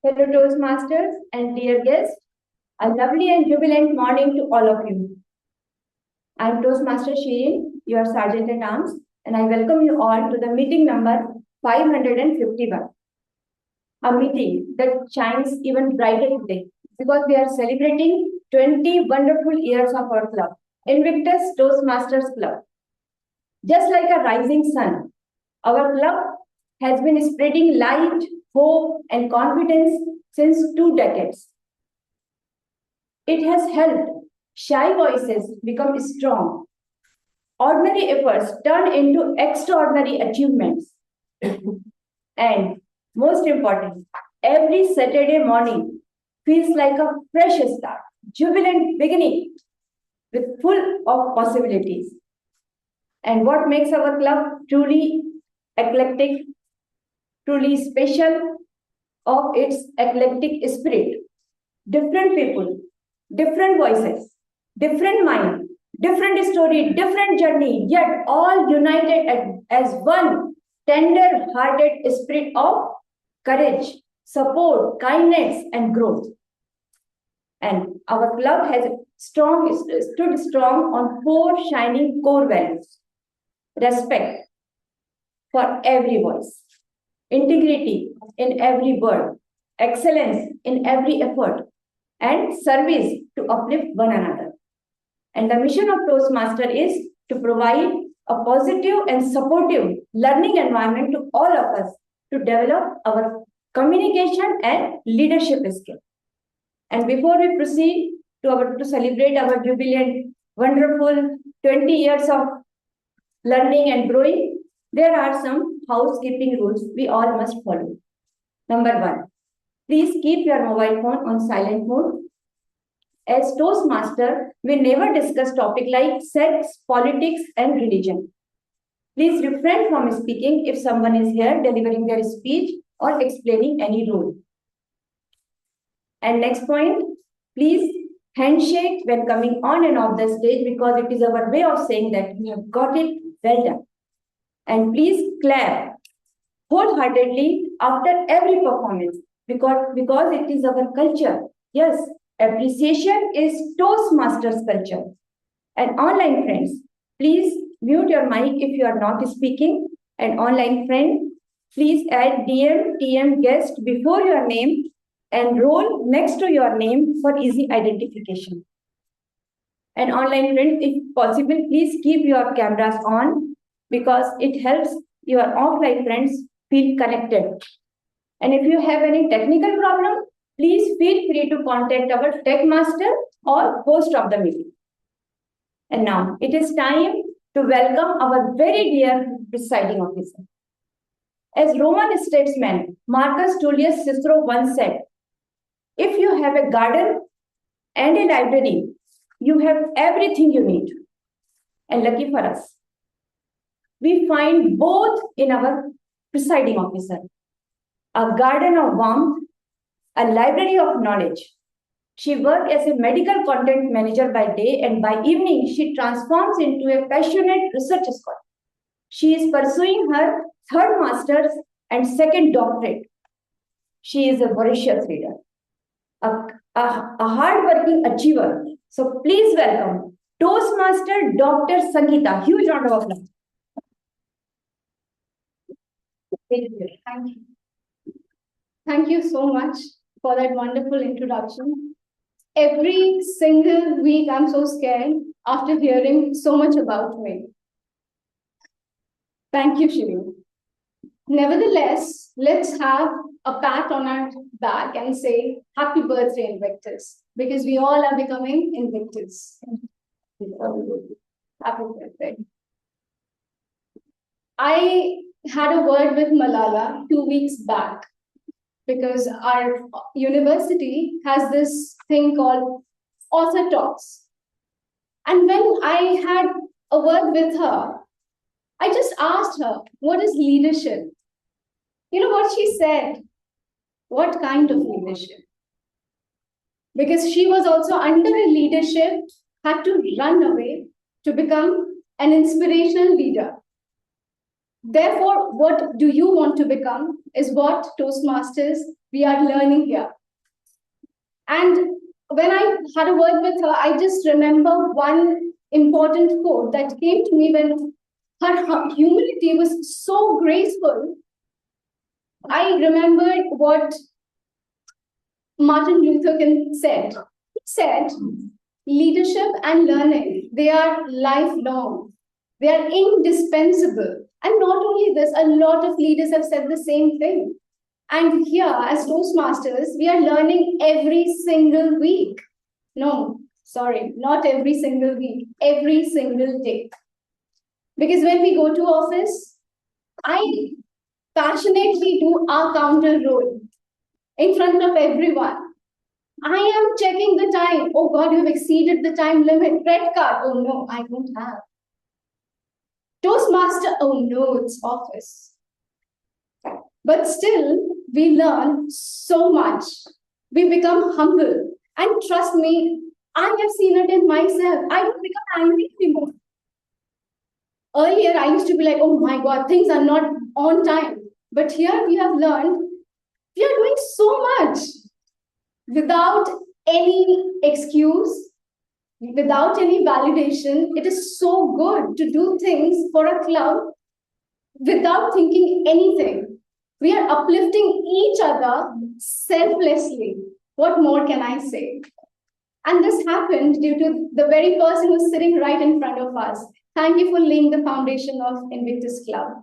Hello Toastmasters and dear guests, a lovely and jubilant morning to all of you. I am Toastmaster Shireen, your Sergeant at Arms, and I welcome you all to the meeting number 551. A meeting that shines even brighter today because we are celebrating 20 wonderful years of our club, Invictus Toastmasters Club. Just like a rising sun, our club has been spreading light, hope, and confidence since 2 decades. It has helped shy voices become strong, ordinary efforts turn into extraordinary achievements, and most important, every Saturday morning feels like a fresh start, jubilant beginning with full of possibilities. And what makes our club truly eclectic, truly special of its eclectic spirit. Different people, different voices, different mind, different story, different journey, yet all united as one tender-hearted spirit of courage, support, kindness, and growth. And our club has stood strong on 4 shining core values: respect for every voice, integrity in every word, excellence in every effort, and service to uplift one another. And the mission of Toastmaster is to provide a positive and supportive learning environment to all of us to develop our communication and leadership skills. And before we proceed to celebrate our jubilant, wonderful 20 years of learning and growing, there are some housekeeping rules we all must follow. Number 1, please keep your mobile phone on silent mode. As Toastmaster, we never discuss topics like sex, politics, and religion. Please refrain from speaking if someone is here delivering their speech or explaining any rule. And next point, please handshake when coming on and off the stage because it is our way of saying that you have got it well done. And please clap wholeheartedly after every performance because it is our culture. Yes, appreciation is Toastmasters culture. And online friends, please mute your mic if you are not speaking. And online friend, please add DM, TM guest before your name and role next to your name for easy identification. And online friend, if possible, please keep your cameras on because it helps your offline friends feel connected. And if you have any technical problem, please feel free to contact our tech master or host of the meeting. And now it is time to welcome our very dear presiding officer. As Roman statesman Marcus Tullius Cicero once said, if you have a garden and a library, you have everything you need. And lucky for us, we find both in our presiding officer. A garden of warmth, a library of knowledge. She works as a medical content manager by day, and by evening, she transforms into a passionate research scholar. She is pursuing her 3rd master's and 2nd doctorate. She is a voracious reader, a hard-working achiever. So please welcome Toastmaster Dr. Sangeeta. Huge round of applause. Thank you. Thank you so much for that wonderful introduction. Every single week, I'm so scared after hearing so much about me. Thank you, Shireen. Nevertheless, let's have a pat on our back and say, happy birthday, Invictus, because we all are becoming Invictus. Happy birthday. I had a word with Malala 2 weeks back because our university has this thing called author talks. And when I had a word with her, I just asked her, what is leadership? You know what she said? What kind of leadership? Because she was also under a leadership, had to run away to become an inspirational leader. Therefore, what do you want to become is what Toastmasters we are learning here. And when I had a word with her, I just remember one important quote that came to me when her humility was so graceful. I remembered what Martin Luther King said. He said, leadership and learning, they are lifelong. They are indispensable. And not only this, a lot of leaders have said the same thing. And here, as Toastmasters, we are learning every single week. No, sorry, not every single week, every single day. Because when we go to office, I passionately do our counter role in front of everyone. I am checking the time. Oh God, you have exceeded the time limit. Red card. Oh no, I don't have. Toastmaster. Oh no, it's office. But still, we learn so much. We become humble. And trust me, I have seen it in myself. I don't become angry anymore. Earlier, I used to be like, oh my God, things are not on time. But here we have learned we are doing so much without any excuse, without any validation. It is so good to do things for a club without thinking anything. We are uplifting each other selflessly. What more can I say? And this happened due to the very person who's sitting right in front of us. Thank you for laying the foundation of Invictus Club.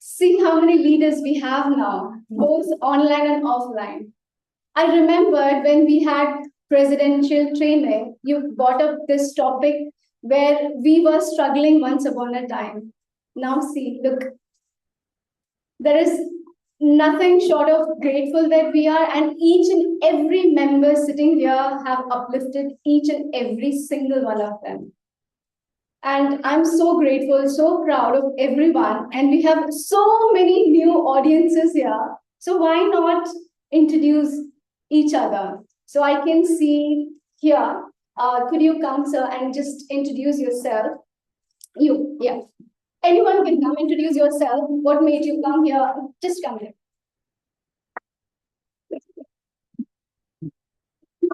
See how many leaders we have now, both online and offline. I remembered when we had presidential training, you brought up this topic where we were struggling once upon a time. Now see, look, there is nothing short of grateful that we are, and each and every member sitting here have uplifted each and every single one of them. And I'm so grateful, so proud of everyone. And we have so many new audiences here. So why not introduce each other? So I can see here. Could you come, sir, and just introduce yourself? You, yeah. Anyone can come, introduce yourself. What made you come here? Just come here.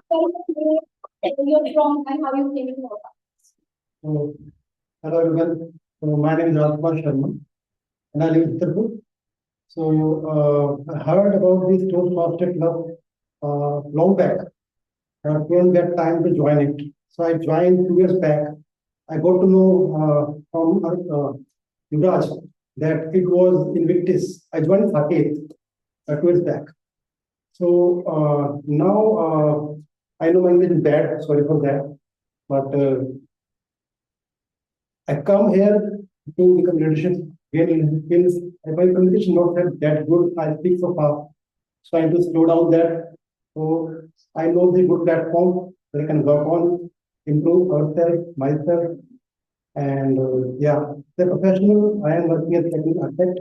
You're from and how you came here. So, hello everyone. So, my name is Rajkumar Sharma and I live in Uttarpur. So, I heard about this Toastmaster Club long back. I couldn't get time to join it. So, I joined 2 years back. I got to know from Yuvraj that it was Invictus. I joined 30th 2 years back. So, now I know my English is bad, sorry for that. But I come here to become leadership, gain skills. My communication not that good. I speak so fast, so I need to slow down that. So I know the good platform that I can work on, improve ourselves, myself, and yeah, the professional. I am working as a technical architect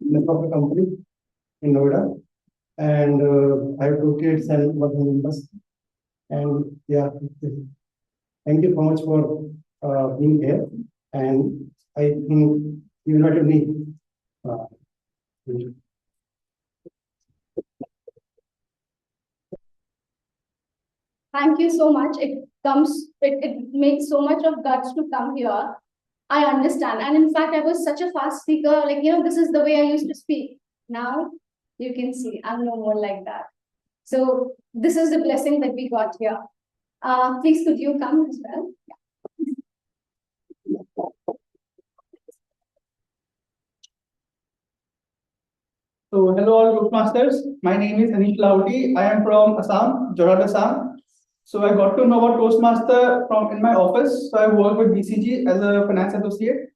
in a software company in Noida, and I have 2 kids and 1 members. And yeah, thank you so much for being here. And I think you invited me. Uh, Thank you so much. It makes so much of guts to come here. I understand. And in fact, I was such a fast speaker. Like, this is the way I used to speak. Now you can see I'm no more like that. So this is the blessing that we got here. Please, could you come as well? So, hello all Toastmasters. My name is Anish Lauti. I am from Assam, Jorhat, Assam. So, I got to know about Toastmaster from in my office. So, I work with BCG as a finance associate.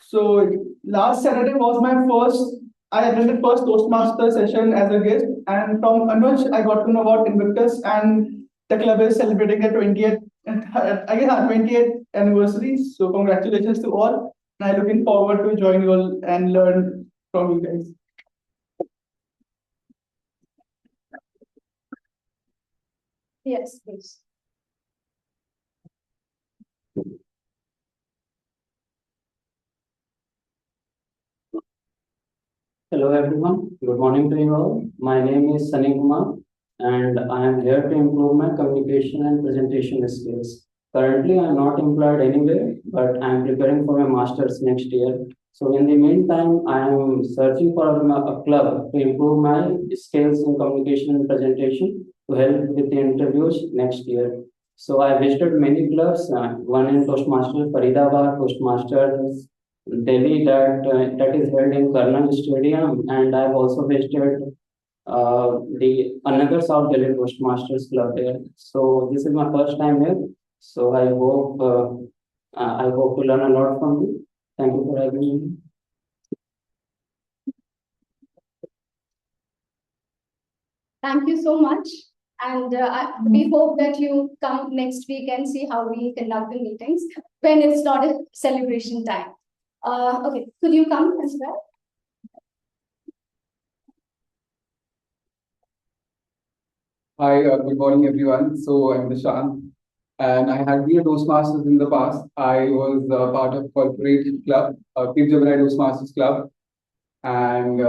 So, last Saturday was my first. I attended first Toastmaster session as a guest, and from Anuj, I got to know about Invictus, and the club is celebrating their 20th, I guess, 20th anniversary. So, congratulations to all. And I'm looking forward to join you all and learn from you guys. Yes, please. Hello everyone, good morning to you all. My name is Sunny Kumar and I am here to improve my communication and presentation skills. Currently, I am not employed anywhere, but I am preparing for my master's next year. So in the meantime, I am searching for a club to improve my skills in communication and presentation to help with the interviews next year. So I visited many clubs, one in Toastmasters Faridabad, Toastmasters Delhi that is held in Karnal Stadium, and I've also visited the another South Delhi Toastmasters Club there. So this is my first time here. So I hope to learn a lot from you. Thank you for having me. Thank you so much. And we hope that you come next week and see how we conduct the meetings when it's not a celebration time. Okay, could you come as well? Hi, good morning, everyone. So I'm Dishant, and I had been a Toastmasters in the past. I was part of corporate club, Team Gemini Toastmasters Club, and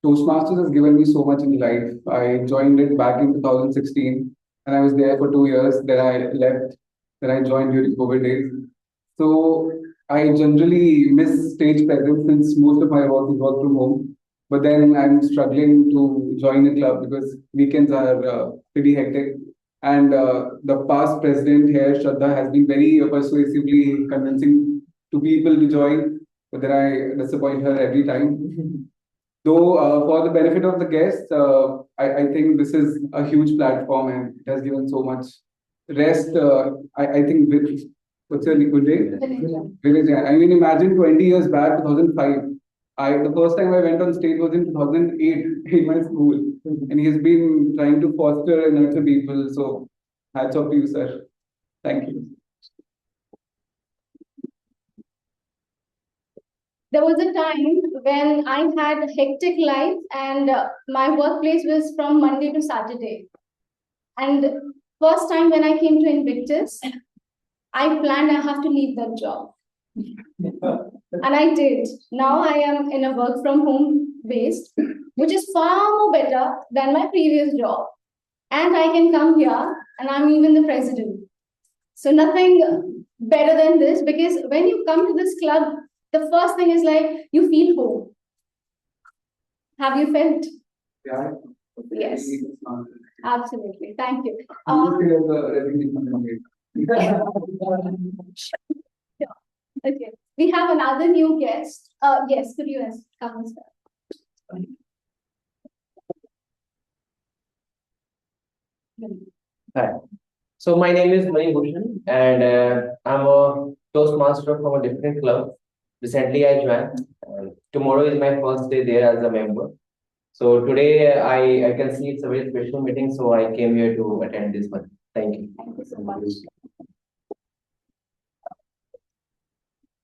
Toastmasters has given me so much in life. I joined it back in 2016, and I was there for 2 years. Then I left. Then I joined during COVID days. So I generally miss stage presence since most of my work is work from home. But then I'm struggling to join a club because weekends are pretty hectic. And the past president here, Shraddha, has been very persuasively convincing to people to join, but then I disappoint her every time. Though, for the benefit of the guests, I think this is a huge platform and it has given so much rest. I think with what's your good day? Village. I mean, imagine 20 years back, 2005. The first time I went on stage was in 2008 in my school, and he has been trying to foster and nurture people. So, hats off to you, sir. Thank you. There was a time when I had a hectic life and my workplace was from Monday to Saturday. And first time when I came to Invictus, I planned I have to leave that job. And I did. Now I am in a work from home based, which is far more better than my previous job. And I can come here and I'm even the president. So nothing better than this because when you come to this club, the first thing is like you feel home. Have you felt? Yeah. Yes. Absolutely. Thank you. Okay. We have another new guest. Yes, could you come as well? Hi. So my name is Mani Bhushan and I'm a Toastmaster from a different club. Recently I joined. Tomorrow is my first day there as a member. So today I can see it's a very special meeting, so I came here to attend this one. Thank you. Thank you so much.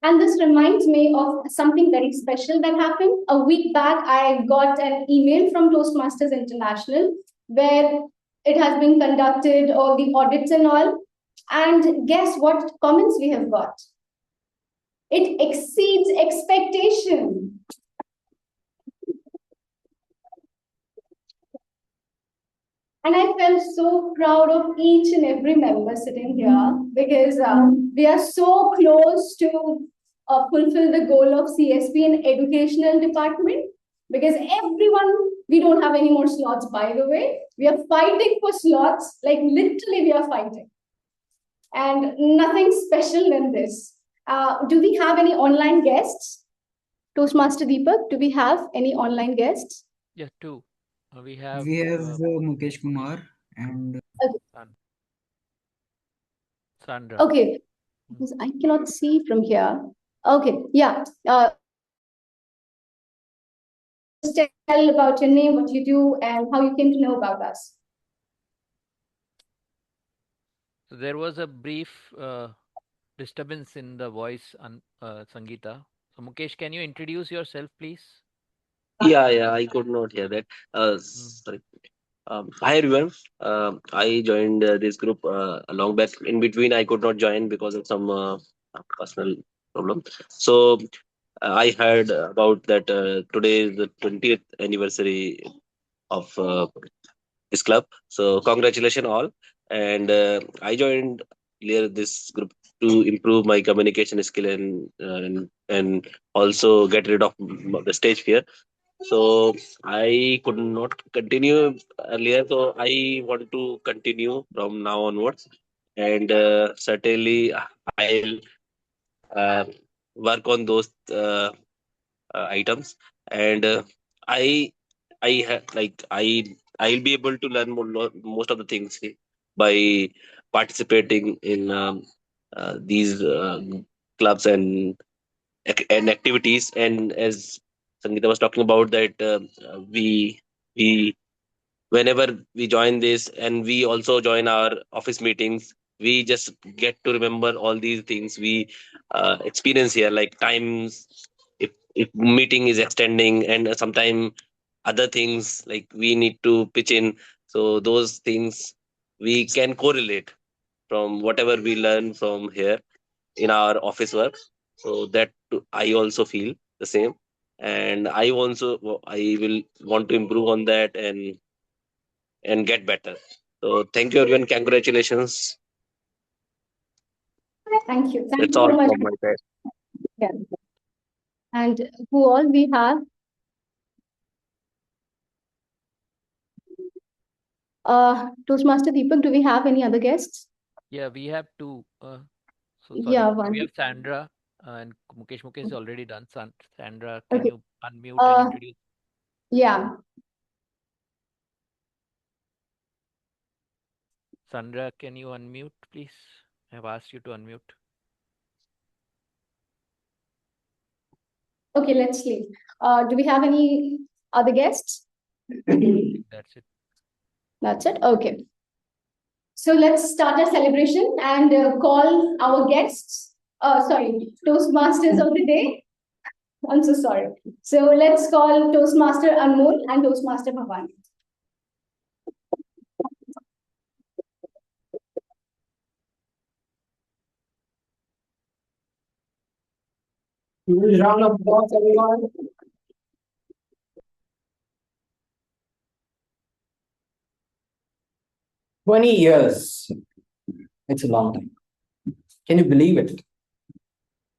And this reminds me of something very special that happened. A week back, I got an email from Toastmasters International where it has been conducted, all the audits and all. And guess what comments we have got? It exceeds expectation. And I felt so proud of each and every member sitting here because we are so close to fulfill the goal of CSP in educational department because everyone, we don't have any more slots, by the way. We are fighting for slots, like literally we are fighting. And nothing special than this. Do we have any online guests? Toastmaster Deepak, do we have any online guests? Yeah, two. We have Mukesh Kumar and Sandra. Okay, because I cannot see from here. Okay, yeah. Just tell about your name, what you do, and how you came to know about us. So there was a brief disturbance in the voice, Sangeeta. So Mukesh, can you introduce yourself, please? Yeah, I could not hear that. Sorry. Hi everyone. I joined this group a long back. In between, I could not join because of some personal problem. So I heard about that today is the 20th anniversary of this club. So congratulations all. And I joined earlier this group to improve my communication skill and also get rid of the stage fear. So I could not continue earlier, so I want to continue from now onwards. And certainly I'll uh, work on those items. And I'll be able to learn most of the things by participating in these clubs and activities. And as Sangeeta was talking about that, we whenever we join this and we also join our office meetings, we just get to remember all these things we experience here, like times, if meeting is extending, and sometime other things like we need to pitch in. So those things we can correlate from whatever we learn from here in our office work. So that I also feel the same, and I will want to improve on that and get better. So thank you everyone. Congratulations. Thank you. Thank That's you all so much. from my side. Yeah. And who all we have? Toastmaster Deepak, do we have any other guests? Yeah, we have two. So sorry. Yeah, We one. have Sandra and Mukesh is already done. Sandra, can Okay. you unmute and introduce? Yeah. Sandra, can you unmute, please? I've asked you to unmute. Okay, let's leave. Do we have any other guests? That's it. That's it. Okay. So let's start our celebration and call our guests. Toastmasters of the day. I'm so sorry. So let's call Toastmaster Anmol and Toastmaster Bhavani. Huge round of applause, everyone. "20 years. It's a long time. Can you believe it?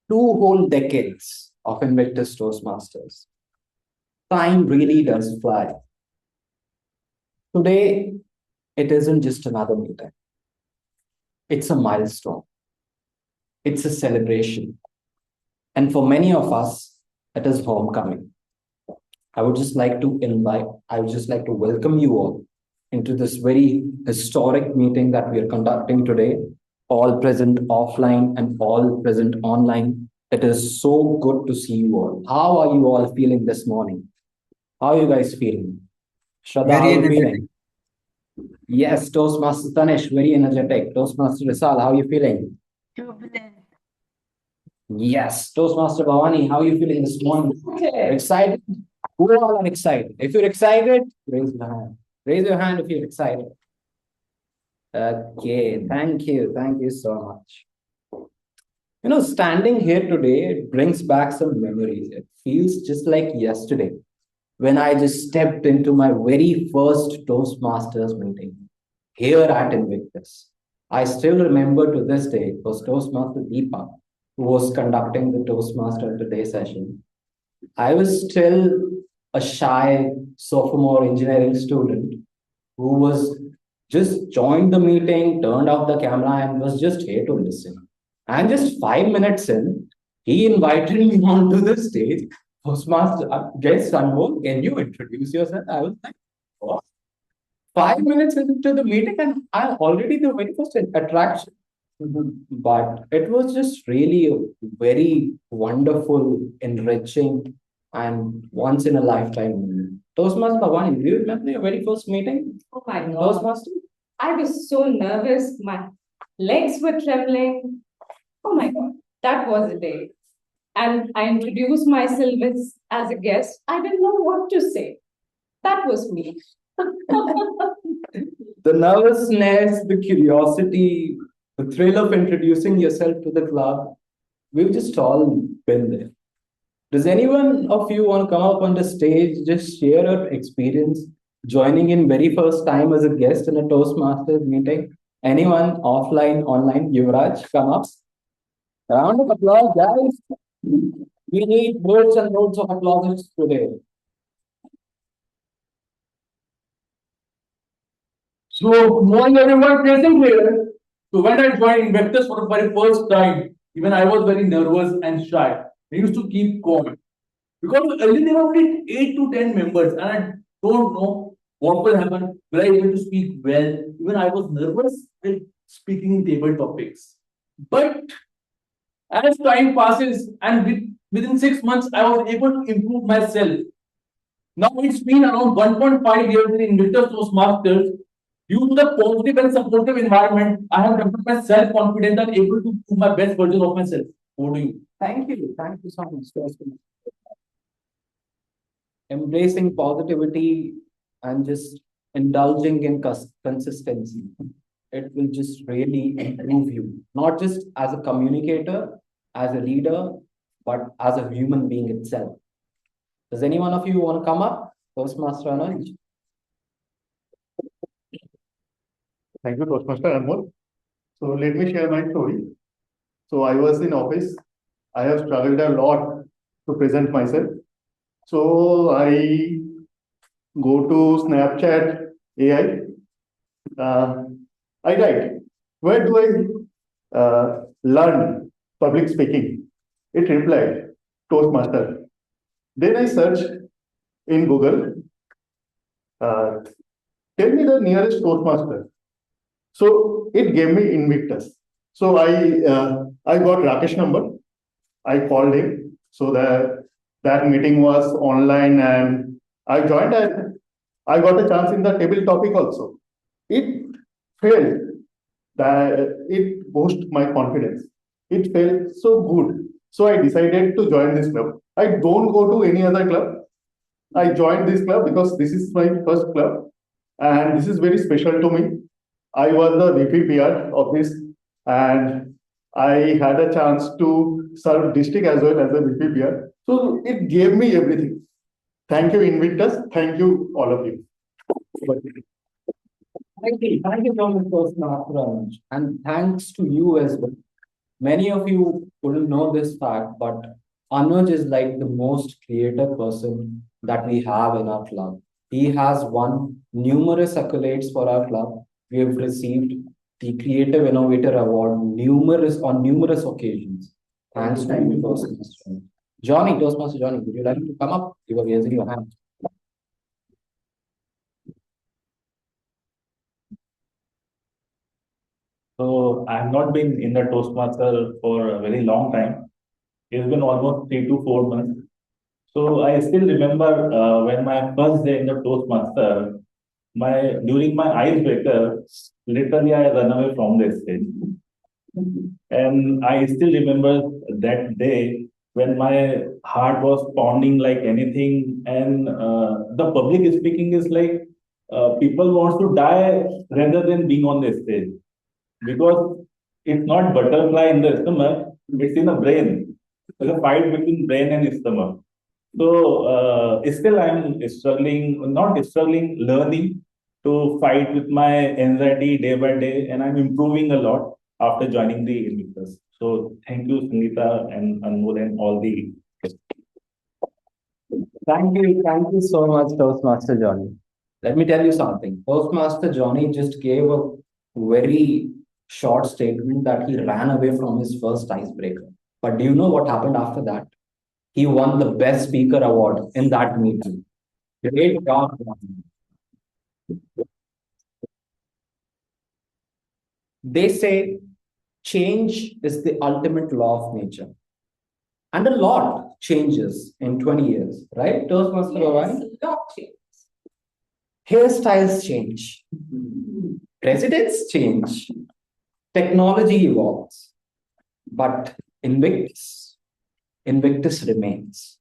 2 whole decades of Invictus Toastmasters. Time really does fly. Today, it isn't just another meeting. It's a milestone. It's a celebration. And for many of us, it is homecoming. I would just like to welcome you all into this very historic meeting that we are conducting today, all present offline and all present online. It is so good to see you all. How are you all feeling this morning? How are you guys feeling? Shraddha, how Very are you energetic. feeling? Yes, Toastmaster Tanish, very energetic. Toastmaster Risal, how are you feeling? Yes, Toastmaster Bhavani, how are you feeling this morning? Excited? Who all are excited? If you're excited, raise your hand. Raise your hand if you're excited. Okay, thank you. Thank you so much. You know, standing here today, it brings back some memories. It feels just like yesterday when I just stepped into my very first Toastmasters meeting here at Invictus. I still remember to this day, it was Toastmaster Deepak who was conducting the Toastmaster today session. I was still a shy sophomore engineering student who was just joined the meeting, turned off the camera, and was just here to listen. And just 5 minutes in, he invited me onto the stage. Toastmaster, guest Anmol, can you introduce yourself? I was like, what? 5 minutes into the meeting, and I already the very first attraction. But it was just really a very wonderful, enriching, and once in a lifetime moment. Toastmaster Bhavani, do you remember your very first meeting? Oh my God. Toastmaster? I was so nervous. My legs were trembling. Oh my God. That was a day. And I introduced myself as a guest. I didn't know what to say. That was me. The nervousness, the curiosity, the thrill of introducing yourself to the club, we've just all been there. Does anyone of you want to come up on the stage, just share your experience joining in very first time as a guest in a Toastmasters meeting? Anyone offline, online? Yuvraj, come up. Round of applause, guys. We need loads and loads of applauses today. So, knowing everyone present here, so when I joined Invictus for the very first time, even I was very nervous and shy. I used to keep quiet because earlier there were only 8 to 10 members, and I don't know what will happen. Will I able to speak well? Even I was nervous with speaking in table topics. But as time passes, and within 6 months, I was able to improve myself. Now it's been around 1.5 years in Invictus Toastmasters. Due to the positive and supportive environment, I have developed my self-confidence and able to do my best version of myself. Over to you. Thank you. Thank you so much. Embracing positivity and just indulging in consistency. It will just really improve you, not just as a communicator, as a leader, but as a human being itself. Does any one of you want to come up? Toastmaster Anuj? Thank you, Toastmaster Anmol. So let me share my story. So I was in office. I have struggled a lot to present myself. So I go to Snapchat AI. I write, where do I learn public speaking? It replied, Toastmaster. Then I search in Google, tell me the nearest Toastmaster. So it gave me Invictus. So I got Rakesh number. I called him. So that meeting was online and I joined and I got a chance in the table topic also. It felt that it boosted my confidence. It felt so good. So I decided to join this club. I don't go to any other club. I joined this club because this is my first club and this is very special to me. I was the VPPR of this and I had a chance to serve district as well as a VPPR. So it gave me everything. Thank you, Invictus. Thank you, all of you. Thank you so much, Toastmaster Anuj. And thanks to you as well. Many of you wouldn't know this fact, but Anuj is like the most creative person that we have in our club. He has won numerous accolades for our club. We have received the Creative Innovator Award on numerous occasions. Thanks to you, Toastmaster. Johnny, Toastmaster Johnny, would you like to come up? You are raising your hand. So I have not been in the Toastmaster for a very long time. It's been almost 3 to 4 months. So I still remember when my first day in the Toastmaster, during my icebreaker, literally I run away from the stage. And I still remember that day when my heart was pounding like anything, and the public speaking is like people want to die rather than being on the stage, because it's not butterfly in the stomach, it's in the brain. There's a fight between brain and stomach. So still I'm struggling, not struggling, learning to fight with my anxiety day by day, and I'm improving a lot after joining the Invictus. So thank you, Sangeeta and Anmol and all the. Thank you so much, Toastmaster Johnny. Let me tell you something. Toastmaster Johnny just gave a very short statement that he ran away from his first icebreaker. But do you know what happened after that? He won the Best Speaker Award in that meeting. Great job. They say change is the ultimate law of nature. And a lot changes in 20 years, right, Toastmaster Bhavani? Yes, a lot changes. Hairstyles change. Presidents change. Technology evolves. But Invictus remains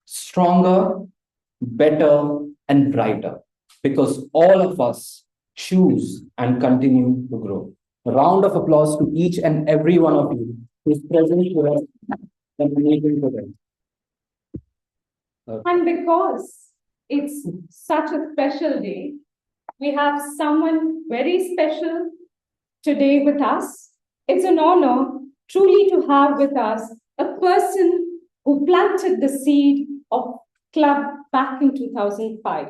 stronger, better, and brighter because all of us choose and continue to grow. A round of applause to each and every one of you who is present here and meeting today. And because it's such a special day, we have someone very special today with us. It's an honor truly to have with us a person who planted the seed of club back in 2005,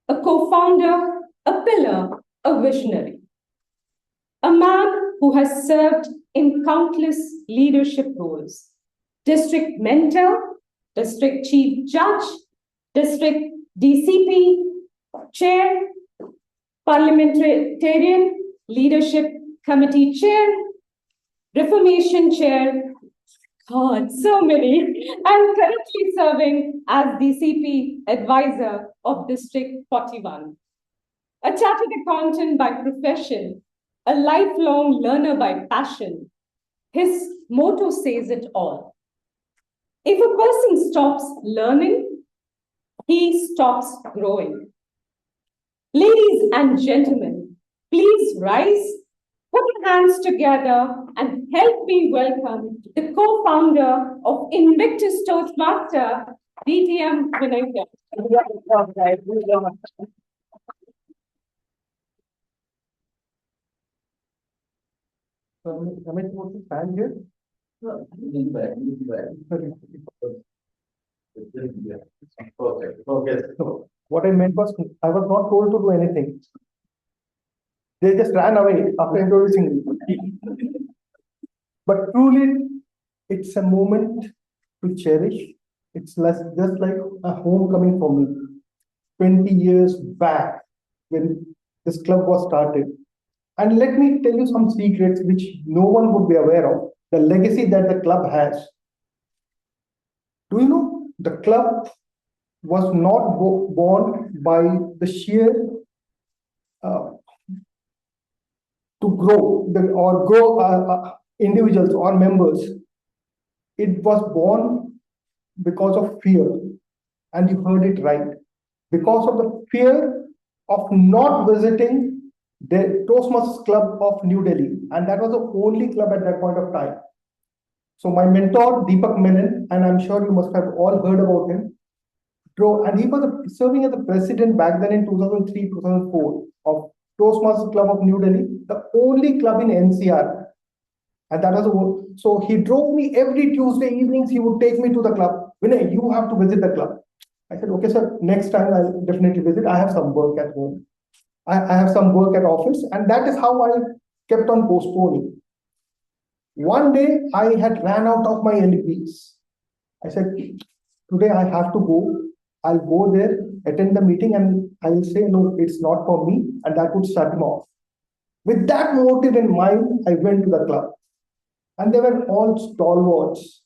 a co-founder, a pillar, a visionary, a man who has served in countless leadership roles: district mentor, district chief judge, district DCP chair, parliamentarian leadership committee chair, reformation chair. God, so many. And currently serving as DCP advisor of District 41. A chartered accountant by profession, a lifelong learner by passion. His motto says it all. If a person stops learning, he stops growing. Ladies and gentlemen, please rise, put your hands together, and help me welcome the co-founder of Invictus Toastmaster, DTM Vinay. Am I supposed to stand here? Okay. So what I meant was, I was not told to do anything. They just ran away after introducing me. But truly, it's a moment to cherish. It's just like a homecoming for me. 20 years back, when this club was started. And let me tell you some secrets which no one would be aware of. The legacy that the club has. Do you know the club was not born by the sheer to grow or grow individuals or members. It was born because of fear, and you heard it right. Because of the fear of not visiting the Toastmasters Club of New Delhi, and that was the only club at that point of time. So my mentor Deepak Menon, and I'm sure you must have all heard about him, and he was serving as the president back then in 2003-2004 of Toastmasters Club of New Delhi, the only club in NCR. And that was so he drove me every Tuesday evenings. He would take me to the club. Vinay, you have to visit the club. I said, okay, sir. Next time I'll definitely visit. I have some work at home. I have some work at office, and that is how I kept on postponing. One day I had ran out of my LPs. I said, today I have to go. I'll go there, attend the meeting, and I will say, no, it's not for me, and that would shut him off. With that motive in mind, I went to the club. And they were all stalwarts.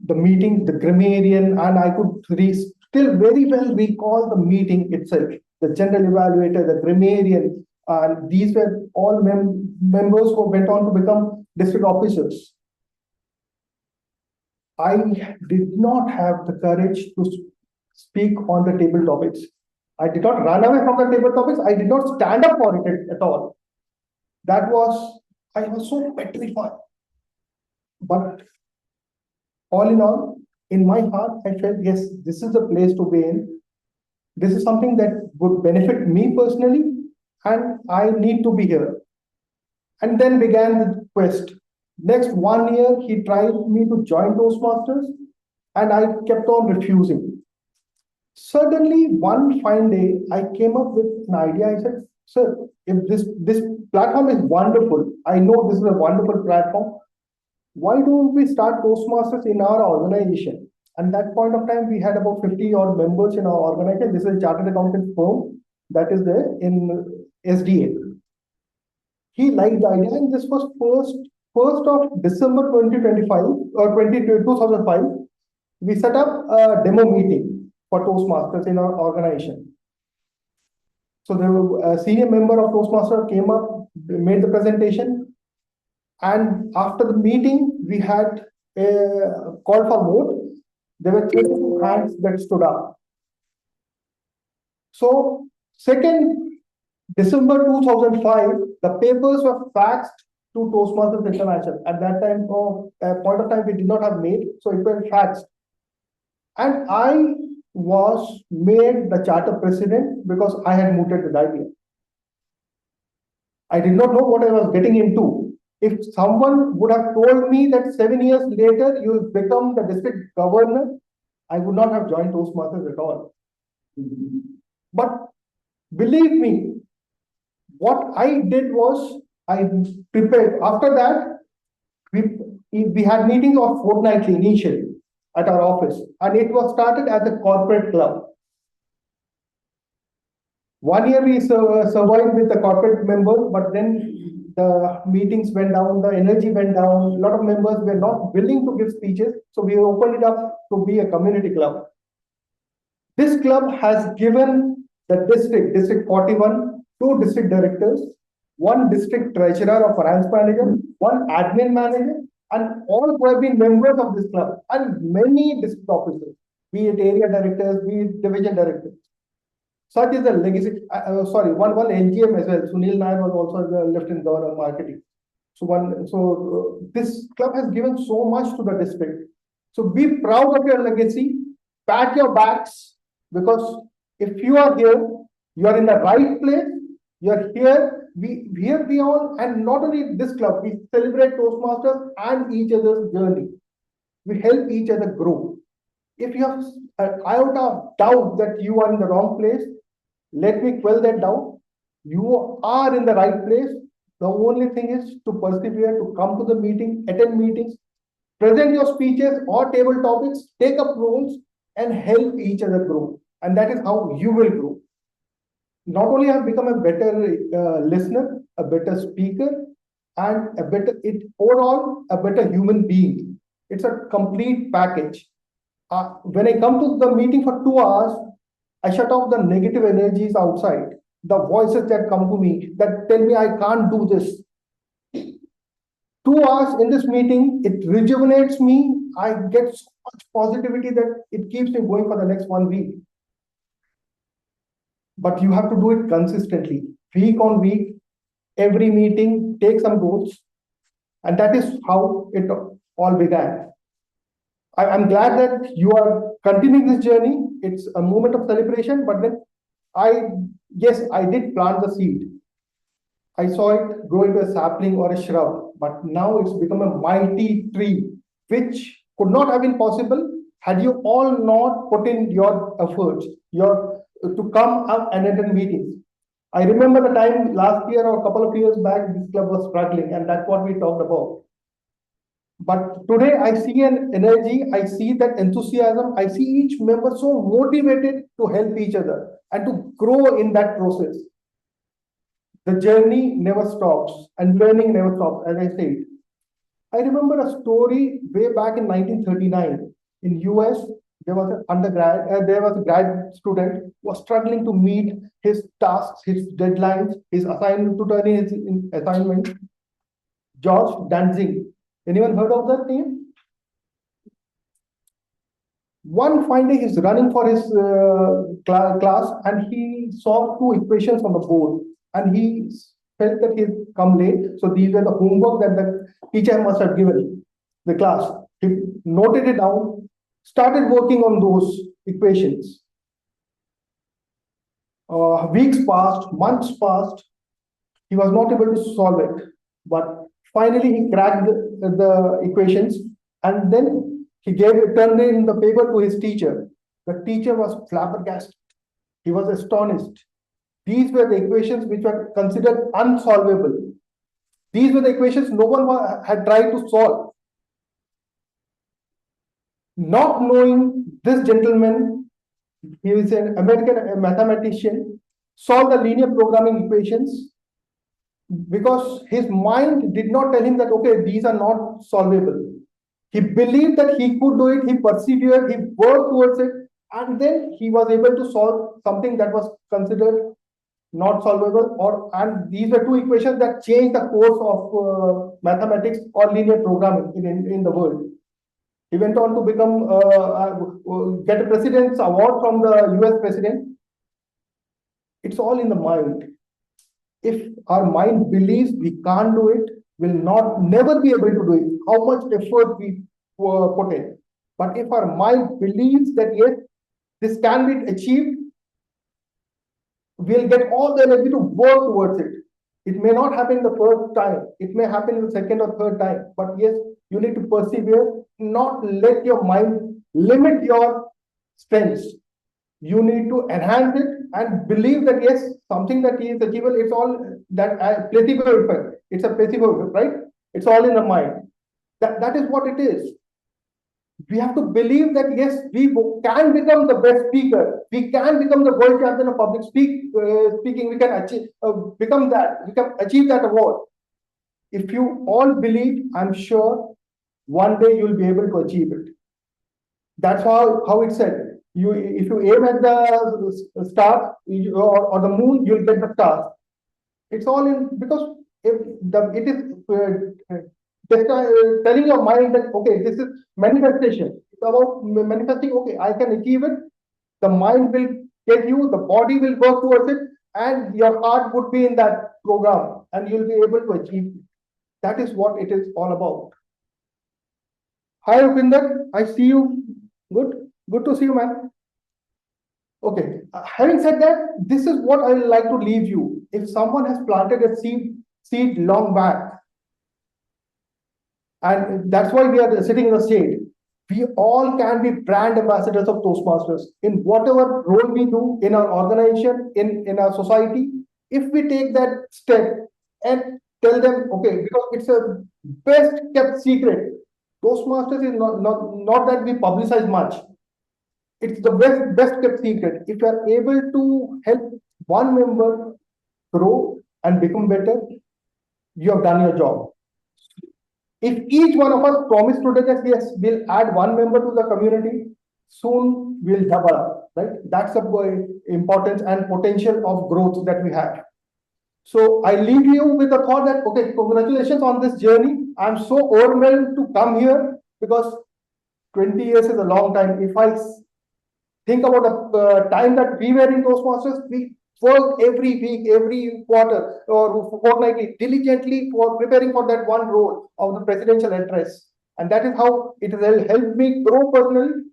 The meeting, the grammarian, and I could still very well recall the meeting itself. The general evaluator, the grammarian, and these were all members who went on to become district officers. I did not have the courage to speak on the table topics. I did not run away from the table topics. I did not stand up for it at all. I was so petrified. But all in all, in my heart, I felt, yes, this is the place to be in. This is something that would benefit me personally, and I need to be here. And then began the quest. Next 1 year, he tried me to join Toastmasters, and I kept on refusing. Suddenly, one fine day, I came up with an idea. I said, sir, if this platform is wonderful, I know this is a wonderful platform, why don't we start Toastmasters in our organization? And that point of time, we had about 50 odd members in our organization. This is a chartered accountant firm that is there in SDA. He liked the idea, and this was 1st of December 2025 or 2005. We set up a demo meeting for Toastmasters in our organization. So the senior member of Toastmasters came up, made the presentation, and after the meeting, we had a call for vote. There were 32 hands that stood up. So 2nd December 2005, the papers were faxed to Toastmasters International. At that time, point of time, we did not have mail, so it was faxed. And I was made the charter president because I had mooted the idea. I did not know what I was getting into. If someone would have told me that 7 years later you will become the district governor, I would not have joined Toastmasters at all. But believe me, what I did was I prepared. After that, we had meetings of fortnightly initially at our office, and it was started as a corporate club. 1 year we survived with the corporate members, but then the meetings went down, the energy went down. A lot of members were not willing to give speeches, so we opened it up to be a community club. This club has given the District 41, 2 district directors, 1 district treasurer or finance manager, 1 admin manager, and all who have been members of this club, and many district officers, be it area directors, be it division directors. Such is the legacy. One NGM as well. Sunil Nair was also the Lieutenant Governor of Marketing. So this club has given so much to the district. So be proud of your legacy. Pat your backs, because if you are here, you are in the right place. You are here. We all, and not only this club, we celebrate Toastmasters and each other's journey. We help each other grow. If you have an iota of doubt that you are in the wrong place, let me quell that doubt. You are in the right place. The only thing is to persevere, to come to the meeting, attend meetings, present your speeches or table topics, take up roles, and help each other grow. And that is how you will grow. Not only have become a better listener, a better speaker, and overall a better human being. It's a complete package. When I come to the meeting for 2 hours, I shut off the negative energies outside, the voices that come to me that tell me I can't do this. 2 hours in this meeting, it rejuvenates me. I get so much positivity that it keeps me going for the next 1 week. But you have to do it consistently, week on week, every meeting, take some goals. And that is how it all began. I'm glad that you are continuing this journey. It's a moment of celebration, but then I did plant the seed. I saw it grow into a sapling or a shrub, but now it's become a mighty tree, which could not have been possible had you all not put in your efforts, to come up and attend meetings. I remember the time last year or a couple of years back, this club was struggling, and that's what we talked about. But today I see an energy, I see that enthusiasm, I see each member so motivated to help each other and to grow in that process. The journey never stops and learning never stops, as I said. I remember a story way back in 1939 in US. There was a grad student who was struggling to meet his tasks, his deadlines, his assignment to turn in his assignment. George Danzig. Anyone heard of that name? One fine day he's running for his class and he saw 2 equations on the board and he felt that he'd come late. So these were the homework that the teacher must have given the class. He noted it down, started working on those equations. Weeks passed, months passed. He was not able to solve it, but finally he cracked the equations, and then he turned in the paper to his teacher. The teacher was flabbergasted. He was astonished. These were the equations which were considered unsolvable. These were the equations no one had tried to solve. Not knowing this gentleman, he is an American mathematician, solved the linear programming equations because his mind did not tell him that, okay, these are not solvable. He believed that he could do it, he persevered, he worked towards it, and then he was able to solve something that was considered not solvable, and these were 2 equations that changed the course of mathematics or linear programming in the world. He went on to become get a president's award from the US president. It's all in the mind. If our mind believes we can't do it, we'll never be able to do it. How much effort we put in. But if our mind believes that yes, this can be achieved, we'll get all the energy to work towards it. It may not happen the first time, it may happen in the second or third time, but yes, you need to persevere, not let your mind limit your strengths. You need to enhance it and believe that yes, something that is achievable, it's all that placebo effect. It's a placebo effect, right? It's all in the mind. That is what it is. We have to believe that yes, we can become the best speaker. We can become the world champion of public speaking. We can achieve, become that. We can achieve that award. If you all believe, I'm sure one day you'll be able to achieve it. That's how it's said. If you aim at the star or the moon, you'll get the stars. It's all in because it is telling your mind that okay, this is manifestation. It's about manifesting. Okay, I can achieve it. The mind will get you. The body will work towards it, and your heart would be in that program, and you'll be able to achieve it. That is what it is all about. Hi, Upinder. I see you. Good to see you, man. Okay. Having said that, this is what I would like to leave you. If someone has planted a seed long back, and that's why we are sitting in the shade, we all can be brand ambassadors of Toastmasters in whatever role we do in our organization, in our society. If we take that step and tell them, okay, because it's a best kept secret. Toastmasters is not that we publicize much. It's the best kept secret. If you are able to help one member grow and become better, you have done your job. If each one of us promise today that yes, we'll add one member to the community, soon we'll double up, right? That's the importance and potential of growth that we have. So I leave you with the thought that, okay, congratulations on this journey. I'm so overwhelmed to come here because 20 years is a long time. If I think about the time that we were in Toastmasters, we worked every week, every quarter, or fortnightly, diligently for preparing for that one role of the presidential address. And that is how it has helped me grow personally.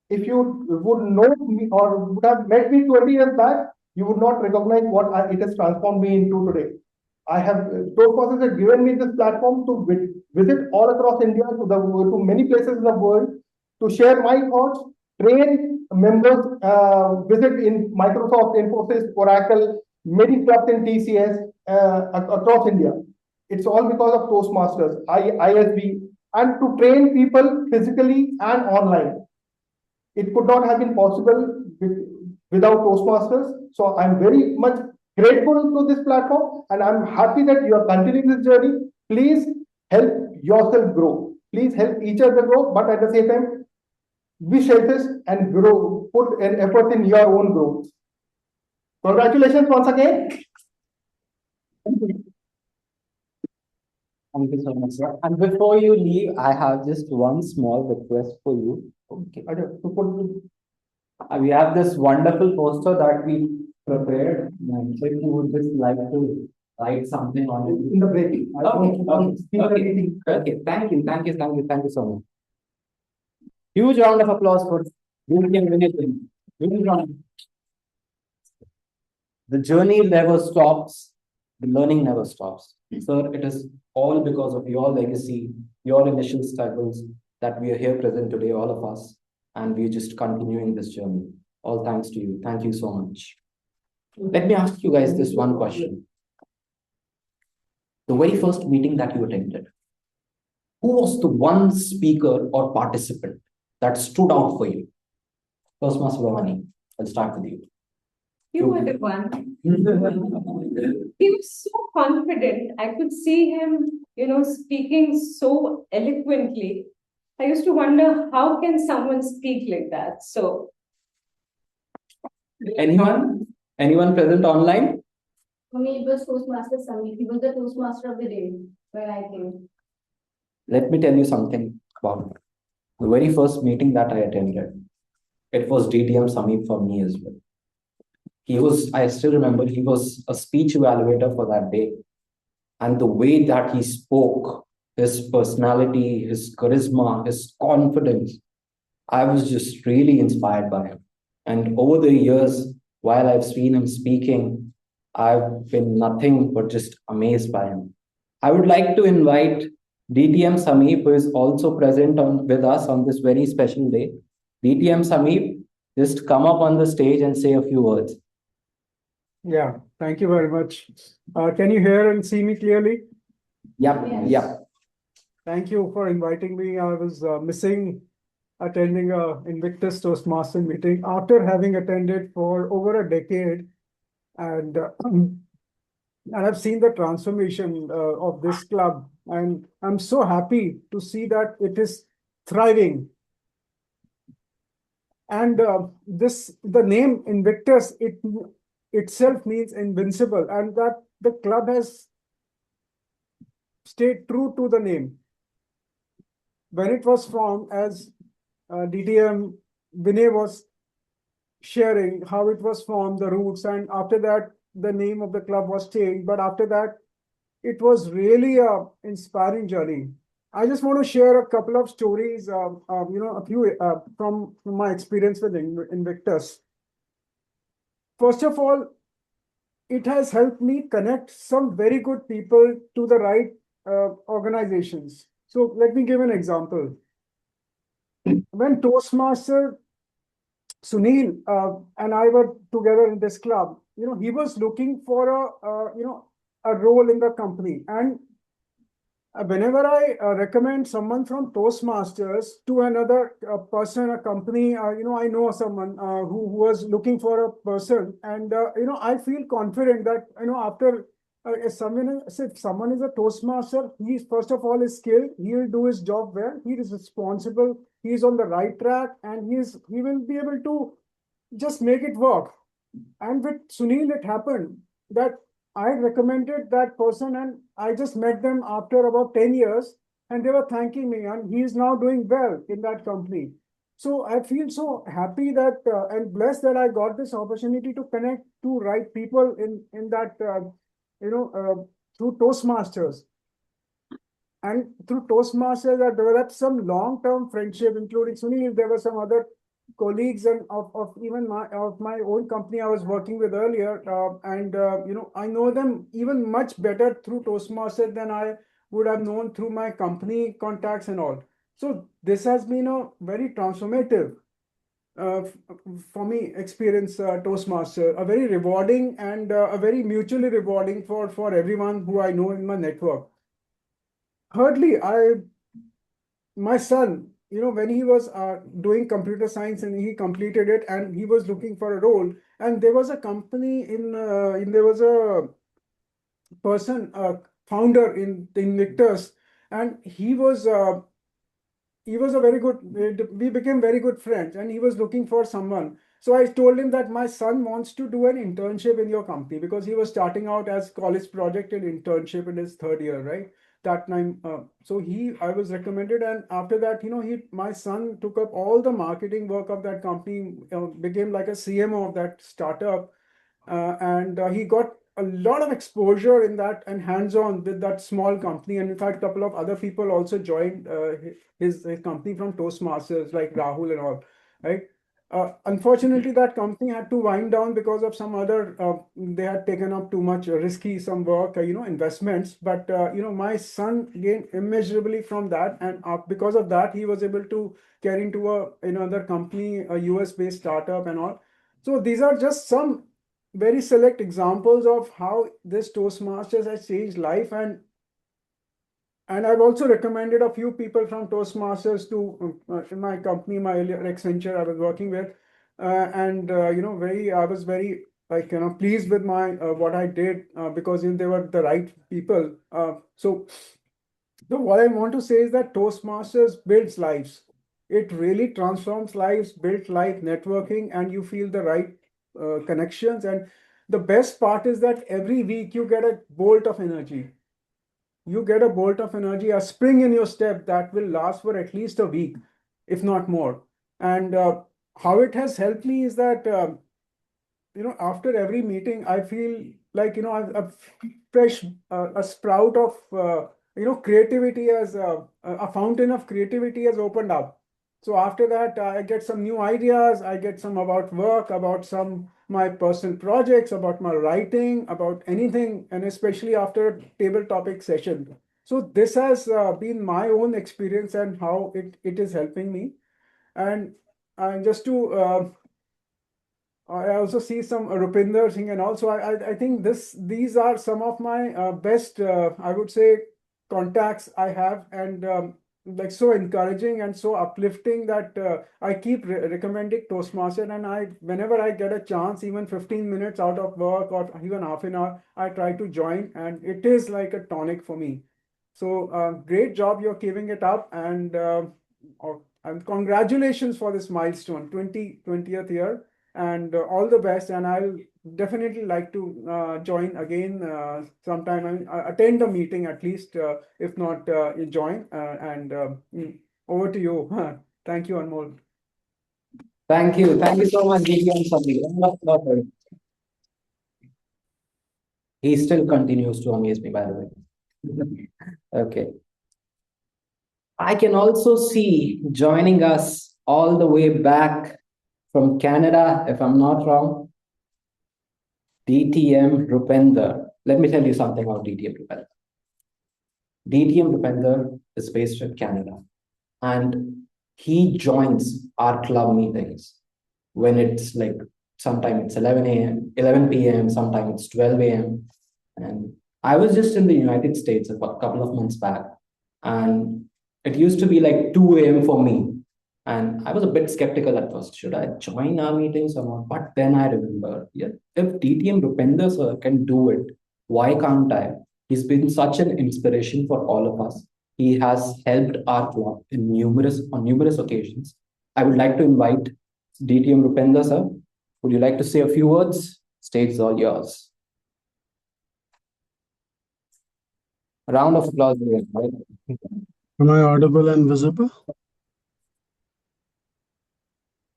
If you would know me or would have met me 20 years back, you would not recognize what it has transformed me into today. I have Toastmasters has given me this platform to visit all across India to many places in the world to share my thoughts, train members, visit in Microsoft, Infosys, Oracle, many clubs in TCS across India. It's all because of Toastmasters, ISB, and to train people physically and online. It could not have been possible without Toastmasters. So I'm very much grateful to this platform, and I'm happy that you are continuing this journey. Please help yourself grow. Please help each other grow, but at the same time, be selfish and grow. Put an effort in your own growth. Congratulations once again. Thank you so much, sir. And before you leave, I have just one small request for you. Okay. We have this wonderful poster that we prepared. So if you would just like to write something on it. In the break. Okay. Thank you so much. Huge round of applause for William. The journey never stops. The learning never stops. Sir, it is all because of your legacy, your initial struggles that we are here present today, all of us, and we're just continuing this journey. All thanks to you. Thank you so much. Let me ask you guys this one question. The very first meeting that you attended, who was the one speaker or participant that stood out for you? First, Master Bhavani, I'll start with you. You were the one. He was so confident. I could see him, speaking so eloquently. I used to wonder, how can someone speak like that? So, anyone present online? For me, it was Toastmaster Samir. He was the Toastmaster of the day when I came. Let me tell you something about the very first meeting that I attended. It was DTM Samir for me as well. I still remember, he was a speech evaluator for that day. And the way that he spoke, his personality, his charisma, his confidence, I was just really inspired by him. And over the years, while I've seen him speaking, I've been nothing but just amazed by him. I would like to invite DTM Sameep, who is also present with us on this very special day. DTM Sameep, just come up on the stage and say a few words. Yeah, thank you very much. Can you hear and see me clearly? Yep, yep. Thank you for inviting me. I was missing attending a Invictus Toastmaster meeting after having attended for over a decade, and and I've seen the transformation of this club, and I'm so happy to see that it is thriving. And the name Invictus itself means invincible, and that the club has stayed true to the name. When it was formed, as DTM Vinay was sharing how it was formed, the roots, and after that, the name of the club was changed. But after that, it was really a inspiring journey. I just want to share a couple of stories, a few from my experience with Invictus. First of all, it has helped me connect some very good people to the right organizations. So let me give an example. When Toastmaster Sunil and I were together in this club, he was looking for a role in the company. And whenever I recommend someone from Toastmasters to another person, a company, I know someone who was looking for a person, and I feel confident that after if someone is a Toastmaster, he's first of all is skilled, he will do his job well, he is responsible, he is on the right track, and he will be able to just make it work. And with Sunil, it happened that I recommended that person, and I just met them after about 10 years, and they were thanking me, and he is now doing well in that company. So I feel so happy that and blessed that I got this opportunity to connect to right people in that through Toastmasters. And through Toastmasters, I developed some long-term friendship, including Sunil. There were some other colleagues and of even my own company I was working with earlier, and I know them even much better through Toastmasters than I would have known through my company contacts and all. So this has been a very transformative for me experience, Toastmaster, a very rewarding and a very mutually rewarding for everyone who I know in my network. Thirdly, my son, when he was doing computer science and he completed it and he was looking for a role, and there was a company there was a person, founder in Invictus, and he was a very good, we became very good friends, and he was looking for someone. So I told him that my son wants to do an internship in your company, because he was starting out as college project and internship in his third year, right? That time. So I was recommended, and after that, my son took up all the marketing work of that company, became like a CMO of that startup, and he got a lot of exposure in that and hands-on with that small company. And in fact, a couple of other people also joined his company from Toastmasters, like Rahul and all, right? Unfortunately, that company had to wind down because of some other, they had taken up too much risky some work, investments. But, my son gained immeasurably from that. And because of that, he was able to get into another company, a US-based startup and all. So these are just some very select examples of how this Toastmasters has changed life. And I've also recommended a few people from Toastmasters to in my company, my earlier Accenture I was working with, I was very pleased with my what I did, because they were the right people. So what I want to say is that Toastmasters builds lives. It really transforms lives, built like networking, and you feel the right connections. And the best part is that every week you get a bolt of energy. You get a bolt of energy, a spring in your step that will last for at least a week, if not more. And how it has helped me is that, after every meeting, I feel like, I've fresh, a sprout of, creativity a fountain of creativity has opened up. So after that, I get some new ideas. I get some about work, about some my personal projects, about my writing, about anything, and especially after a table topic session. So this has been my own experience and how it is helping me. And just to I also see some Rupinder Singh, and also I think these are some of my best I would say contacts I have, and like so encouraging and so uplifting that I keep recommending Toastmaster, and I whenever I get a chance, even 15 minutes out of work or even half an hour, I try to join, and it is like a tonic for me. So great job, you're keeping it up, and congratulations for this milestone, 20th year, and all the best. And I'll definitely like to join again sometime. I mean, attend the meeting at least, if not join. Over to you. Thank you, Anmol. Thank you. Thank you so much, Gigi and Sandeep. He still continues to amaze me, by the way. Okay. I can also see joining us all the way back from Canada, if I'm not wrong, DTM Rupender. Let me tell you something about DTM Rupender. DTM Rupender is based in Canada, and he joins our club meetings when it's like sometimes it's 11 a.m., 11 p.m., sometimes it's 12 a.m. And I was just in the United States a couple of months back, and it used to be like 2 a.m. for me. And I was a bit skeptical at first. Should I join our meetings or not? But then I remember, yeah, if DTM Rupender sir can do it, why can't I? He's been such an inspiration for all of us. He has helped our club on numerous occasions. I would like to invite DTM Rupender sir. Would you like to say a few words? Stage is all yours. A round of applause. Am I audible and visible?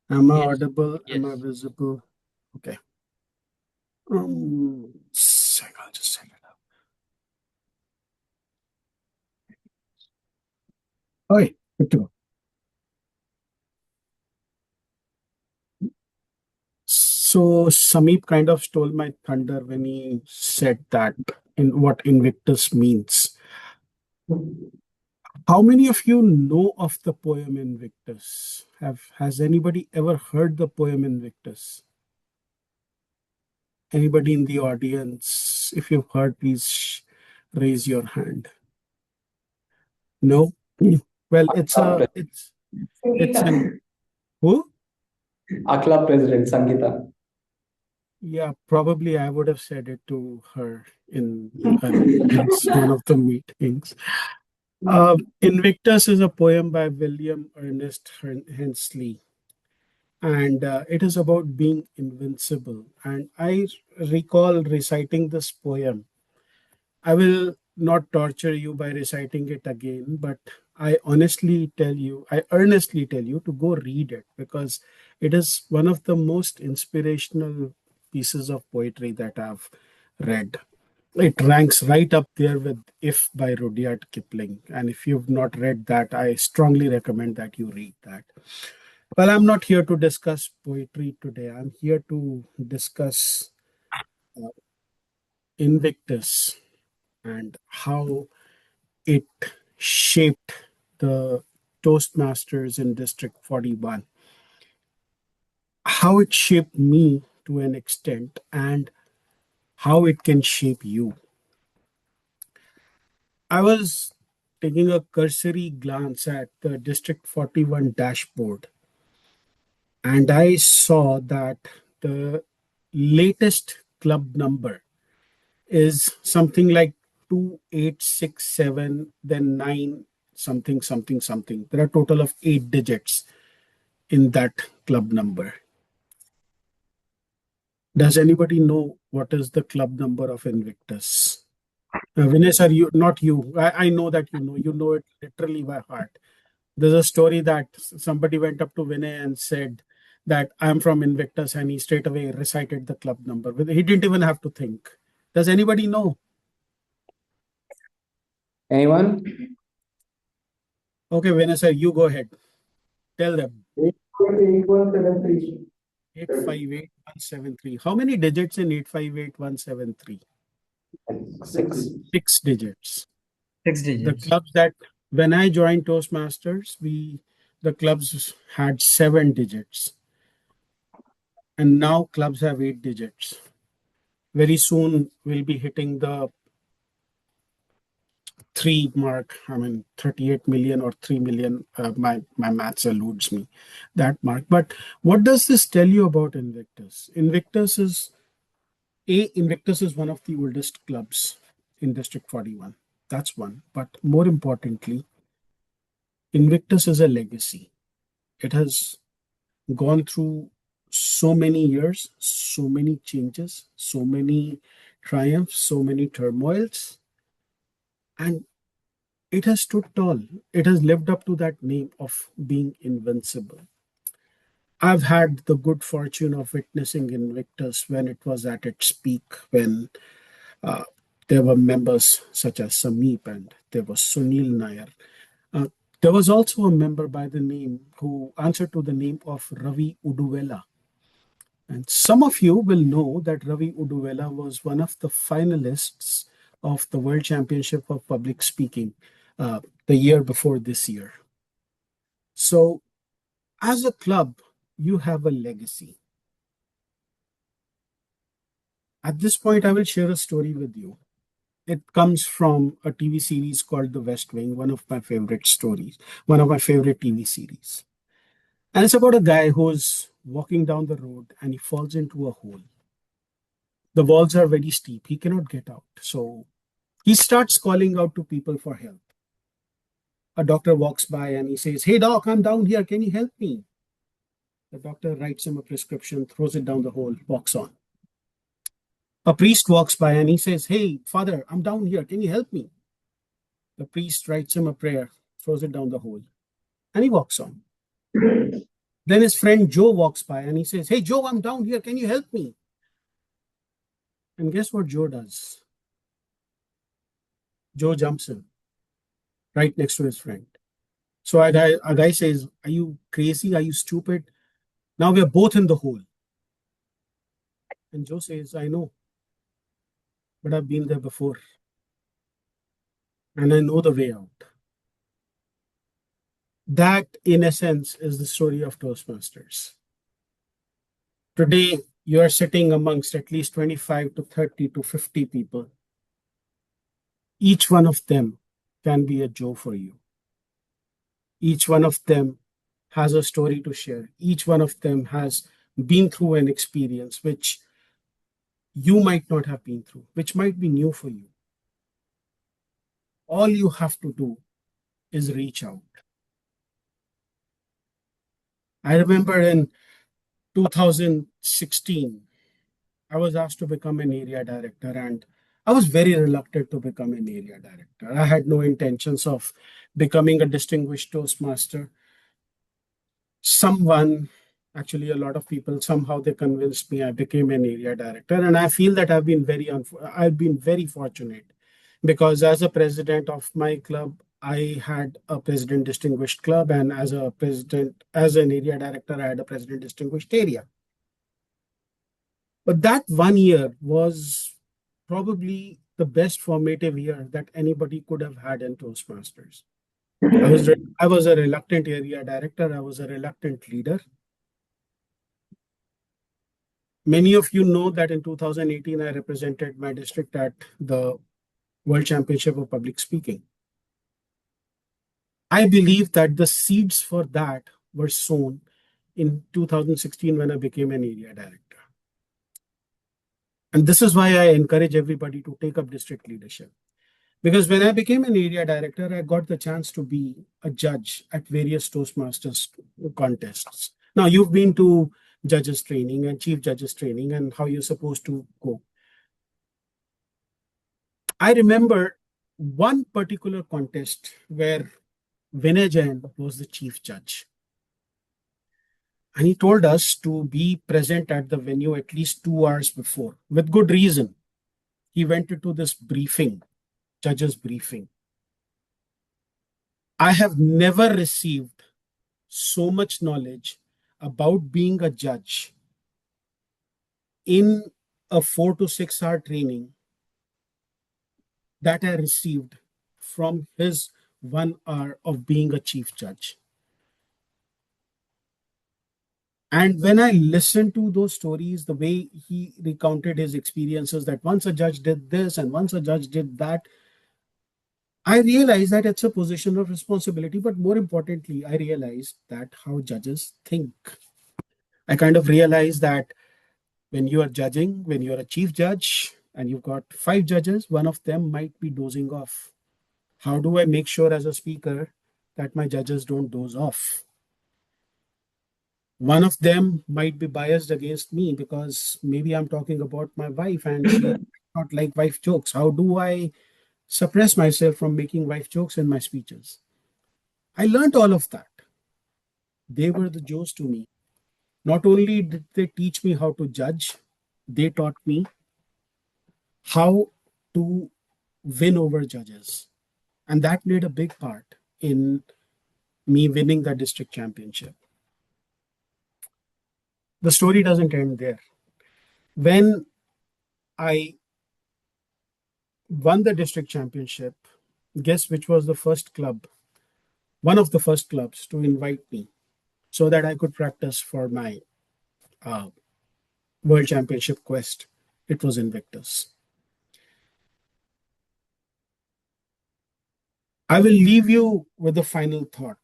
Am I audible? Yes. Am I visible? Okay. Sec, I'll just set it up. Okay, good to go. So Sameep kind of stole my thunder when he said that in what Invictus means. How many of you know of the poem Invictus? Has anybody ever heard the poem Invictus? Anybody in the audience? If you've heard, please raise your hand. No? Well, it's an who? Our club president, Sangeeta. Yeah, probably I would have said it to her in one of the meetings. Invictus is a poem by William Ernest Hensley, and it is about being invincible. And I recall reciting this poem. I will not torture you by reciting it again, but I earnestly tell you to go read it, because it is one of the most inspirational pieces of poetry that I've read. It ranks right up there with If by Rudyard Kipling. And if you've not read that, I strongly recommend that you read that. Well, I'm not here to discuss poetry today. I'm here to discuss Invictus and how it shaped the Toastmasters in District 41, how it shaped me to an extent, and how it can shape you. I was taking a cursory glance at the District 41 dashboard, and I saw that the latest club number is something like 2867, then 9 something something something. There are a total of 8 digits in that club number. Does anybody know what is the club number of Invictus? Vinay sir, not you. I know that you know it literally by heart. There's a story that somebody went up to Vinay and said that I'm from Invictus, and he straight away recited the club number. He didn't even have to think. Does anybody know? Anyone? Okay, Vinay sir, you go ahead. Tell them. 858,173. 858,173. How many digits in 858,173? Six. 6 digits. 6 The digits. clubs that when I joined Toastmasters, the clubs had 7 digits. And now clubs have 8 digits. Very soon we'll be hitting the 3 mark. I mean, 38 million or 3 million. My maths eludes me, that mark. But what does this tell you about Invictus? Invictus is one of the oldest clubs in District 41. That's one. But more importantly, Invictus is a legacy. It has gone through so many years, so many changes, so many triumphs, so many turmoils, and it has stood tall. It has lived up to that name of being invincible. I've had the good fortune of witnessing Invictus when it was at its peak, when uh, there were members such as Sameep and there was Sunil Nair. There was also a member by the name who answered to the name of Ravi Uduvela. And some of you will know that Ravi Uduvela was one of the finalists of the World Championship of Public Speaking the year before this year. So, as a club, you have a legacy. At this point, I will share a story with you. It comes from a TV series called The West Wing, one of my favorite stories, one of my favorite TV series. And it's about a guy who's walking down the road and he falls into a hole. The walls are very steep. He cannot get out. So he starts calling out to people for help. A doctor walks by and he says, "Hey, doc, I'm down here. Can you help me?" The doctor writes him a prescription, throws it down the hole, walks on. A priest walks by and he says, "Hey, father, I'm down here. Can you help me?" The priest writes him a prayer, throws it down the hole, and he walks on. Then his friend Joe walks by and he says, "Hey, Joe, I'm down here. Can you help me?" And guess what Joe does? Joe jumps in right next to his friend. So a guy says, "Are you crazy? Are you stupid? Now we're both in the hole." And Joe says, "I know, but I've been there before. And I know the way out." That, in essence, is the story of Toastmasters. Today, you are sitting amongst at least 25 to 30 to 50 people. Each one of them can be a Joe for you. Each one of them has a story to share. Each one of them has been through an experience which you might not have been through, which might be new for you. All you have to do is reach out. I remember in 2016, I was asked to become an area director, and I was very reluctant to become an area director. I had no intentions of becoming a distinguished Toastmaster. Actually, a lot of people, somehow they convinced me. I became an area director, and I feel that I've been very fortunate, because as a president of my club, I had a president distinguished club, and as an area director, I had a president distinguished area. But that 1 year was probably the best formative year that anybody could have had in Toastmasters. I was a reluctant area director. I was a reluctant leader. Many of you know that in 2018, I represented my district at the World Championship of Public Speaking. I believe that the seeds for that were sown in 2016 when I became an area director. And this is why I encourage everybody to take up district leadership. Because when I became an area director, I got the chance to be a judge at various Toastmasters contests. Now, you've been to judges training and chief judges training and how you're supposed to go. I remember one particular contest where Vinay Jain was the chief judge. And he told us to be present at the venue at least 2 hours before, with good reason. He went into this briefing, judges briefing. I have never received so much knowledge about being a judge in a 4 to 6 hour training that I received from his 1 hour of being a chief judge. And when I listened to those stories, the way he recounted his experiences, that once a judge did this and once a judge did that, I realized that it's a position of responsibility. But more importantly, I realized that how judges think. I kind of realized that when you are judging, when you're a chief judge and you've got 5 judges, one of them might be dozing off. How do I make sure as a speaker that my judges don't doze off? One of them might be biased against me because maybe I'm talking about my wife and she not like wife jokes. How do I suppress myself from making wife jokes in my speeches? I learned all of that. They were the Joes to me. Not only did they teach me how to judge, they taught me how to win over judges. And that played a big part in me winning the district championship. The story doesn't end there. When I won the district championship, guess which was the first club, one of the first clubs to invite me so that I could practice for my uh, world championship quest? It was Invictus. I will leave you with a final thought.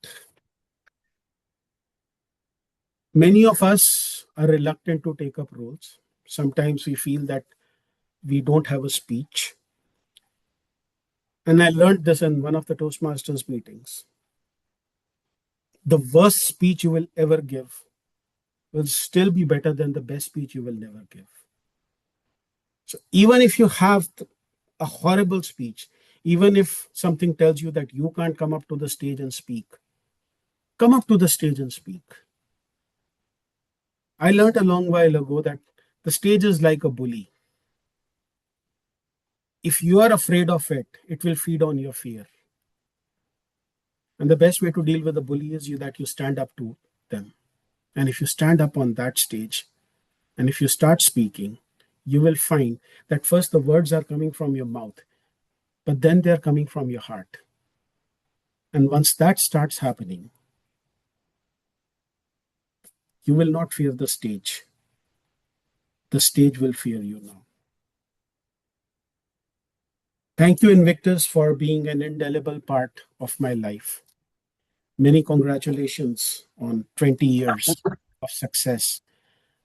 Many of us are reluctant to take up roles. Sometimes we feel that we don't have a speech. And I learned this in one of the Toastmasters meetings. The worst speech you will ever give will still be better than the best speech you will never give. So even if you have a horrible speech, even if something tells you that you can't come up to the stage and speak, come up to the stage and speak. I learned a long while ago that the stage is like a bully. If you are afraid of it, it will feed on your fear. And the best way to deal with a bully is that you stand up to them. And if you stand up on that stage, and if you start speaking, you will find that first the words are coming from your mouth, but then they're coming from your heart. And once that starts happening, you will not fear the stage. The stage will fear you now. Thank you, Invictus, for being an indelible part of my life. Many congratulations on 20 years of success.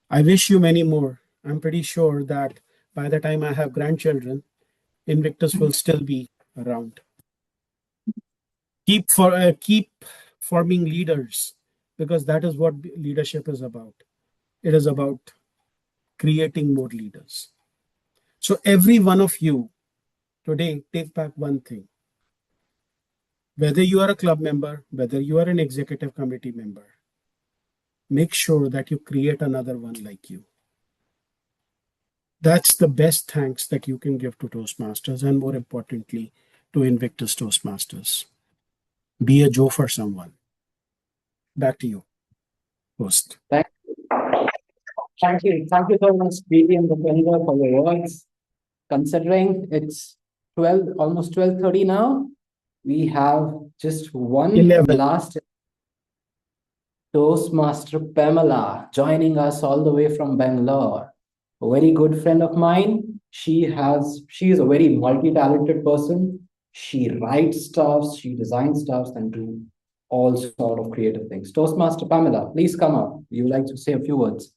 I wish you many more. I'm pretty sure that by the time I have grandchildren, Invictus will still be around. Keep forming leaders, because that is what leadership is about. It is about creating more leaders. So every one of you today, take back one thing. Whether you are a club member, whether you are an executive committee member, make sure that you create another one like you. That's the best thanks that you can give to Toastmasters, and more importantly, to Invictus Toastmasters. Be a Joe for someone. Back to you, host. Thank you. Thank you so much, Preeti and Bhupendra, for your words. Considering it's 12, almost 12:30 now, we have just one 11. last Toastmaster Pamela joining us all the way from Bangalore. A very good friend of mine. She is a very multi-talented person. She writes stuff, she designs stuff, and do all sort of creative things. Toastmaster Pamela, please come up. You would like to say a few words.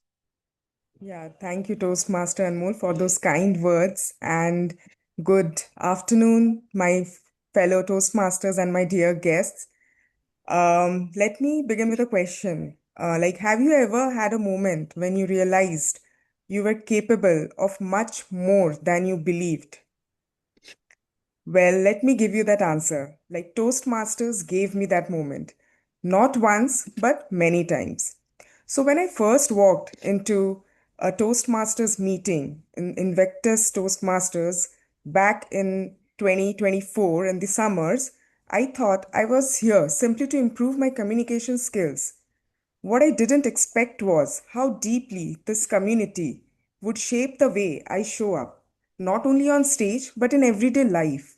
Yeah, thank you, Toastmaster Anmol, for those kind words. And good afternoon, my fellow Toastmasters and my dear guests. Let me begin with a question. Have you ever had a moment when you realized you were capable of much more than you believed? Well, let me give you that answer. Like Toastmasters gave me that moment. Not once, but many times. So when I first walked into a Toastmasters meeting in Invictus Toastmasters back in 2024 in the summers, I thought I was here simply to improve my communication skills. What I didn't expect was how deeply this community would shape the way I show up, not only on stage, but in everyday life.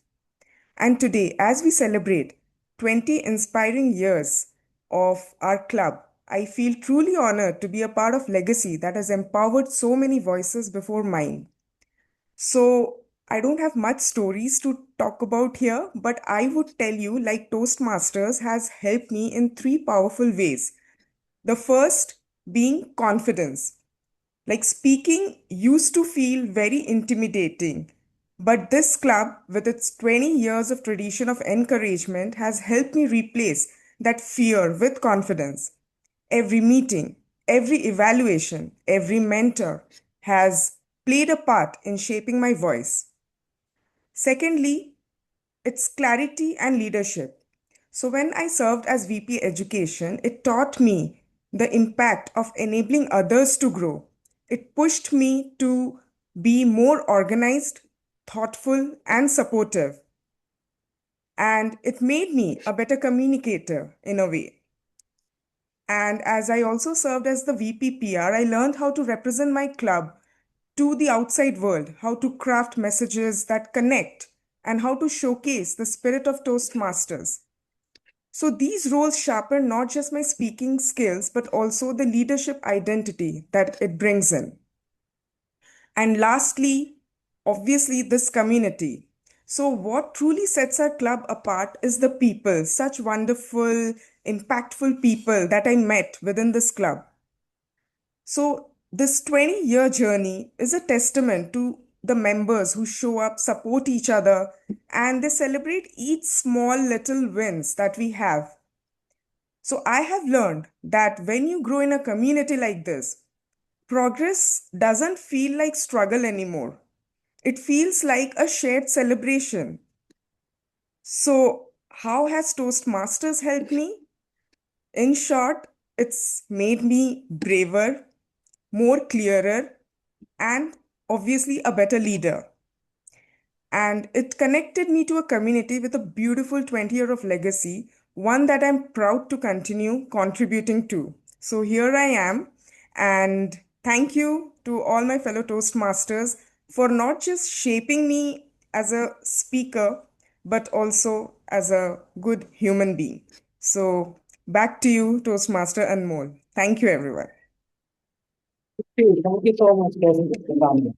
And today, as we celebrate 20 inspiring years of our club, I feel truly honored to be a part of legacy that has empowered so many voices before mine. So, I don't have much stories to talk about here, but I would tell you like Toastmasters has helped me in three powerful ways. The first being confidence. Like speaking used to feel very intimidating, but this club, with its 20 years of tradition of encouragement, has helped me replace that fear with confidence. Every meeting, every evaluation, every mentor has played a part in shaping my voice. Secondly, it's clarity and leadership. So, when I served as VP Education, it taught me the impact of enabling others to grow. It pushed me to be more organized, thoughtful, and supportive. And it made me a better communicator in a way. And as I also served as the VP PR, I learned how to represent my club to the outside world, how to craft messages that connect, and how to showcase the spirit of Toastmasters. So these roles sharpen not just my speaking skills, but also the leadership identity that it brings in. And lastly, obviously, this community. So, what truly sets our club apart is the people, such wonderful, impactful people that I met within this club. So, this 20-year journey is a testament to the members who show up, support each other, and they celebrate each small little wins that we have. So, I have learned that when you grow in a community like this, progress doesn't feel like struggle anymore. It feels like a shared celebration. So, how has Toastmasters helped me? In short, it's made me braver, more clearer, and obviously a better leader. And it connected me to a community with a beautiful 20-year of legacy, one that I'm proud to continue contributing to. So here I am, and thank you to all my fellow Toastmasters for not just shaping me as a speaker, but also as a good human being. So back to you, Toastmaster Anmol. Thank you, everyone. Thank you so much, President.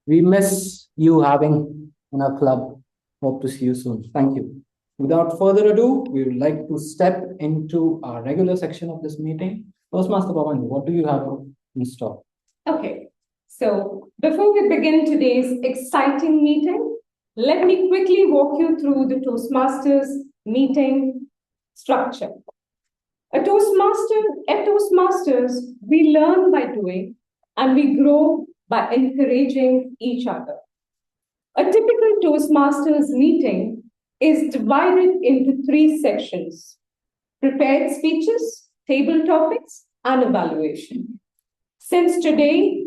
We miss you having in our club. Hope to see you soon. Thank you. Without further ado, we would like to step into our regular section of this meeting. Toastmaster Bhavan, what do you have in store? Okay, so before we begin today's exciting meeting, let me quickly walk you through the Toastmasters meeting structure. At Toastmasters, we learn by doing and we grow by encouraging each other. A typical Toastmasters meeting is divided into three sections: prepared speeches, table topics, and evaluation. Since today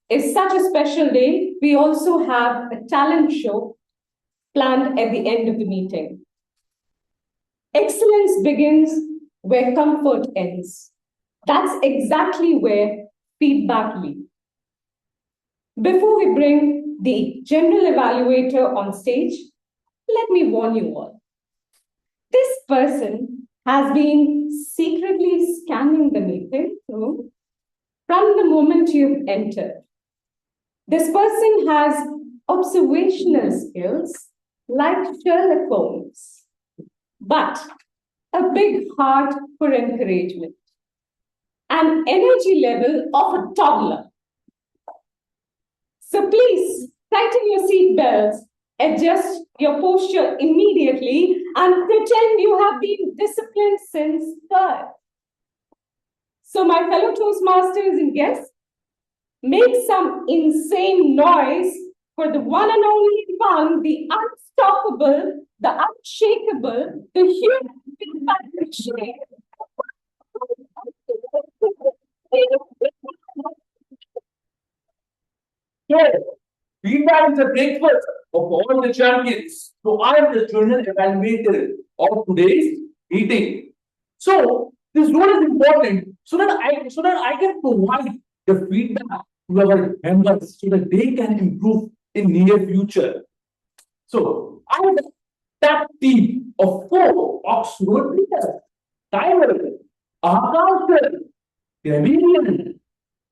is such a special day, we also have a talent show planned at the end of the meeting. Excellence begins where comfort ends. That's exactly where feedback leads. Before we bring the general evaluator on stage, let me warn you all. This person has been secretly scanning the meeting room from the moment you've entered. This person has observational skills like Sherlock Holmes, but a big heart for encouragement, an energy level of a toddler. So please tighten your seat belts, adjust your posture immediately, and pretend you have been disciplined since birth. So my fellow Toastmasters and guests, make some insane noise for the one and only one, the unstoppable, the unshakable, the human machine. So, feedback is a breakfast of all the champions. So, I am the journal evaluator of today's meeting. So, This role is important so that I can provide the feedback to our members so that they can improve in near future. So I have that team of four Oxford leaders, timer, accountant, Canadian,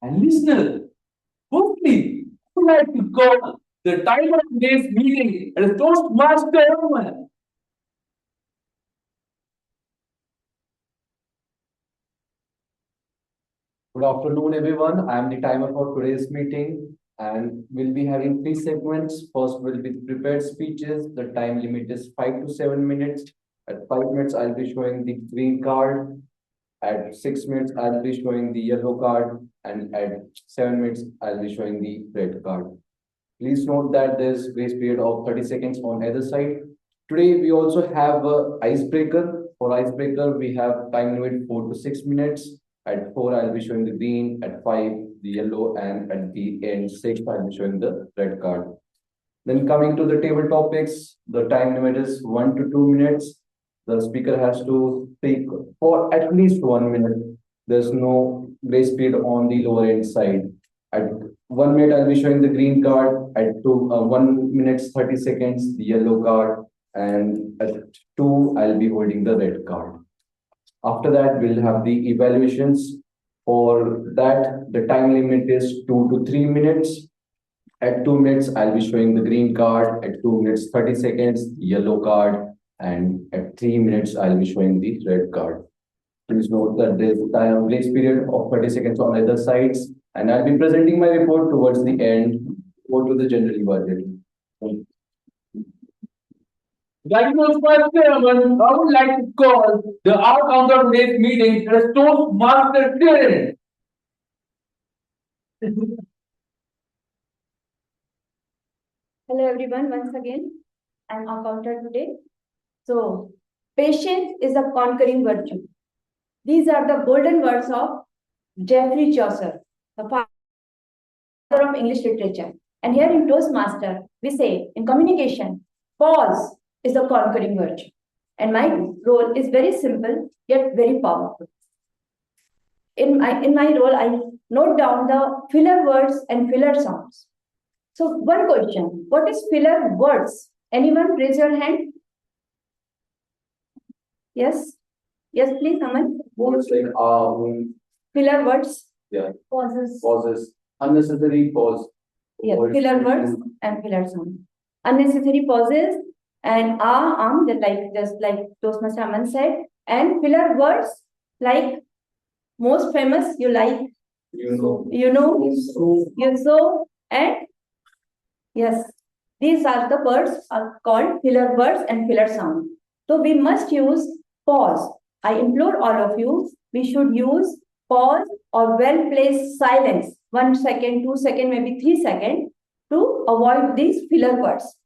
and listener. Hopefully, I would like to call the timer of today's meeting as Toastmaster. Good afternoon, everyone. I am the timer for today's meeting, and we'll be having three segments. First will be the prepared speeches. The time limit is 5 to 7 minutes. At 5 minutes, I'll be showing the green card. At 6 minutes, I'll be showing the yellow card, and at 7 minutes, I'll be showing the red card. Please note that there's grace period of 30 seconds on either side. Today, we also have a icebreaker. For icebreaker, we have time limit 4 to 6 minutes. At 4, I'll be showing the green. At 5, the yellow, and at the end 6, I'll be showing the red card. Then coming to the table topics, the time limit is 1 to 2 minutes. The speaker has to speak for at least 1 minute. There's no grace period on the lower end side. At 1 minute, I'll be showing the green card. At 1 minute 30 seconds, the yellow card, and at 2, I'll be holding the red card. After that, we'll have the evaluations. For that, the time limit is 2 to 3 minutes. At 2 minutes, I'll be showing the green card. At 2 minutes 30 seconds, the yellow card, and at 3 minutes, I'll be showing the red card. Please note that there's a time grace period of 30 seconds on either sides, and I'll be presenting my report towards the end. Go to the general budget. That was my chairman. I would like to call the outcome of today's meeting as Toastmaster Dinner. Hello everyone, once again, I'm our counter today. So, patience is a conquering virtue. These are the golden words of Geoffrey Chaucer, the father of English literature. And here in Toastmaster, we say in communication, pause is a conquering virtue. And my role is very simple yet very powerful. In my role, I note down the filler words and filler sounds. So one question, what is filler words? Anyone raise your hand? Yes? Yes, please, Aman. Words like Filler words? Yeah. Pauses. Pauses. Unnecessary pause. Yes, filler words and filler sound. Unnecessary pauses and just like Toastmaster Aman said, and filler words like most famous you like, you so, and yes, these are the words are called filler words and filler sound. So we must use pause. I implore all of you, we should use pause or well-placed silence, 1 second, 2 second, maybe 3 seconds, to avoid these filler words.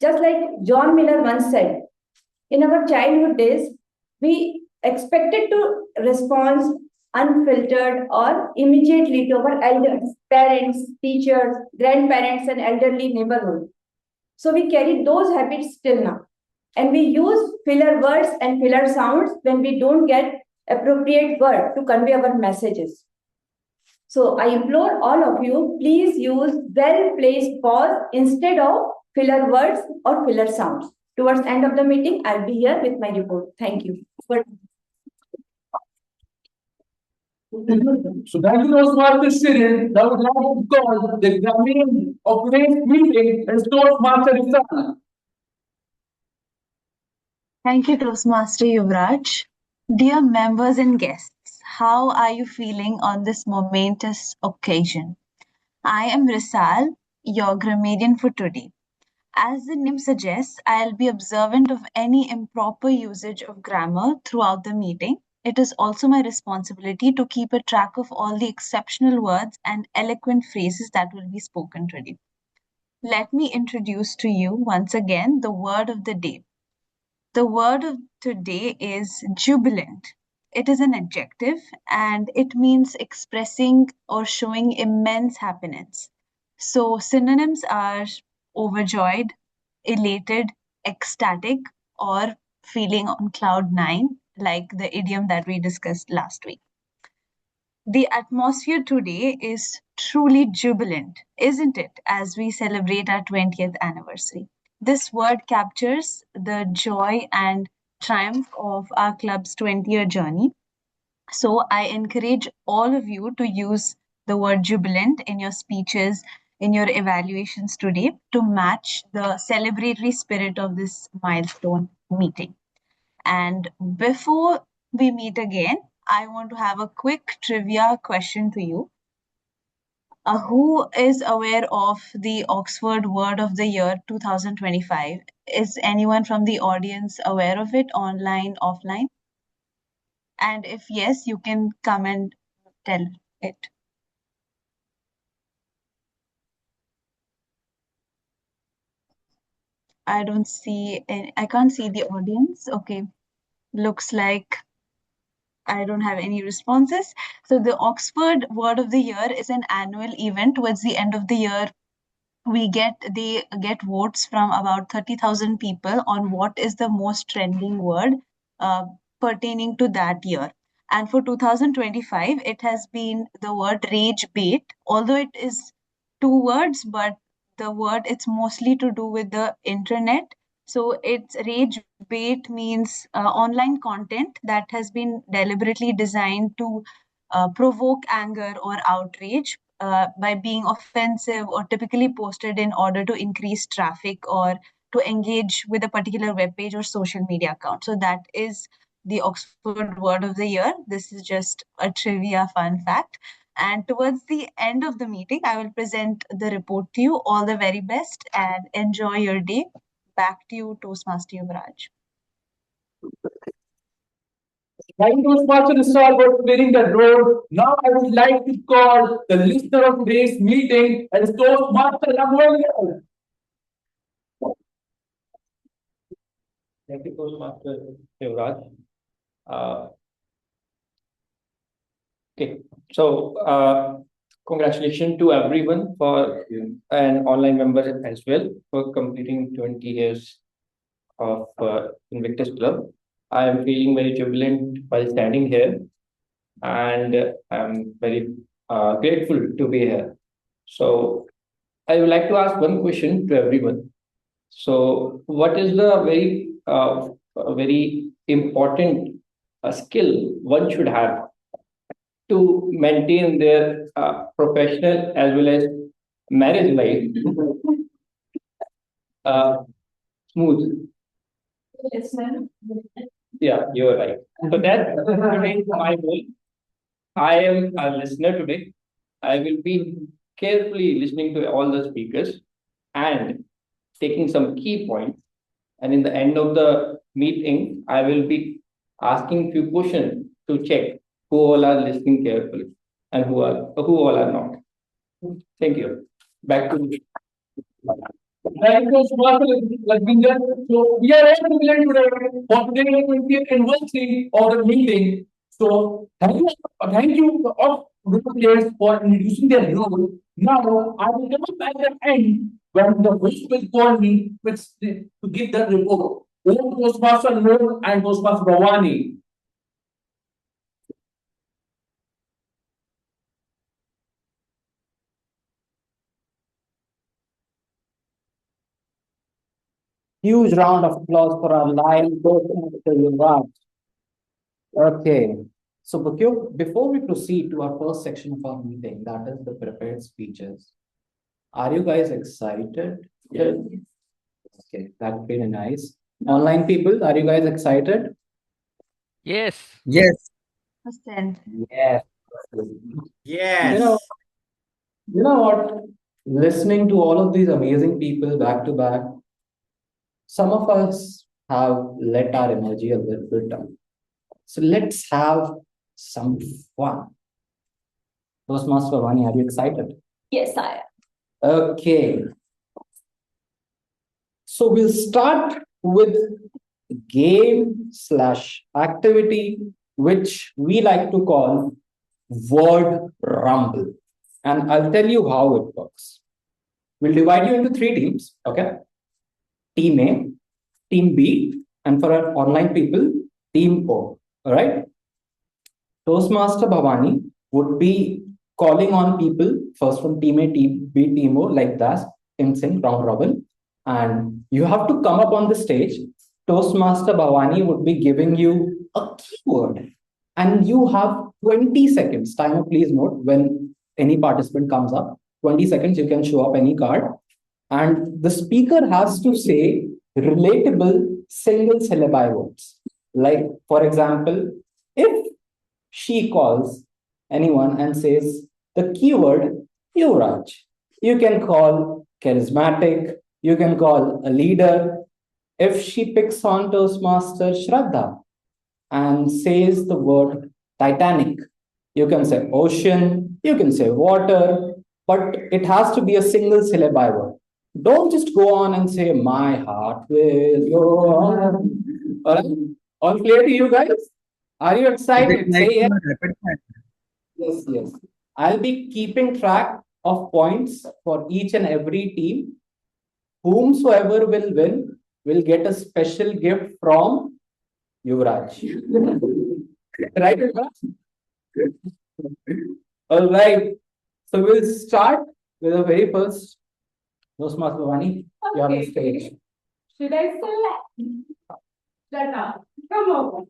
Just like John Miller once said, in our childhood days, we expected to respond unfiltered or immediately to our elders, parents, teachers, grandparents, and elderly neighborhood. So we carry those habits till now. And we use filler words and filler sounds when we don't get appropriate word to convey our messages. So I implore all of you, please use well-placed pause instead of filler words or filler sounds. Towards the end of the meeting, I'll be here with my report. Thank you. So thank you, Toastmaster Shirin. I would like to call the examination of today's meeting as Toastmaster Isan. Thank you, Toastmaster Yuvraj. Dear members and guests, how are you feeling on this momentous occasion? I am Risal, your grammarian for today. As the name suggests, I'll be observant of any improper usage of grammar throughout the meeting. It is also my responsibility to keep a track of all the exceptional words and eloquent phrases that will be spoken today. Let me introduce to you once again the word of the day. The word of today is jubilant. It is an adjective and it means expressing or showing immense happiness. So synonyms are overjoyed, elated, ecstatic, or feeling on cloud nine. like the idiom that we discussed last week. The atmosphere today is truly jubilant, isn't it, as we celebrate our 20th anniversary? This word captures the joy and triumph of our club's 20-year journey. So I encourage all of you to use the word jubilant in your speeches, in your evaluations today to match the celebratory spirit of this milestone meeting. And before we meet again, I want to have a quick trivia question to you. Who is aware of the Oxford Word of the Year 2025? Is anyone from the audience aware of it, online, offline? And if yes, you can come and tell it. I don't see any, I can't see the audience. Okay. Looks like I don't have any responses. So the Oxford Word of the Year is an annual event towards the end of the year. They get votes from about 30,000 people on what is the most trending word uh, pertaining to that year. And for 2025, it has been the word rage bait, although it is two words, but the word it's mostly to do with the internet. So it's rage bait means online content that has been deliberately designed to provoke anger or outrage by being offensive or typically posted in order to increase traffic or to engage with a particular web page or social media account. So that is the Oxford Word of the Year. This is just a trivia fun fact. And towards the end of the meeting, I will present the report to you. All the very best and enjoy your day. Back to you, Toastmaster Yuvraj. Thank you, Master Nisal, for clearing the road. Now I would like to call the listener of today's meeting as Toastmaster Raghuvel. Thank you, Toastmaster Yuvraj. Okay, so congratulations to everyone for and online members as well for completing 20 years of Invictus Club. I am feeling very jubilant while standing here, and I'm very grateful to be here. So I would like to ask one question to everyone. So, what is the very important skill one should have to maintain their professional as well as marriage life smooth? Yeah, you're right. So that remains my goal. I am a listener today. I will be carefully listening to all the speakers and taking some key points. And in the end of the meeting, I will be asking few questions to check who all are listening carefully and who all are not. Thank you. Back to you. Thank you, Master Lakwinder. So we are all together today for today's 20th anniversary of the meeting. So thank you of group players for introducing their role. Now I will come at the end when the host will call me to give the report. Over to Toastmaster Noor and Toastmaster Bhavani. Huge round of applause for our lion Toastmaster Yuvraj. Okay. So, before we proceed to our first section of our meeting, that is the prepared speeches, are you guys excited? Yes. Okay, that's really nice. Online people, are you guys excited? Yes. Yes. Yes. Yes. You know what? Listening to all of these amazing people back to back, some of us have let our energy a little bit down. So let's have some fun. Toastmaster Bhavani, are you excited? Yes, I am. Okay. So we'll start with game slash activity, which we like to call word rumble. And I'll tell you how it works. We'll divide you into 3 teams, okay? Team A, Team B, and for our online people, Team O. All right. Toastmaster Bhavani would be calling on people first from team A, team B, team O, like that, in sync, round robin. And you have to come up on the stage. Toastmaster Bhavani would be giving you a keyword. And you have 20 seconds. Timer, please note when any participant comes up. 20 seconds, you can show up any card. And the speaker has to say relatable single syllable words. Like, for example, if she calls anyone and says the keyword Yuvraj, you can call charismatic, you can call a leader. If she picks on Toastmaster Shraddha and says the word Titanic, you can say ocean, you can say water, but it has to be a single syllable word. Don't just go on and say, my heart will go on. All right? All clear to you guys? Are you excited? Say yes. Yes, yes. I'll be keeping track of points for each and every team. Whomsoever will win will get a special gift from Yuvraj. Right, Yuvraj? All right. So we'll start with the very first. Toastmaster Bhavani, you're on the stage. Should I select? Shut up. Come over.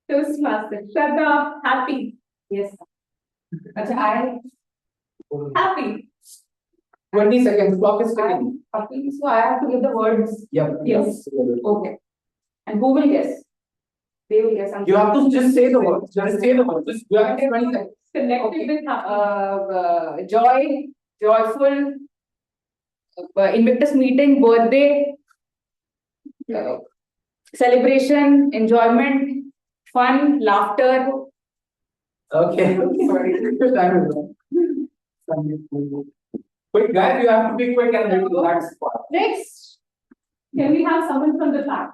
Toastmaster. Shut up. Happy. Yes. Acha, I happy. 20 seconds. Clock is ticking. Happy. So I have to give the words. Yep. Yes. Okay. And who will guess? They will guess. You have to just say the words. Just say the words. Just you have 20 seconds. Connected with joy, joyful, Invictus meeting, birthday, celebration, enjoyment, fun, laughter. Okay. Sorry. Quick, guys, you have to be quick and then that spot. Next, can we have someone from the back?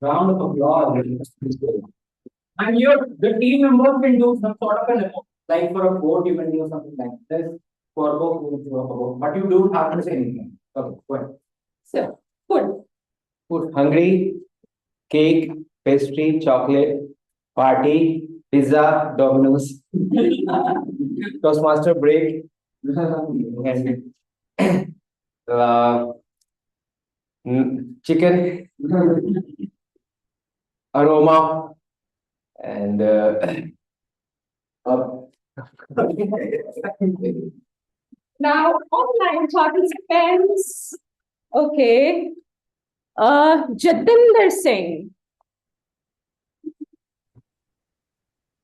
Round of applause. And the team members can do some sort of an effort. Like for a boat, you can do something like this. For a boat, you can do a boat. But you don't have to say anything. Okay, go ahead. So, food. Food. Hungry, cake, pastry, chocolate, party, pizza, Domino's, Toastmaster break, chicken, aroma, and Now, online participants. Okay. Jatinder Singh.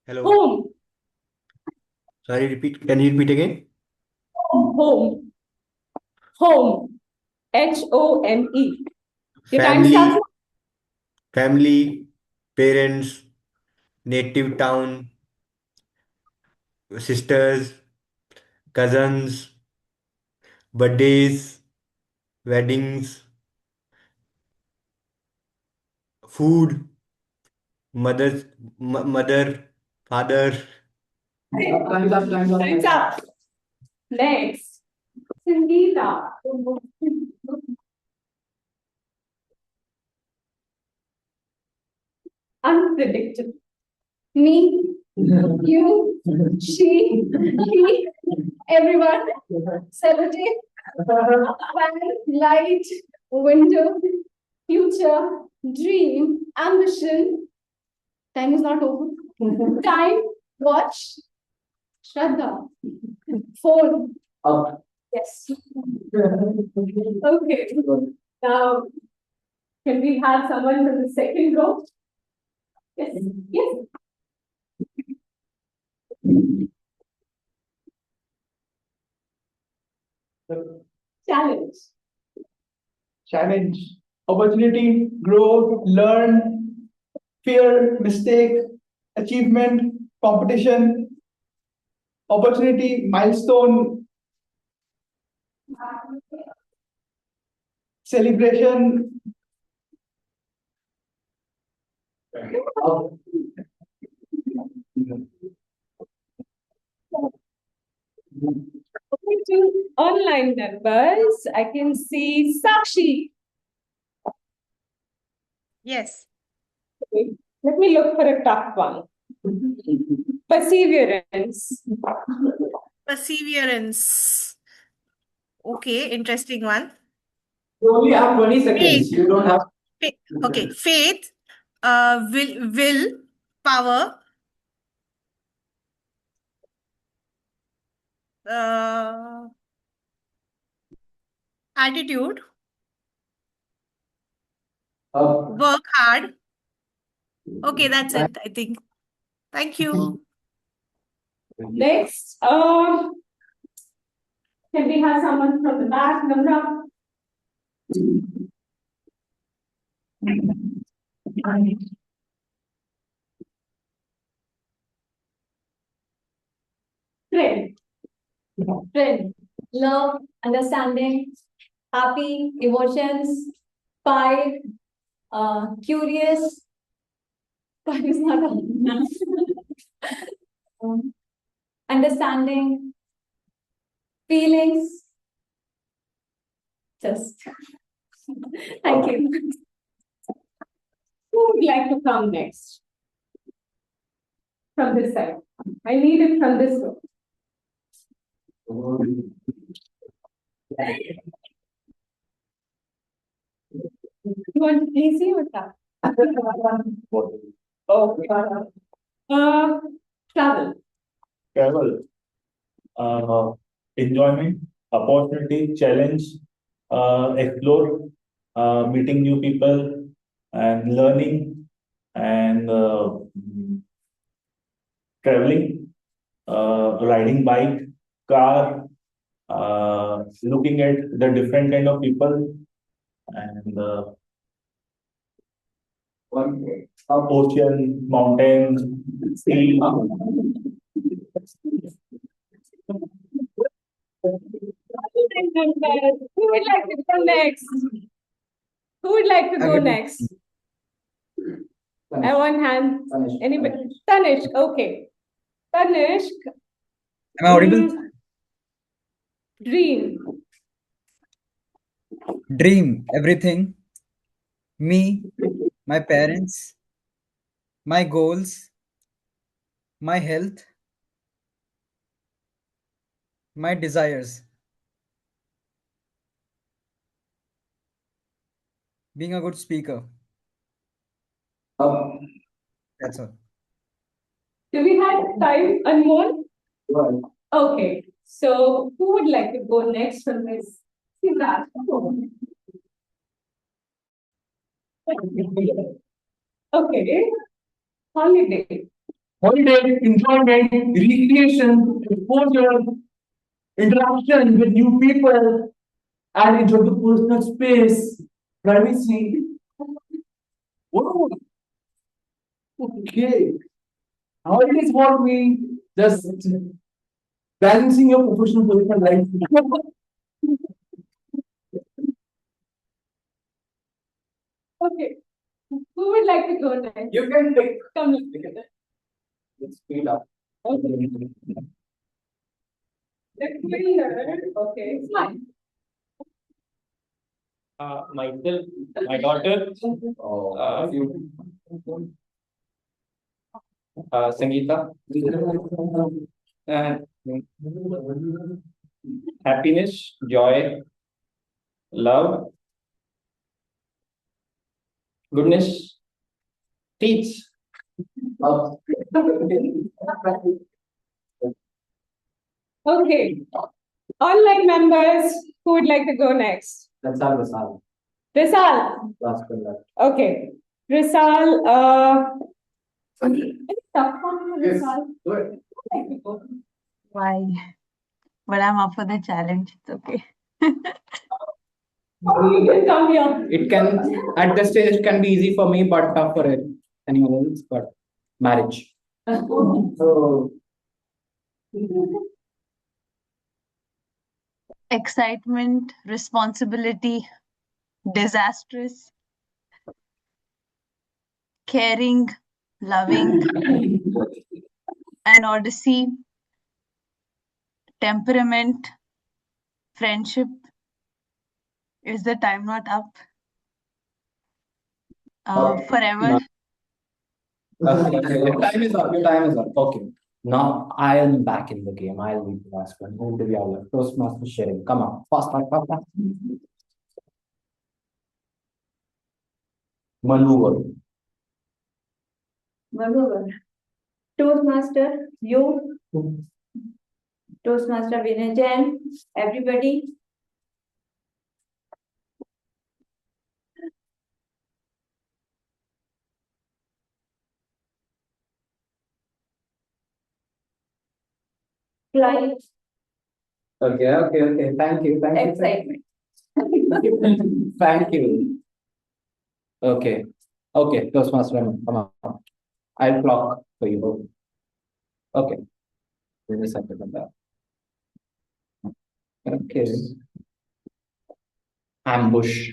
Hello. Home. Sorry, repeat. Can you repeat again? Home. Home. HOME. Your time Family, starts. family, parents, native town, sisters, cousins, birthdays, weddings, food, mother, father. Time's up. Next. Sangeeta. Unpredictable. Me, you, she, he, everyone. Celebrate. Fan, light, window, future, dream, ambition. Time is not over. Time, watch, Shraddha, phone. Yes. Okay. Now, can we have someone from the second row? Yes. Yes. Challenge. Challenge, opportunity, grow, learn, fear, mistake, achievement, competition, opportunity, milestone, celebration. To online members, I can see Sakshi. Yes. Okay. Let me look for a tough one. Perseverance. Perseverance. Okay, interesting one. You only have 20 Faith. seconds. You don't have. Okay, faith, will, power, uh, attitude, work hard. Okay, that's it, I think. Thank you. Next, can we have someone from the back, Namra? Friend. Friend, love, understanding, happy, emotions, spy, curious. Spy is not a understanding, feelings. Just thank you. Who would like to come next? From this side. I need it from this row. You want easy or tough? Okay. Travel. Travel, enjoyment, opportunity, challenge, explore, meeting new people, and learning, and traveling, riding bike, car, looking at the different kind of people, and ocean, mountains, sea. Who would like to go next? Who would like to go next? I want hand. Anybody? Tanishk. Okay. Tanishk. Am I audible? Dream. Dream everything. Me, my parents, my goals, my health, my desires. Being a good speaker. That's all. Do we have time, Anmol? Okay. So who would like to go next from this? Siddharth. Okay. Holiday. Holiday, enjoyment, recreation, exposure, interaction with new people, and enjoy the personal space, privacy. Whoa. Okay. Holidays for me, just balancing your professional personal life. Okay. Who would like to go next? You can pick. Come. Let's speed up. Okay. Let's be here. Okay. Smile. Myself, my daughter, Sangeeta, and happiness, joy, love, goodness, teach. Okay. Online members, who would like to go next? Rasal. Risal. Last one left. Okay. Risal, any tough one for Yes. Risal? Why? But I'm up for the challenge. It's okay. You can come here. It can, at this stage, it can be easy for me, but tough for anyone else. But marriage. So, Excitement, responsibility, disastrous, caring, loving, an odyssey, temperament, friendship. Is the time not up? Forever. Your time is up. Your time is up. Okay. Now I am back in the game. I'll be the last one. Who do we have left? Toastmaster sharing. Come on. Fast, fast, fast, fast. Maneuver. Maneuver. Toastmaster, you. Toastmaster Vinay Jain, everybody. Fly. Okay. Thank you. Excitement. Thank you. Okay. Toastmaster, come on. I'll clock for you. Okay. Give me a second on that. Okay. Ambush.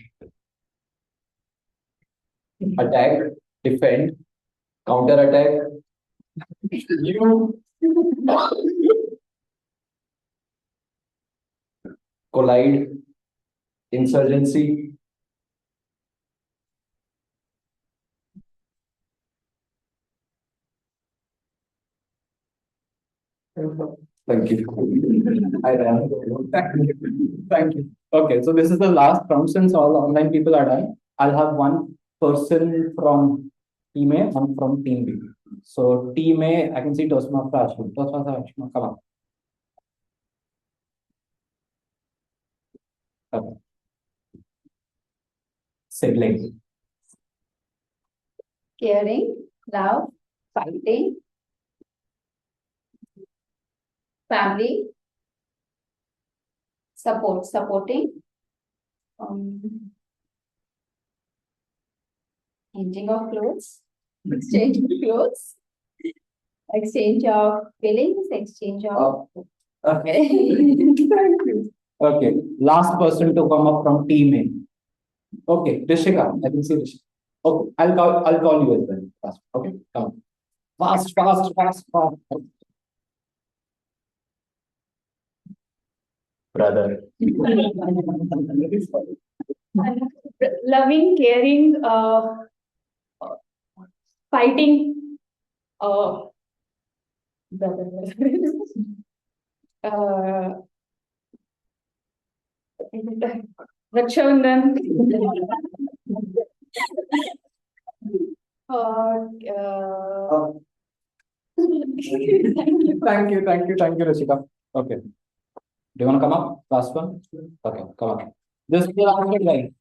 Attack. Defend. Counter attack. You. Collide. Insurgency. Thank you. I ran. Thank you. Okay, so this is the last round. Since all online people are done, I'll have one person from Team A, one from Team B. So Team A, I can see Toastmaster Ashwin. Toastmaster Ashwin, come on. Okay. Sibling. Caring, love, fighting, family, supporting, changing of clothes, exchange of clothes, exchange of feelings, exchange of. Okay. Okay, last person to come up from Team A. Okay, Rishika, I can see Rishika. Okay, I'll call you as well. Fast. Okay, come. Fast. Brother. Loving, caring, fighting, Rakshabandhan. Thank you, Rishika. Okay. Do you want to come up? Last one? Okay, come on. This is the last one, guys.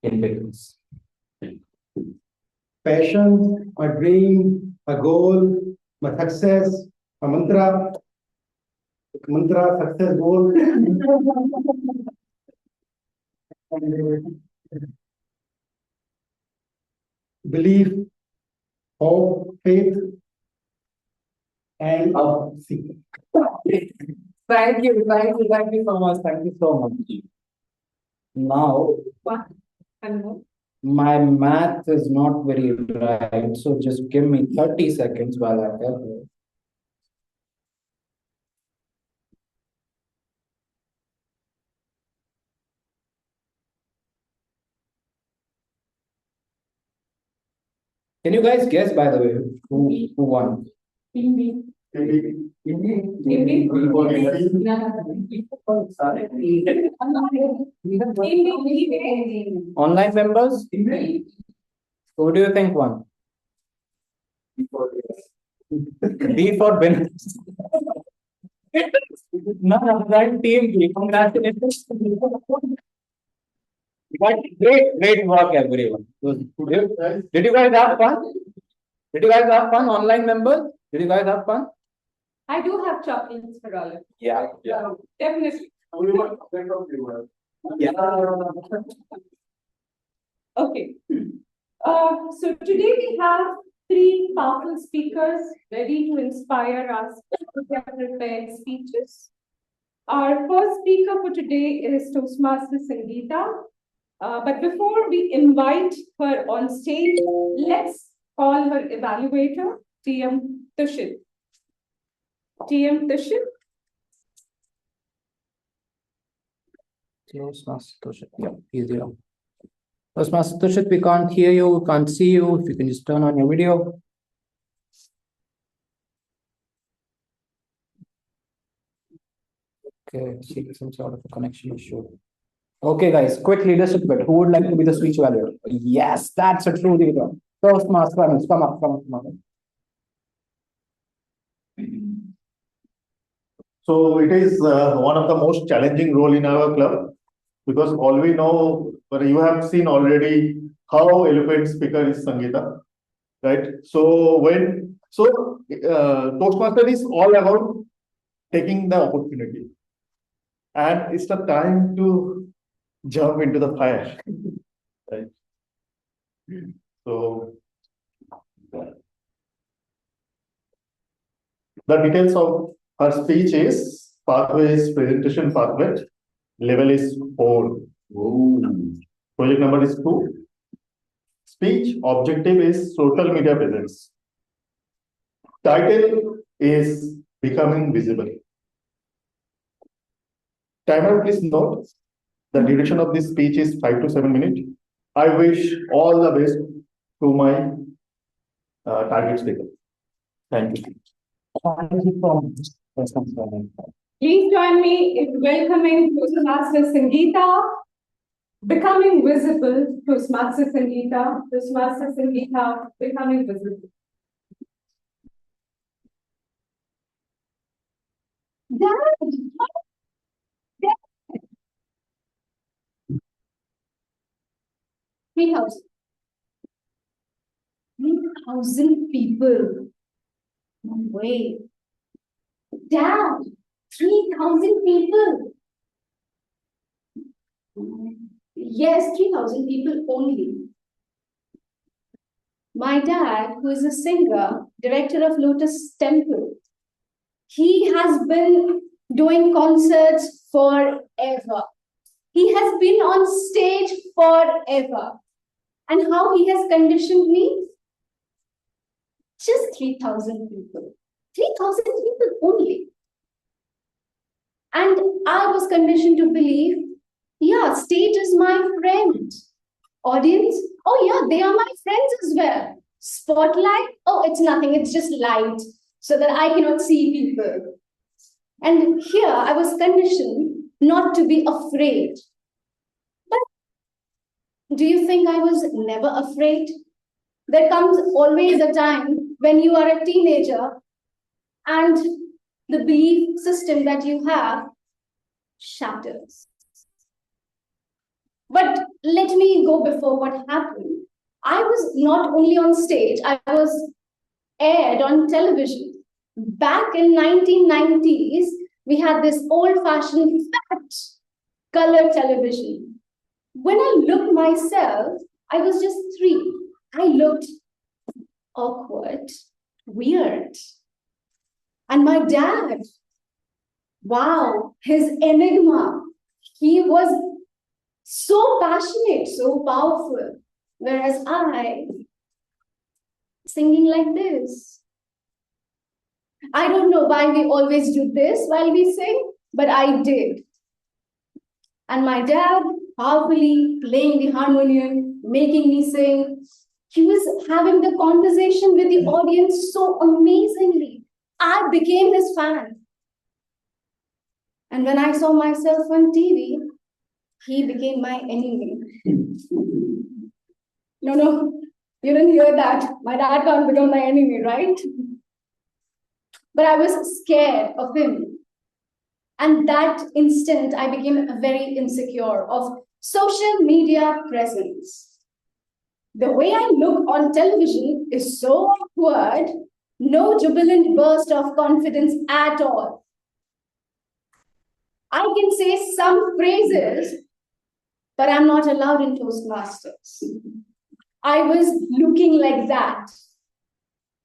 Invictus. Passion, a dream, a goal, my success, a mantra, success, goal. Belief, hope, faith, and seek. Thank you so much. Thank you so much. Now, my math is not very right, so just give me 30 seconds while I calculate. Can you guys guess, by the way, who won? Online members? Who do you think won? B for Ben. No, right team B. Congratulations. But great work, everyone. Did you guys have fun? Did you guys have fun, online members? Did you guys have fun? I do have chocolates for all of you. Yeah. Definitely. Yeah. Okay. So today we have three powerful speakers ready to inspire us with their prepared speeches. Our first speaker for today is Toastmaster Sangeeta. But before we invite her on stage, let's call her evaluator, TM Tushit. TM Tushit. Toastmaster Toshit. Yeah, he's here. Toastmaster Toshit, we can't hear you, we can't see you. If you can just turn on your video. Okay, see some sort of a connection issue. Okay, guys, quick leadership bit. Who would like to be the speech evaluator? Yes, that's a true leader. Toastmaster, come up, come up, come up. So it is one of the most challenging role in our club because all we know, but you have seen already how eloquent speaker is Sangeeta, right? So Toastmaster is all about taking the opportunity, and it's the time to jump into the fire, right? So the details of her speech is pathway is presentation pathway. Level is 4. Ooh. Project number is 2. Speech objective is social media presence. Title is becoming visible. Timer, please note the duration of this speech is 5 to 7 minutes. I wish all the best to my target speaker. Thank you. Please join me in welcoming Toastmaster Sangeeta, becoming visible. Toastmaster Sangeeta, becoming visible. Dad! 3,000. 3,000 people. No way. Dad, 3,000 people. Yes, 3,000 people only. My dad, who is a singer, director of Lotus Temple, he has been doing concerts forever. He has been on stage forever. And how he has conditioned me? Just 3,000 people. 3,000 people only. And I was conditioned to believe, yeah, stage is my friend. Audience, oh yeah, they are my friends as well. Spotlight, oh, it's nothing, it's just light, so that I cannot see people. And here I was conditioned not to be afraid. But do you think I was never afraid? There comes always a time when you are a teenager and the belief system that you have shatters. But let me go before what happened. I was not only on stage, I was aired on television. Back in 1990s, we had this old-fashioned fat color television. When I looked myself, I was just 3. I looked awkward, weird. And my dad, wow, his enigma, he was so passionate, so powerful. Whereas I, singing like this. I don't know why we always do this while we sing, but I did. And my dad, powerfully playing the harmonium, making me sing. He was having the conversation with the audience so amazingly. I became his fan. And when I saw myself on TV, he became my enemy. No, you didn't hear that. My dad can't become my enemy, right? But I was scared of him. And that instant, I became very insecure of social media presence. The way I look on television is so awkward, no jubilant burst of confidence at all. I can say some phrases, but I'm not allowed in Toastmasters. I was looking like that.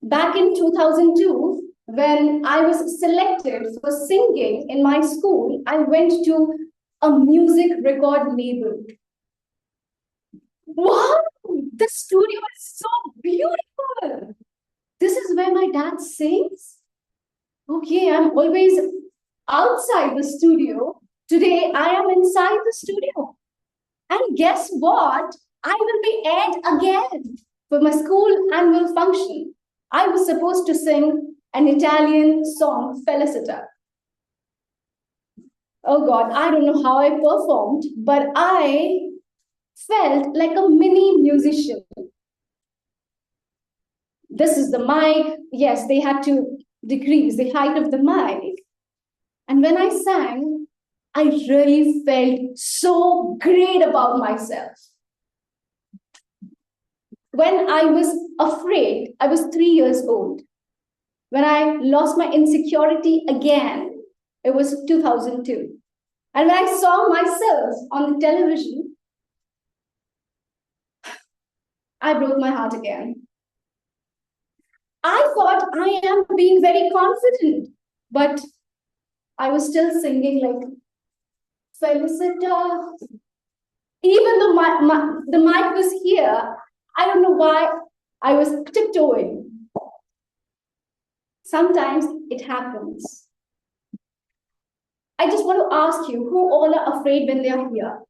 Back in 2002, when I was selected for singing in my school, I went to a music record label. Wow, the studio is so beautiful. This is where my dad sings. Okay, I'm always outside the studio Today, I am inside the studio. And guess what? I will be aired again for my school annual function. I was supposed to sing an Italian song, Felicita. Oh God, I don't know how I performed, but I felt like a mini musician. This is the mic. Yes, they had to decrease the height of the mic. And when I sang, I really felt so great about myself. When I was afraid, I was 3 years old. When I lost my insecurity again, it was 2002. And when I saw myself on the television, I broke my heart again. I thought I am being very confident, but I was still singing like Felicita. Even though the mic was here, I don't know why I was tiptoeing. Sometimes it happens. I just want to ask you, who all are afraid when they are here?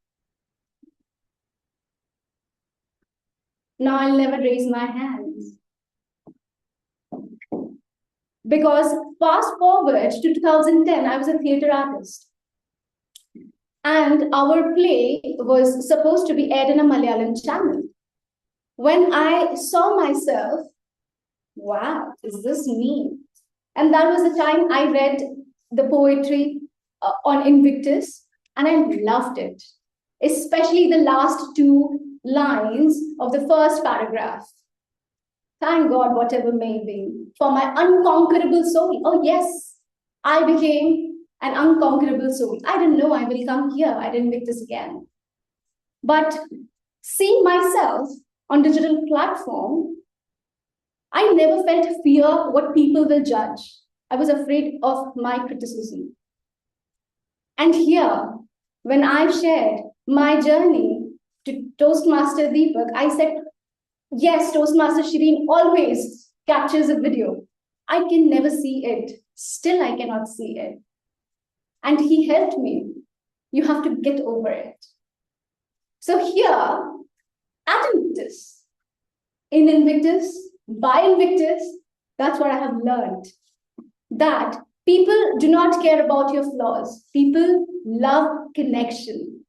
Now I'll never raise my hands. Because fast forward to 2010, I was a theater artist. And our play was supposed to be aired in a Malayalam channel. When I saw myself, wow, is this me? And that was the time I read the poetry on Invictus, and I loved it, especially the last 2 lines of the first paragraph. Thank God, whatever may be, for my unconquerable soul. Oh, yes, I became an unconquerable soul. I didn't know I will come here. I didn't make this again. But seeing myself on digital platform, I never felt fear what people will judge. I was afraid of my criticism. And here, when I shared my journey to Toastmaster Deepak, I said, yes, Toastmaster Shireen always captures a video. I can never see it. Still, I cannot see it. And he helped me. You have to get over it. So here, at Invictus, in Invictus, by Invictus, that's what I have learned. That people do not care about your flaws. People love connection.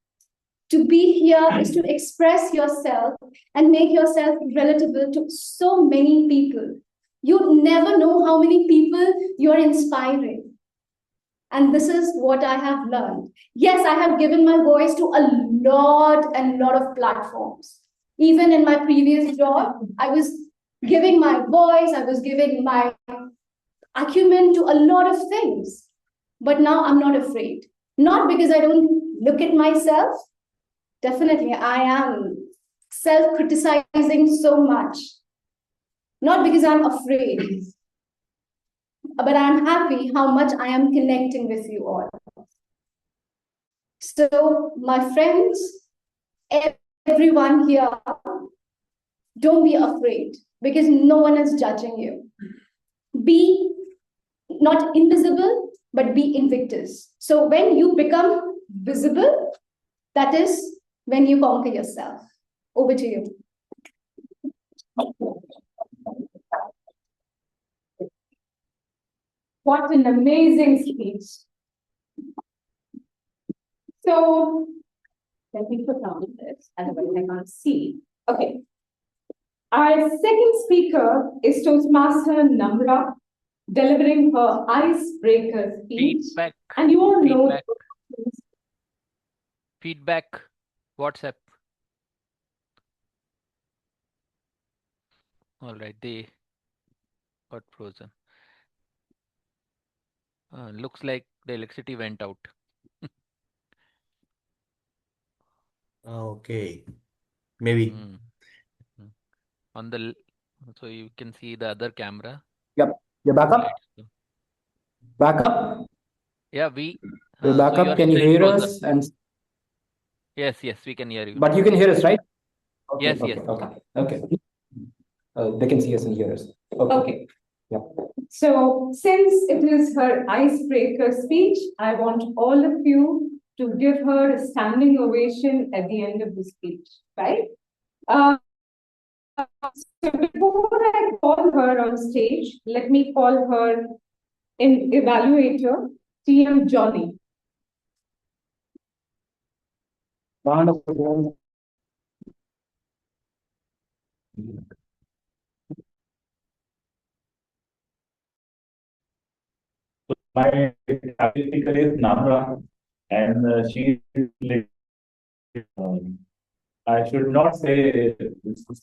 To be here is to express yourself and make yourself relatable to so many people. You never know how many people you are inspiring. And this is what I have learned. Yes, I have given my voice to a lot of platforms. Even in my previous job, I was giving my voice, I was giving my acumen to a lot of things. But now I'm not afraid. Not because I don't look at myself. Definitely, I am self-criticizing so much. Not because I'm afraid, but I'm happy how much I am connecting with you all. So, my friends, everyone here, don't be afraid because no one is judging you. Be not invisible, but be Invictus. So, when you become visible, that is when you conquer yourself. Over to you. What an amazing speech. So let me put down this, otherwise I can't see. Okay. Our second speaker is Toastmaster Namra, delivering her icebreaker speech. Feedback. And you all know. Feedback. WhatsApp. All right, they got frozen. Looks like the electricity went out. Okay. Maybe. On the so you can see the other camera. Yep. You're back up. Back up. Yeah, we. You're back so up. Can you still hear frozen. us? And Yes, we can hear you. but you can hear us, right? Okay, Yes, okay, yes. okay. They can see us and hear us. Okay. Yeah. So since it is her icebreaker speech, I want all of you to give her a standing ovation at the end of the speech, right? So before I call her on stage, let me call her an evaluator, TM Johnny. My speaker is Namra, and she is like, I should not say this is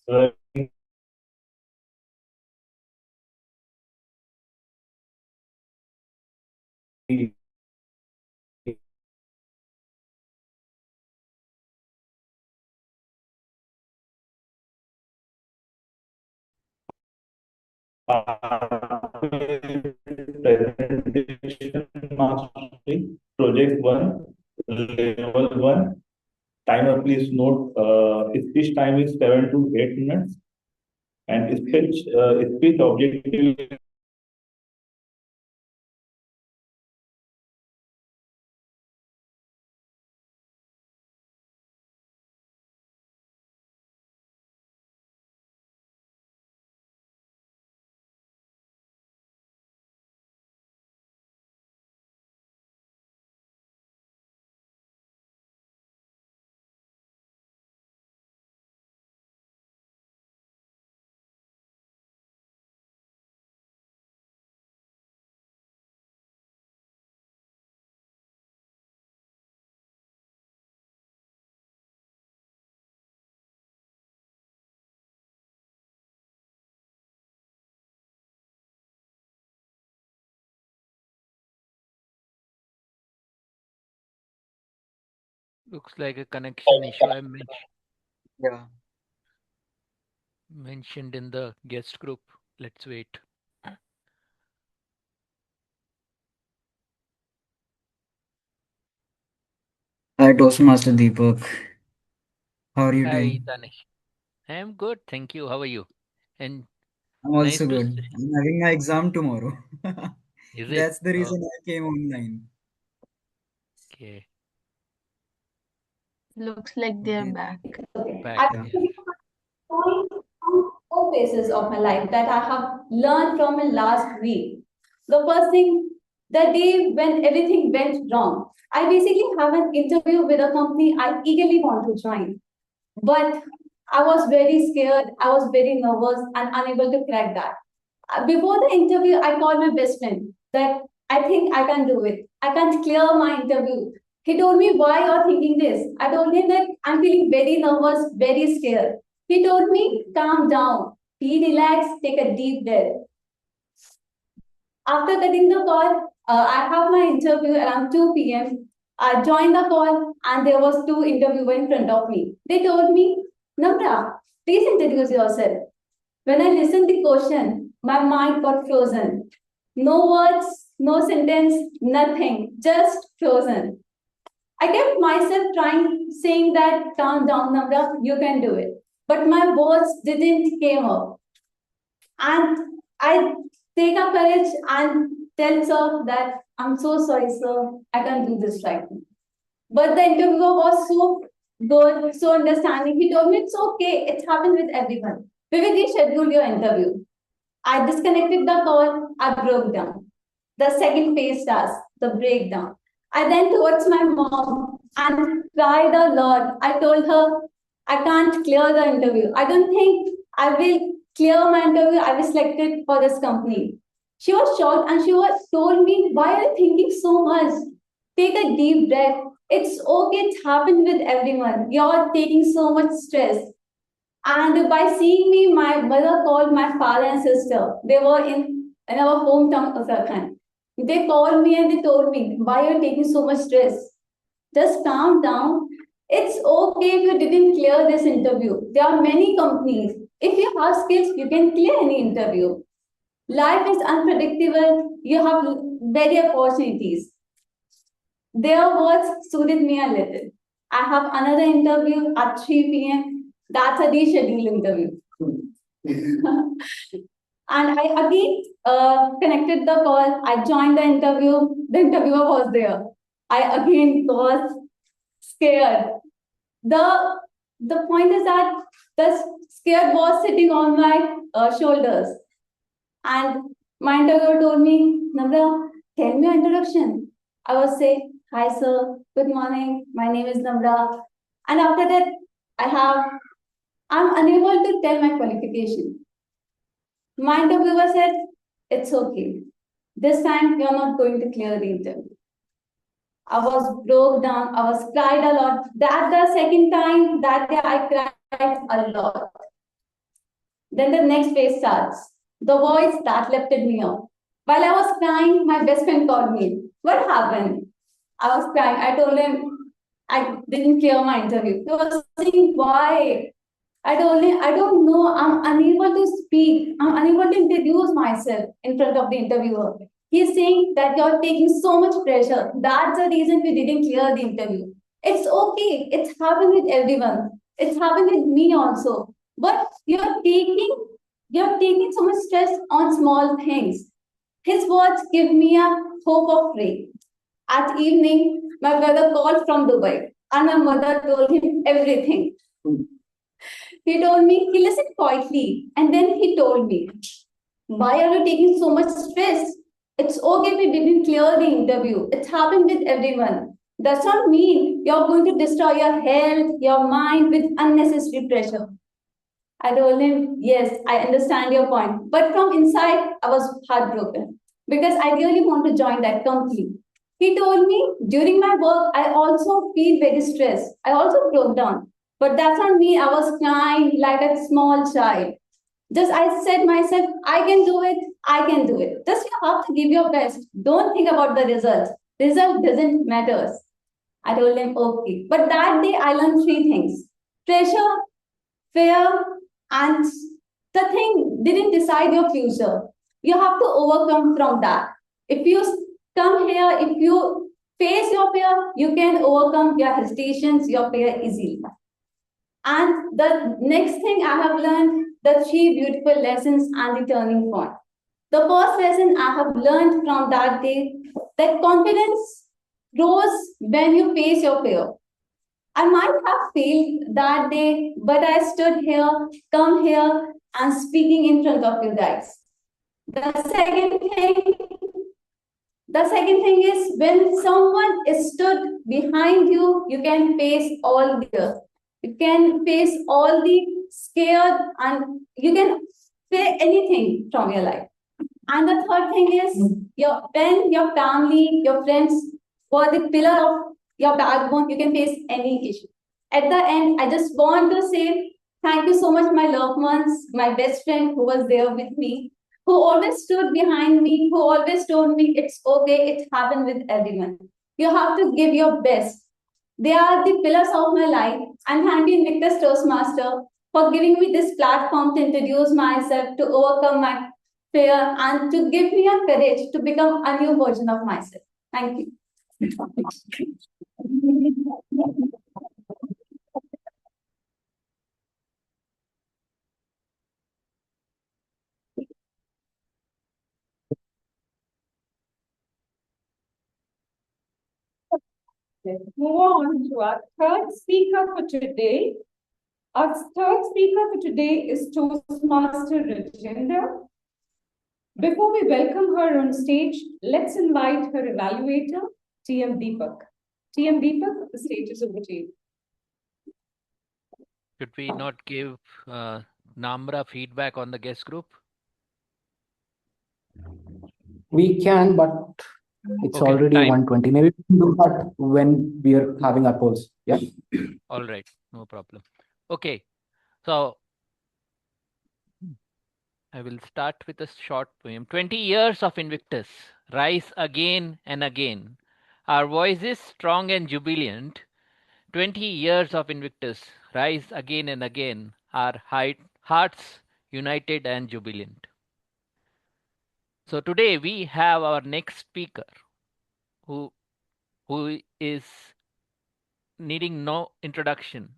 presentation mastery, project 1, level 1. Timer, please note, speech time is 7 to 8 minutes, and speech objective Looks like a connection issue. I Yeah. mentioned in the guest group. Let's wait. Hi, Toastmaster Deepak. How are you Hi, doing? Danish. I am good, thank you. How are you? And I'm nice also to good. see. I'm having my exam tomorrow. Is it? That's the Oh, reason I came online. okay. Looks like they're Okay. back. Back. I Yeah. Yes. four phases of my life that I have learned from in last week. The first thing, the day when everything went wrong, I basically have an interview with a company I eagerly want to join. But I was very scared, I was very nervous and unable to crack that. Before the interview, I called my best friend that I think I can do it. I can clear my interview. He told me, why you're thinking this? I told him that I'm feeling very nervous, very scared. He told me, calm down, be relaxed, take a deep breath. After cutting the call, I have my interview around 2 p.m. I joined the call and there was two interviewers in front of me. They told me, Namra, please introduce yourself. When I listened the question, my mind got frozen. No words, no sentence, nothing, just frozen. I kept myself trying, saying that, calm down, Namra, you can do it. But my words didn't came up. And I take up courage and tell sir that I'm so sorry, sir, I can't do this right now. But the interviewer was so good, so understanding. He told me it's okay, it happens with everyone. We will reschedule your interview. I disconnected the call, I broke down. The second phase starts, the breakdown. I then towards my mom and cried a lot. I told her I can't clear the interview. I don't think I will clear my interview. I was selected for this company. She was shocked and she was told me, why are you thinking so much? Take a deep breath. It's okay, it happens with everyone. You're taking so much stress. And by seeing me, my mother called my father and sister. They were in our hometown, Uttarakhand. They called me and they told me, why are you taking so much stress? Just calm down. It's okay if you didn't clear this interview. There are many companies. If you have skills, you can clear any interview. Life is unpredictable. You have many opportunities. Their words soothed me a little. I have another interview at 3 p.m. That's a rescheduled interview. And I again connected the call. I joined the interview. The interviewer was there. I again was scared. The point is that the scared was sitting on my shoulders. And my interviewer told me, Namra, tell me your introduction. I was say, hi sir, good morning, my name is Namra. And after that, I'm unable to tell my qualification. My interviewer said, it's okay. This time you're not going to clear the interview. I was broke down, I was cried a lot. That the second time, that day I cried a lot. Then the next phase starts. The voice that lifted me up. While I was crying, my best friend called me. What happened? I was crying. I told him I didn't clear my interview. He was saying, why? I told him, I don't know. I'm unable to speak. I'm unable to introduce myself in front of the interviewer. He's saying that you're taking so much pressure. That's the reason we didn't clear the interview. It's okay. It's happened with everyone. It's happened with me also. But you're taking so much stress on small things. His words give me a hope of faith. At evening, my brother called from Dubai and my mother told him everything. He told me, he listened quietly and then he told me, why are you taking so much stress? It's okay if we didn't clear the interview. It's happened with everyone. Does not mean you're going to destroy your health, your mind with unnecessary pressure. I told him, yes, I understand your point. But from inside, I was heartbroken because I really want to join that company. He told me during my work, I also feel very stressed. I also broke down. But that's not me. I was crying like a small child. Just I said myself, I can do it. I can do it. Just you have to give your best. Don't think about the result. Result doesn't matter. I told him, okay. But that day I learned three things. Pressure, fear, and the thing didn't decide your future. You have to overcome from that. If you come here, if you face your fear, you can overcome your hesitations, your fear easily. And the next thing I have learned, the three beautiful lessons and the turning point. The first lesson I have learned from that day, that confidence grows when you face your fear. I might have failed that day, but I stood here, come here, and speaking in front of you guys. The second thing, the second thing is when someone is stood behind you, you can face all the you can face all the scared and you can say anything from your life. And the third thing is when your family, your friends were the pillar of your backbone, you can face any issue. At the end, I just want to say thank you so much, my loved ones, my best friend who was there with me, who always stood behind me, who always told me it's okay, it happened with everyone. You have to give your best. They are the pillars of my life. And thank you, Invictus Toastmaster, for giving me this platform to introduce myself, to overcome my fear, and to give me a courage to become a new version of myself. Thank you. Let's move on to our third speaker for today. Our third speaker for today is Toastmaster Rajendra. Before we welcome her on stage, let's invite her evaluator, TM Deepak. TM Deepak, the stage is over to you. Should we not give Namra feedback on the guest group? We can, but it's Okay, already time. 1:20. Maybe we can do that when we are having our polls. Yeah. All right, no problem. Okay, so I will start with a short poem. 20 years of Invictus, rise again and again. Our voices strong and jubilant. 20 years of Invictus, rise again and again. Our hearts united and jubilant. So today we have our next speaker who is needing no introduction,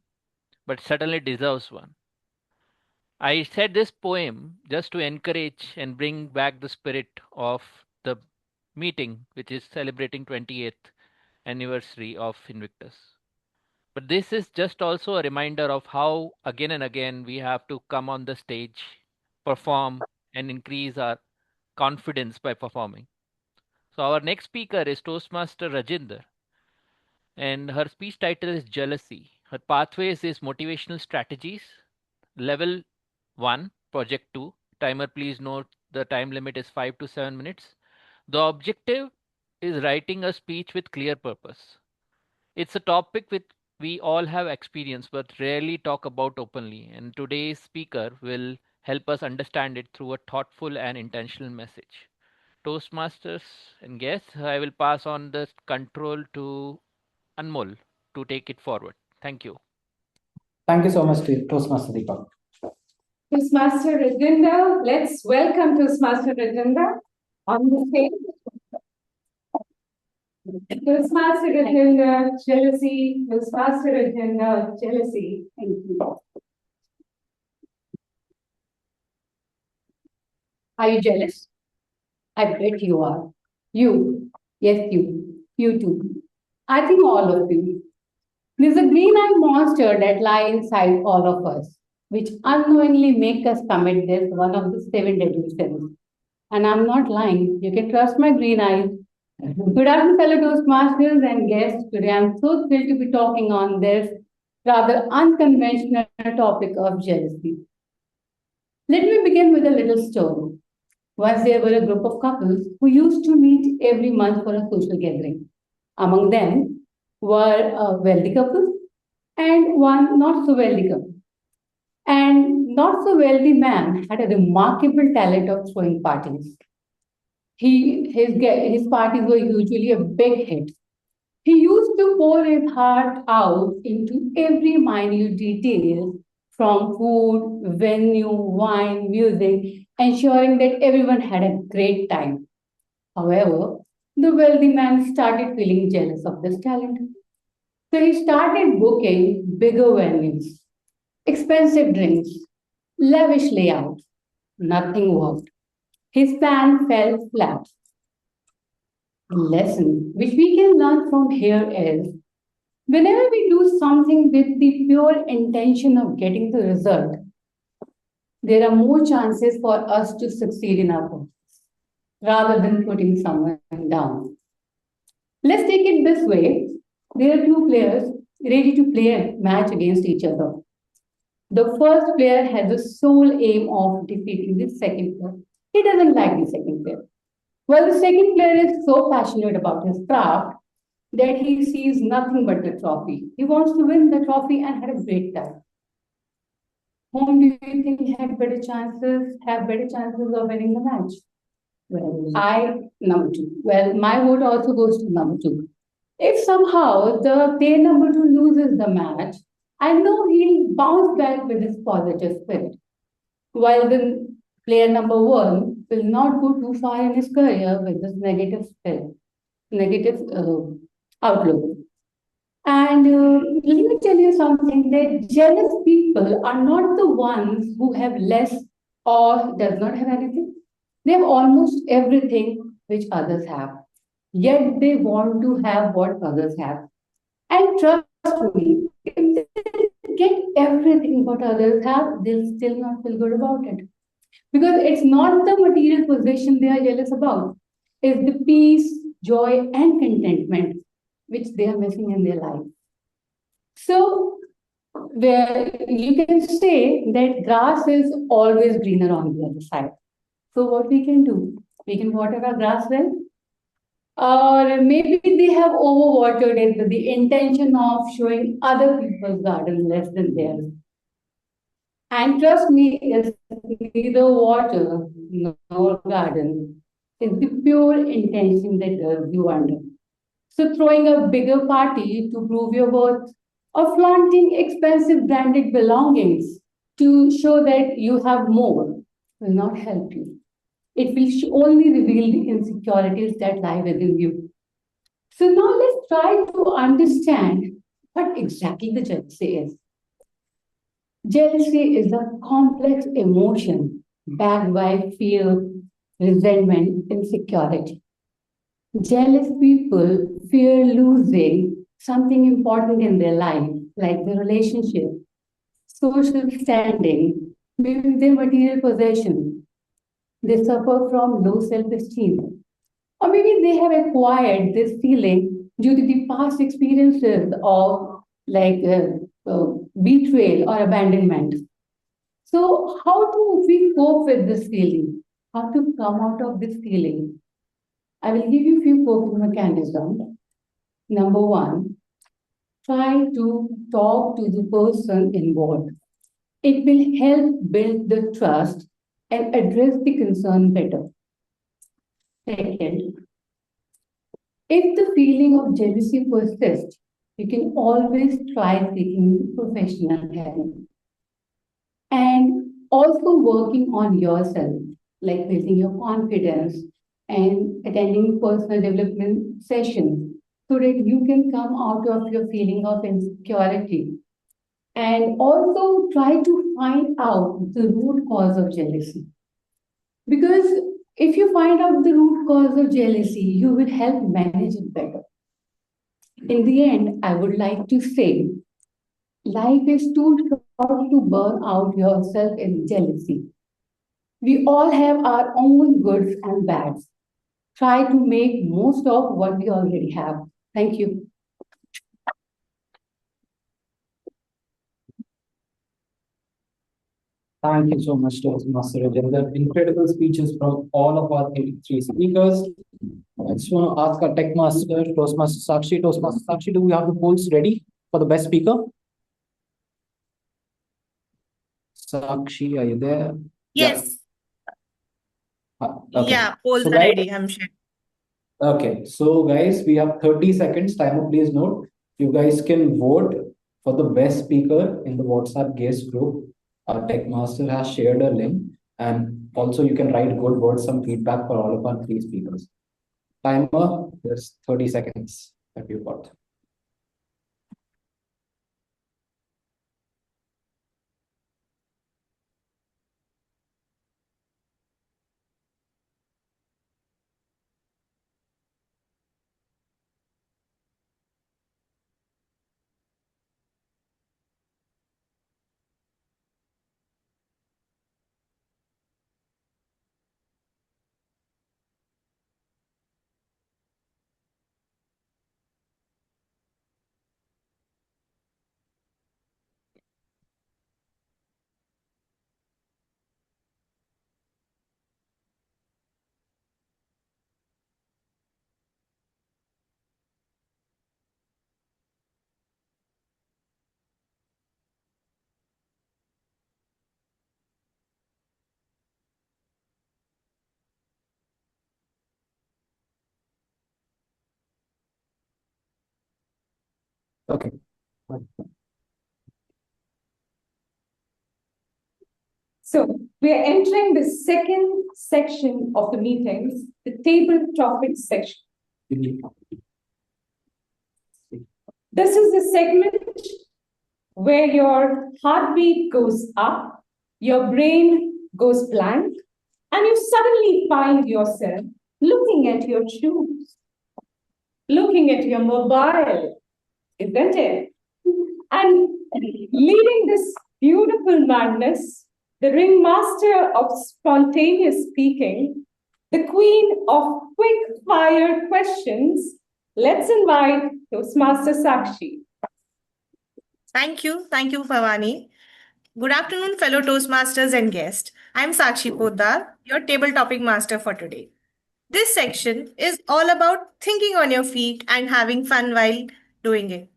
but certainly deserves one. I said this poem just to encourage and bring back the spirit of the meeting, which is celebrating 28th anniversary of Invictus. But this is just also a reminder of how again and again we have to come on the stage, perform, and increase our confidence by performing. So our next speaker is Toastmaster Rajinder, and her speech title is Jealousy. Her pathways is motivational strategies, level 1, project 2. Timer, please note the time limit is 5 to 7 minutes. The objective is writing a speech with clear purpose. It's a topic with we all have experience but rarely talk about openly, and today's speaker will help us understand it through a thoughtful and intentional message. Toastmasters and guests, I will pass on the control to Anmol to take it forward. Thank you. Thank you so much, Toastmaster Deepak. Toastmaster Rajendra, let's welcome Toastmaster Rajendra on the stage. Toastmaster Rajendra, jealousy. Toastmaster Rajendra, jealousy. Thank you. Are you jealous? I bet you are. You. Yes, you. You too. I think all of you. There's a green-eyed monster that lies inside all of us, which unknowingly make us commit this one of the 7 deadly sins. And I'm not lying. You can trust my green eyes. Good afternoon, fellow Toastmasters and guests. Today I'm so thrilled to be talking on this rather unconventional topic of jealousy. Let me begin with a little story. Once there were a group of couples who used to meet every month for a social gathering. Among them were a wealthy couple and one not so wealthy couple. And not so wealthy man had a remarkable talent of throwing parties. His parties were usually a big hit. He used to pour his heart out into every minute detail from food, venue, wine, music, ensuring that everyone had a great time. However, the wealthy man started feeling jealous of this talent. So he started booking bigger venues, expensive drinks, lavish layouts. Nothing worked. His plan fell flat. The lesson which we can learn from here is whenever we do something with the pure intention of getting the result, there are more chances for us to succeed in our purpose rather than putting someone down. Let's take it this way. There are two players ready to play a match against each other. The first player has the sole aim of defeating the second player. He doesn't like the second player. Well, the second player is so passionate about his craft that he sees nothing but the trophy. He wants to win the trophy and have a great time. Whom do you think have better chances of winning the match? Well, number 2. Well, my vote also goes to number 2. If somehow the player number 2 loses the match, I know he'll bounce back with his positive spirit. While the player number 1 will not go too far in his career with this negative spirit, negative outlook. And let me tell you something, that jealous people are not the ones who have less or does not have anything. They have almost everything which others have. Yet they want to have what others have. And trust me, if they get everything what others have, they'll still not feel good about it. Because it's not the material possession they are jealous about. It's the peace, joy, and contentment which they are missing in their life. So, where you can say that grass is always greener on the other side. So what we can do? We can water our grass well. Or maybe they have overwatered it with the intention of showing other people's garden less than theirs. And trust me, it's neither water nor garden. It's the pure intention that does you under. So throwing a bigger party to prove your worth, or flaunting expensive branded belongings to show that you have more will not help you. It will only reveal the insecurities that lie within you. So now let's try to understand what exactly the jealousy is. Jealousy is a complex emotion backed by fear, resentment, insecurity. Jealous people fear losing something important in their life like the relationship, social standing, maybe their material possession. They suffer from low self-esteem. Or maybe they have acquired this feeling due to the past experiences of betrayal or abandonment. So, how do we cope with this feeling? How to come out of this feeling? I will give you a few coping mechanisms. Number one, try to talk to the person involved. It will help build the trust and address the concern better. Second, if the feeling of jealousy persists, you can always try seeking professional help. And also working on yourself, like building your confidence and attending personal development sessions so that you can come out of your feeling of insecurity. And also try to find out the root cause of jealousy. Because if you find out the root cause of jealousy, you will help manage it better. In the end, I would like to say life is too short to burn out yourself in jealousy. We all have our own goods and bads. Try to make most of what we already have. Thank you. Thank you so much, Toastmaster Rajendra. Incredible speeches from all of our three speakers. I just want to ask our tech master, Toastmaster Sakshi. Toastmaster Sakshi, do we have the polls ready for the best speaker? Sakshi, are you there? Yes. Okay. Yeah, polls So are guys, ready. I'm sure. okay, so guys, we have 30 seconds. Timer, please note. You guys can vote for the best speaker in the WhatsApp guest group. Our tech master has shared a link, and also you can write good words, some feedback for all of our three speakers. Timer, there's 30 seconds that you've got. Okay. So we are entering the second section of the meetings, the table topics section. This is the segment where your heartbeat goes up, your brain goes blank, and you suddenly find yourself looking at your shoes, looking at your mobile, isn't it? And leading this beautiful madness, the ringmaster of spontaneous speaking, the queen of quick fire questions, let's invite Toastmaster Sakshi. Thank you. Thank you, Bhavani. Good afternoon, fellow Toastmasters and guests. I'm Sakshi Poddar, your table topic master for today. This section is all about thinking on your feet and having fun while doing it.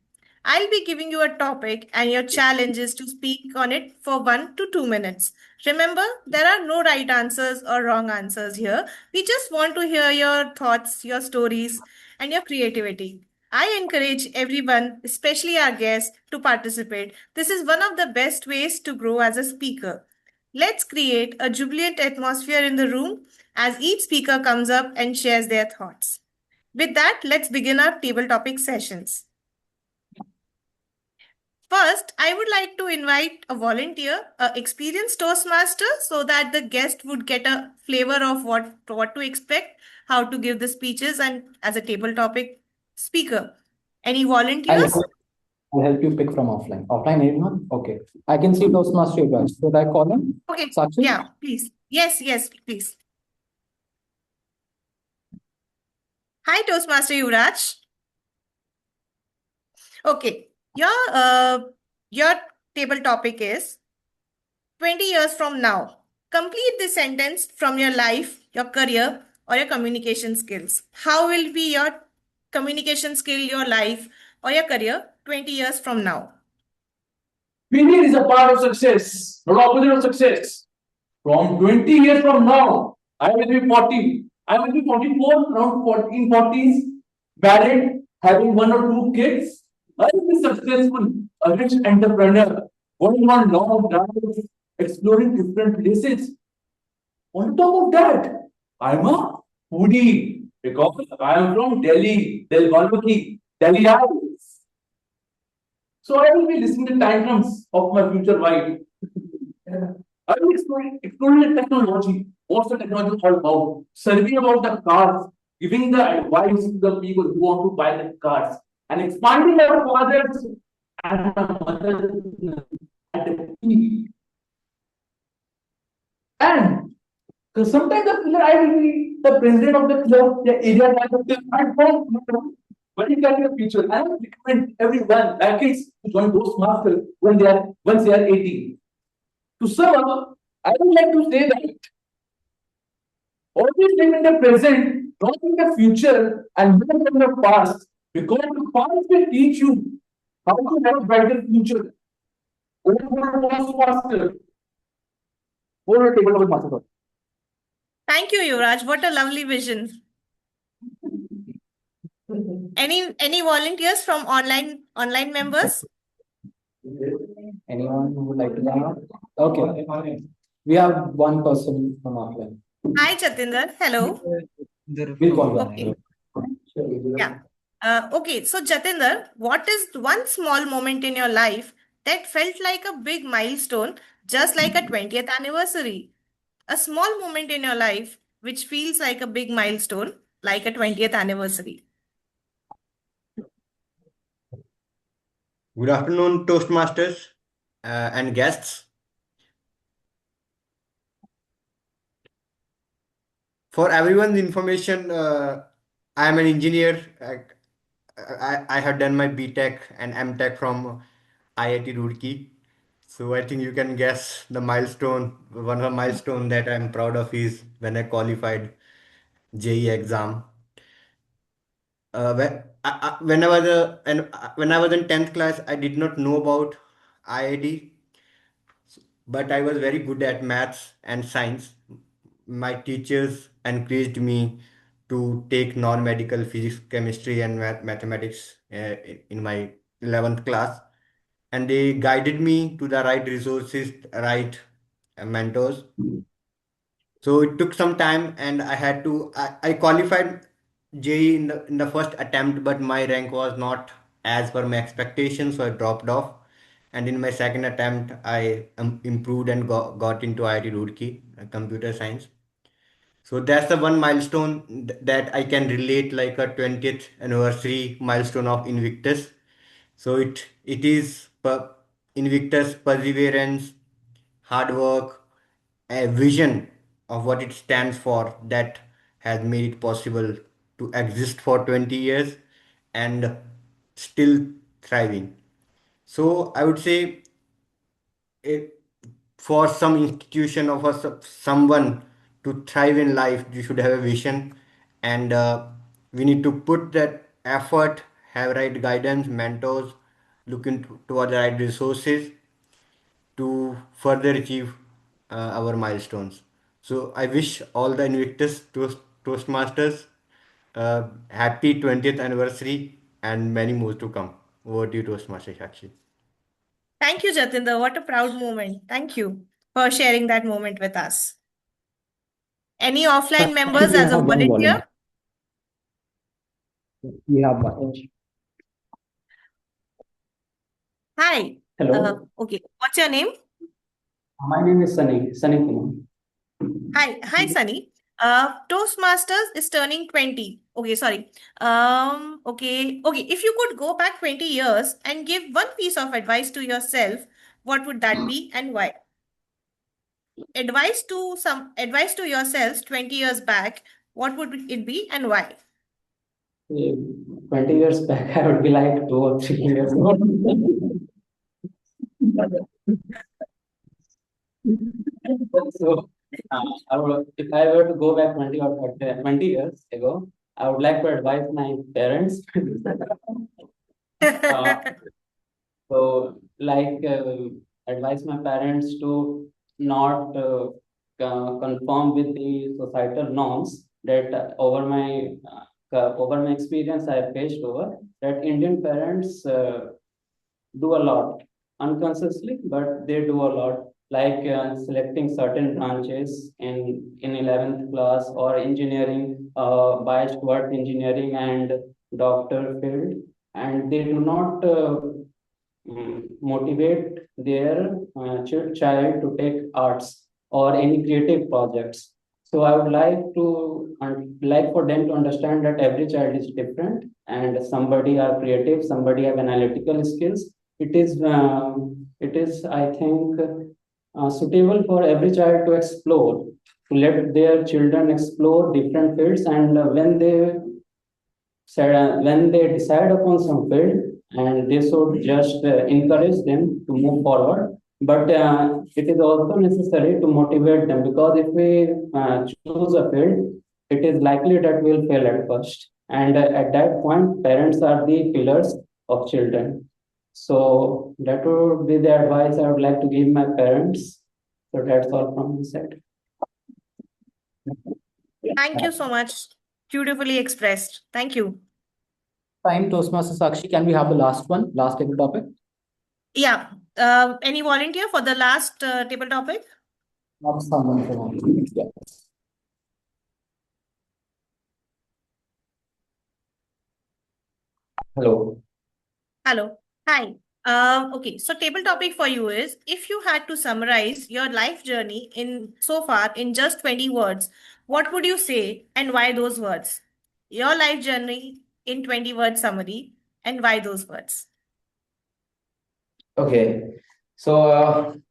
I'll be giving you a topic and your challenge is to speak on it for 1 to 2 minutes. Remember, there are no right answers or wrong answers here. We just want to hear your thoughts, your stories, and your creativity. I encourage everyone, especially our guests, to participate. This is one of the best ways to grow as a speaker. Let's create a jubilant atmosphere in the room as each speaker comes up and shares their thoughts. With that, let's begin our table topic sessions. First, I would like to invite a volunteer, an experienced Toastmaster, so that the guest would get a flavor of what to expect, how to give the speeches, and as a table topic speaker. Any volunteers? I'll help you pick from offline. Offline, anyone? Okay. I can see Toastmaster Yuvraj. Should I call him? Okay, Sakshi? yeah, please. Yes, please. Hi, Toastmaster Yuvraj. Okay, your table topic is 20 years from now. Complete this sentence from your life, your career, or your communication skills. How will be your communication skill, your life, or your career 20 years from now? Failure is a part of success, not opposite of success. From 20 years from now, I will be 40. I will be 44, around 14, 40s, married, having one or two kids. I will be successful, a rich entrepreneur, going on long drives, exploring different places. On top of that, I'm a foodie because I am from Delhi, Delhi, Delhi Eyes. So I will be listening to tantrums of my future wife. I will exploring the technology. What's the technology all about? Surveying about the cars, giving the advice to the people who want to buy the cars, and expanding our fathers and our mothers at the peak. And because sometimes I feel I will be the president of the club, the area manager. I don't know. But it can be the future. I would recommend everyone, like kids, to join Toastmasters once they are 18. To sum up, I would like to say that always live in the present, not in the future, and learn from the past. Because the past will teach you how to have a brighter future. Over to Toastmaster. Over to table of master. Thank you, Yuvraj. What a lovely vision. Any volunteers from online members? Anyone who would like to come up? Okay. We have one person from offline. Hi, Jatinder. Hello. We'll call back. Okay. Yeah. Okay. So, Jatinder, what is one small moment in your life that felt like a big milestone, just like a 20th anniversary? A small moment in your life which feels like a big milestone, like a 20th anniversary. Good afternoon, Toastmasters and guests. For everyone's information, I am an engineer. I have done my BTech and MTech from IIT Roorkee. So I think you can guess the milestone. One of the milestone that I'm proud of is when I qualified JEE exam. When I was when I was in 10th class, I did not know about IIT, but I was very good at maths and science. My teachers encouraged me to take non-medical physics, chemistry, and mathematics in my 11th class, and they guided me to the right resources, right mentors. So it took some time, and I qualified JEE in the first attempt, but my rank was not as per my expectations, so I dropped off. And in my second attempt, I improved and got into IIT Roorkee, computer science. So that's the one milestone that I can relate, like a 20th anniversary milestone of Invictus. So it is Invictus perseverance, hard work, a vision of what it stands for that has made it possible to exist for 20 years and still thriving. So I would say it, for some institution or for someone to thrive in life, you should have a vision, and we need to put that effort, have right guidance, mentors, toward the right resources to further achieve our milestones. So I wish all the Invictus Toastmasters happy 20th anniversary and many more to come. Over to you, Toastmaster Shakshi. Thank you, Jatinder. What a proud moment. Thank you for sharing that moment with us. Any offline members We as a have one volunteer? We have one. Hi. Hello. Okay. What's your name? My name is Sunny Kumar. Hi, Sunny. Toastmasters is turning 20. Okay, sorry. Okay. If you could go back 20 years and give one piece of advice to yourself, what would that be and why? Advice to yourselves 20 years back, what would it be and why? 20 years back, I would be like 2 or 3 years old. So, if I were to go back 20 or 20 years ago, I would like to advise my parents. So, like, advise my parents to not conform with the societal norms that over my experience I have faced over that Indian parents do a lot unconsciously, but they do a lot, like selecting certain branches in 11th class or engineering, biased towards engineering and doctor field, and they do not motivate their child to take arts or any creative projects. So I would like for them to understand that every child is different, and somebody are creative, somebody have analytical skills. It is I think suitable for every child to explore, to let their children explore different fields, and when they decide upon some field, and they should just encourage them to move forward. But it is also necessary to motivate them, because if we choose a field, it is likely that we'll fail at first. And at that point, parents are the pillars of children. So that would be the advice I would like to give my parents. So that's all from my side. Thank you so much. Beautifully expressed. Thank you. Time, Toastmaster Sakshi. Can we have the last one? Last table topic? Yeah. Any volunteer for the last table topic? Not someone from yeah. Hello. Hello. Hi. Okay, so table topic for you is, if you had to summarize your life journey in so far in just 20 words, what would you say and why those words? Your life journey in 20 word summary and why those words? Okay. So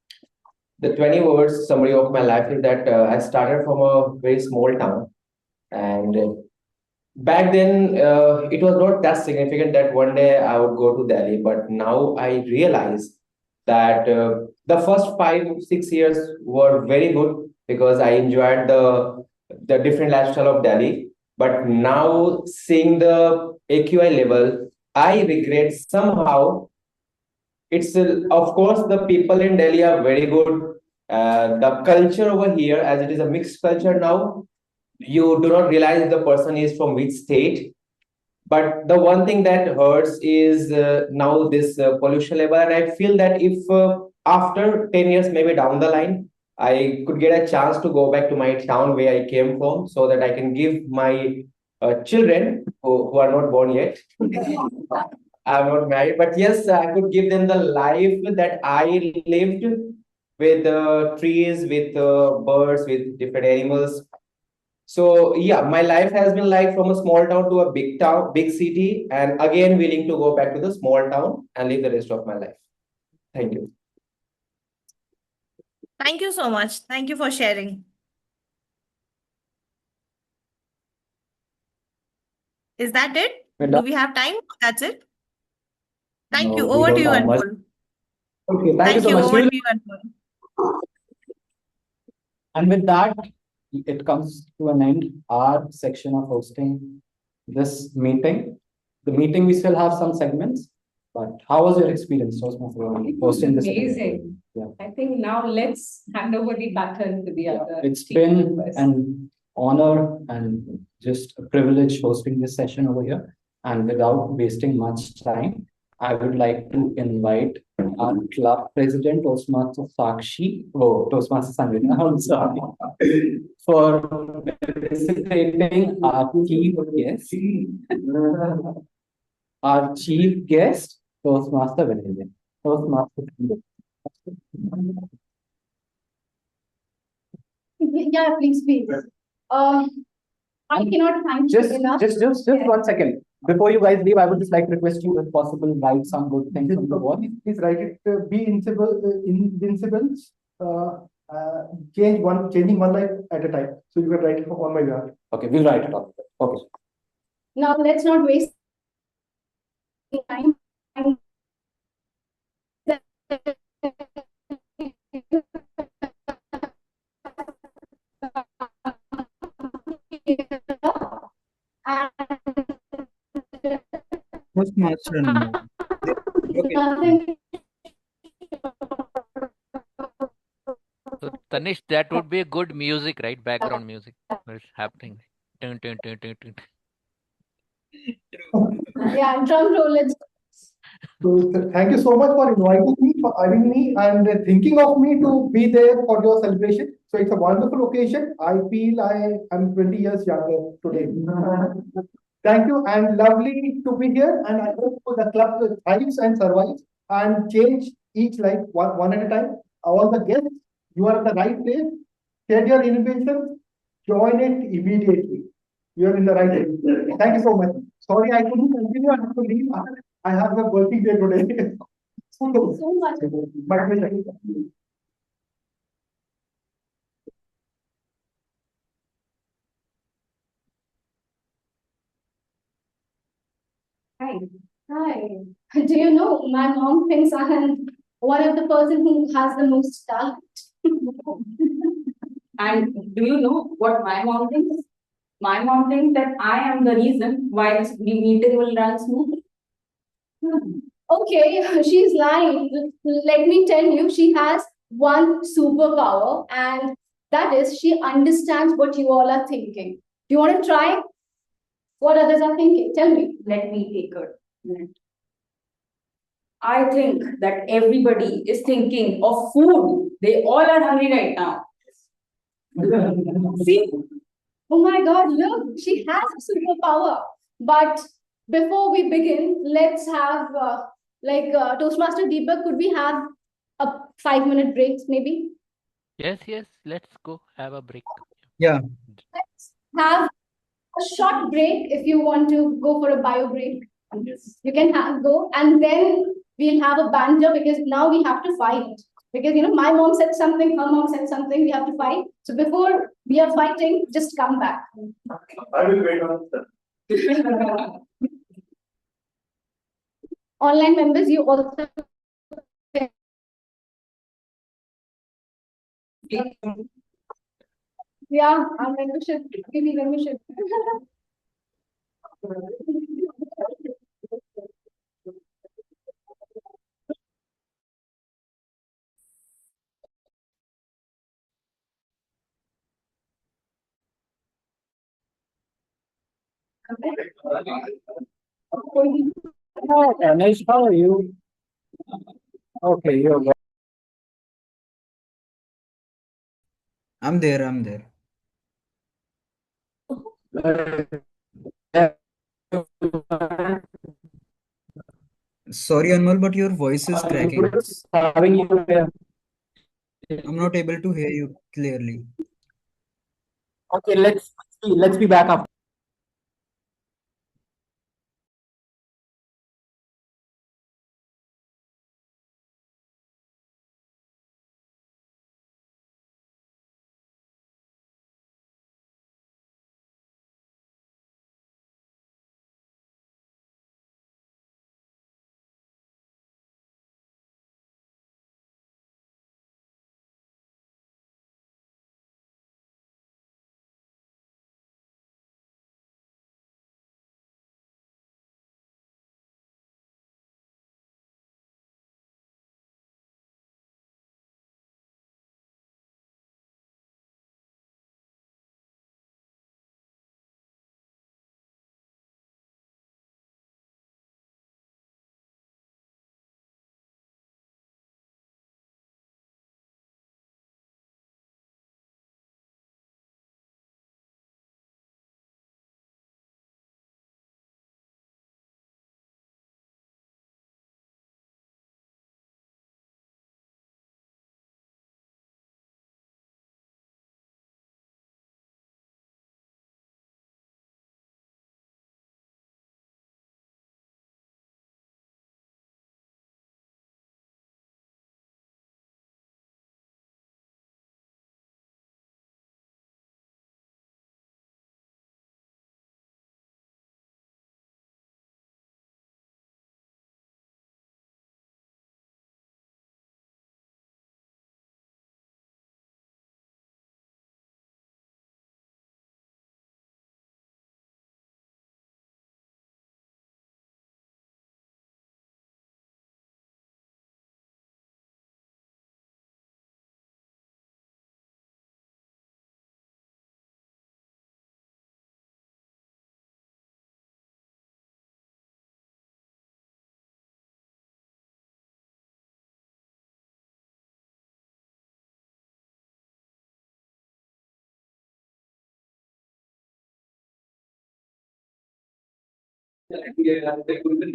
the 20 words summary of my life is that I started from a very small town, and back then it was not that significant that one day I would go to Delhi, but now I realize that the first 5 6 years were very good because I enjoyed the different lifestyle of Delhi. But now seeing the AQI level, I regret somehow. It's of course the people in Delhi are very good. The culture over here, as it is a mixed culture now, you do not realize the person is from which state. But the one thing that hurts is now this pollution level, and I feel that if after 10 years, maybe down the line, I could get a chance to go back to my town where I came from, so that I can give my children who are not born yet. I'm not married, but yes, I could give them the life that I lived, with trees, with birds, with different animals. So yeah, my life has been like from a small town to a big town, big city, and again willing to go back to the small town and live the rest of my life. Thank you. Thank you so much. Thank you for sharing. Is that it? Do we have time? That's it? Thank you. No, we Over to don't you, have much. Anmol. Okay, thank you so you. much. Over to you, Anmol. And with that, it comes to an end, our section of hosting this meeting. The meeting, we still have some segments, but how was your experience, Toastmaster, It was hosting this? amazing. Yeah. I think now let's hand over the baton to the other. It's been an honor and just a privilege hosting this session over here. And without wasting much time, I would like to invite our club president, Toastmaster Sakshi, Toastmaster Sanjana, I'm sorry, for participating our chief guest. Our chief guest, Toastmaster Vinay. Toastmaster. Yeah, please, please. I cannot thank you enough. Just 1 second. Before you guys leave, I would just like to request you, if possible, write some good things on the wall. Please write it, be invincible, uh, changing one life at a time. So you can write it on my behalf. Okay, we'll write it on. Okay. Now let's not waste time. Toastmaster and more. So, Tanish, that would be a good music, right? Background music. What's happening? Dun, dun, dun, dun, dun. Yeah, drum roll. Let's. So thank you so much for inviting me, for having me, and thinking of me to be there for your celebration. So it's a wonderful occasion. I feel I am 20 years younger today. Thank you, and lovely to be here. And I hope the club thrives and survives and change each life one at a time. All the guests, you are in the right place. Share your innovation, join it immediately. You are in the right place. Thank you so much. Sorry, I couldn't continue. I have to leave. I have a working day today. Thank you so much. My pleasure. Hi. Hi. Do you know my mom thinks I am one of the person who has the most talent. And do you know what my mom thinks? My mom thinks that I am the reason why this meeting will run smoothly. Okay, she's lying. Let me tell you, she has one superpower, and that is she understands what you all are thinking. Do you want to try what others are thinking? Tell me. Let me take a minute. I think that everybody is thinking of food. They all are hungry right now. See? Oh my God, look, she has a superpower. But before we begin, let's have Toastmaster Deepak, could we have a 5-minute break maybe? Yes, yes. Let's go have a break. Yeah. Let's have a short break if you want to go for a bio break. You can go, and then we'll have a banter because now we have to fight. Because my mom said something, her mom said something, we have to fight. So before we are fighting, just come back. I will wait on that. Online members, you also. Yeah, our membership. Give me membership. Anish, how are you? Okay, you're good. I'm there. I'm there. Sorry, Anmol, but your voice is cracking. Having you here. I'm not able to hear you clearly. Okay, let's be back after.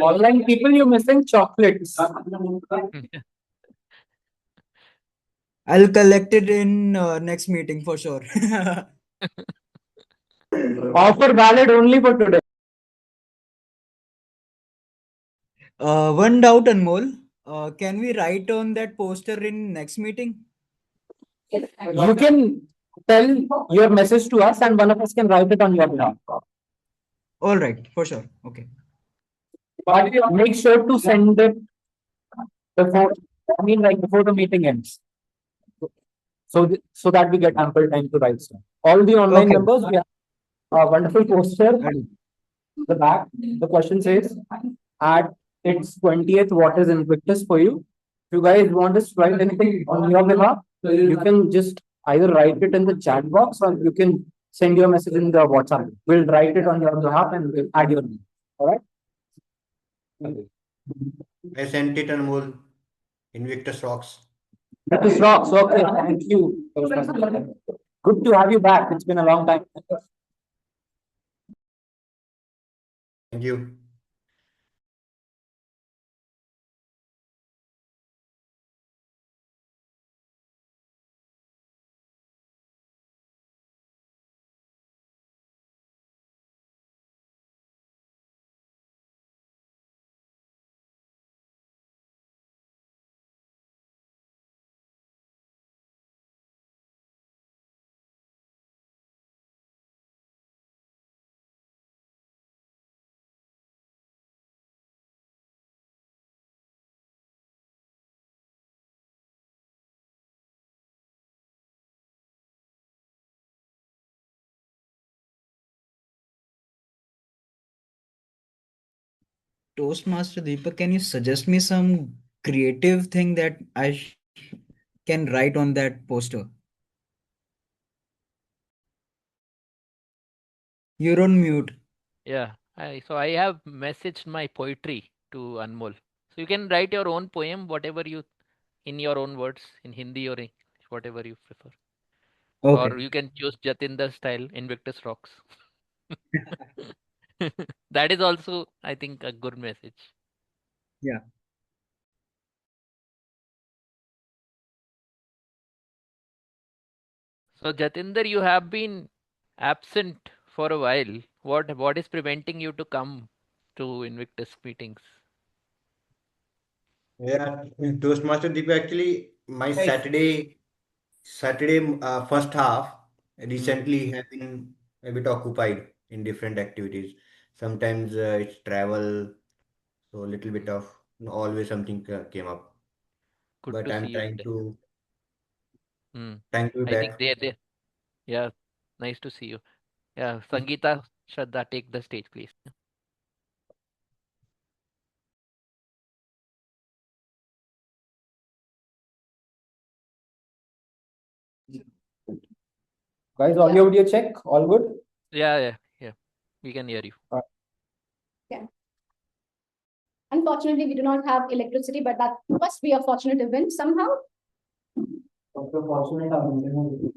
Online people, you're missing chocolates. I'll collect it in next meeting for sure. Offer valid only for today. One doubt, Anmol. Can we write on that poster in next meeting? You can tell your message to us and one of us can write it on your behalf. All right, for sure. Okay. But make sure to send it before, before the meeting ends. So that we get ample time to write stuff. All the online Okay. members, we have a wonderful poster. The back, the question says, at its 20th, what is Invictus for you? If you guys want us to write anything on your behalf, you can just either write it in the chat box or you can send your message in the WhatsApp. We'll write it on your behalf and we'll add your name. All right? I sent it, Anmol. Invictus rocks. Invictus rocks. Okay, thank you. Good to have you back. It's been a long time. Thank you. Toastmaster Deepak, can you suggest me some creative thing that I can write on that poster? You're on mute. Yeah. So I have messaged my poetry to Anmol. So you can write your own poem, whatever you, in your own words, in Hindi or English, whatever you prefer. Okay. Or you can choose Jatinder style, Invictus rocks. That is also, I think, a good message. Yeah. So Jatinder, you have been absent for a while. What is preventing you to come to Invictus meetings? Yeah, Toastmaster Deepak, actually, my Saturday first half recently have been a bit occupied in different activities. Sometimes it's travel, so a little bit of always something came up. Good But to see I'm you trying today. to be I think back. they yeah, nice to see you. Yeah, Sangeeta, Shraddha, take the stage, please. Guys, audio video check. All good? Yeah. We can hear you. Yeah. Unfortunately, we do not have electricity, but that must be a fortunate event somehow.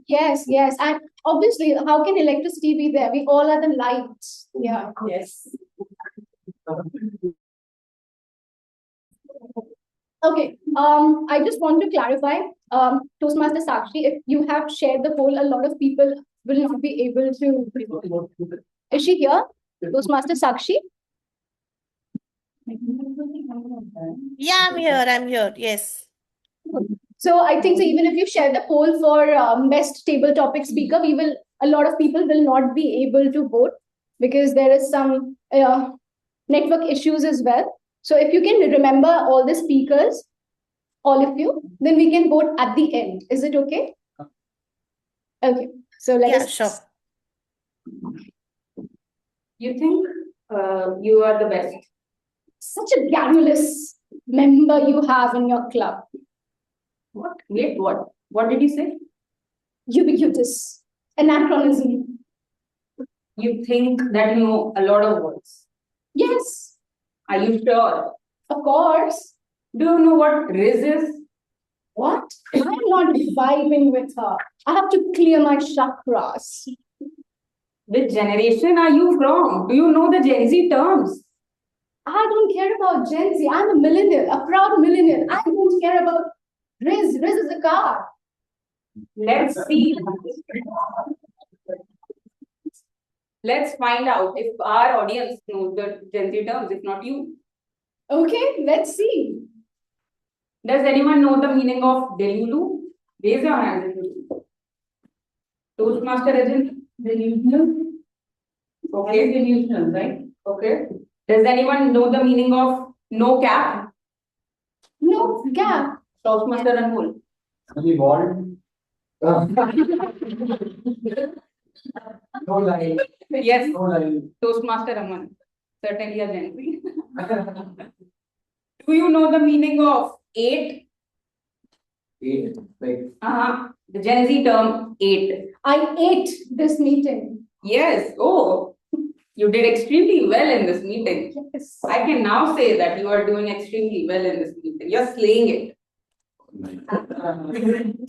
Yes. And obviously, how can electricity be there? We all are the lights. Yeah. Yes. Okay. I just want to clarify, Toastmaster Sakshi, if you have shared the poll, a lot of people will not be able to. Is she here? Toastmaster Sakshi? Yeah, I'm here. Yes. So I think so even if you share the poll for best table topic speaker, a lot of people will not be able to vote because there is some network issues as well. So if you can remember all the speakers, all of you, then we can vote at the end. Is it okay? Okay. So let us. Sure. You think you are the best? Such a garrulous member you have in your club. What? Wait, what? What did you say? Ubiquitous. Anachronism. You think that you know a lot of words? Yes. Are you sure? Of course. Do you know what Riz is? What? I'm not vibing with her. I have to clear my chakras. Which generation are you from? Do you know the Gen Z terms? I don't care about Gen Z. I'm a millennial, a proud millennial. I don't care about Riz. Riz is a car. Let's see. Let's find out if our audience knows the Gen Z terms, if not you. Okay, let's see. Does anyone know the meaning of Delulu? Raise your hand. Toastmaster agent? Delusional. Okay. Delusional, right? Okay. Does anyone know the meaning of no cap? No cap. Toastmaster Anmol. Evolved. No line. Yes. No line. Toastmaster Aman. Certainly a Gen Z. Do you know the meaning of eight? Eight. Like. The Gen Z term eight. I ate this meeting. Yes. Oh, you did extremely well in this meeting. Yes. I can now say that you are doing extremely well in this meeting. You're slaying it.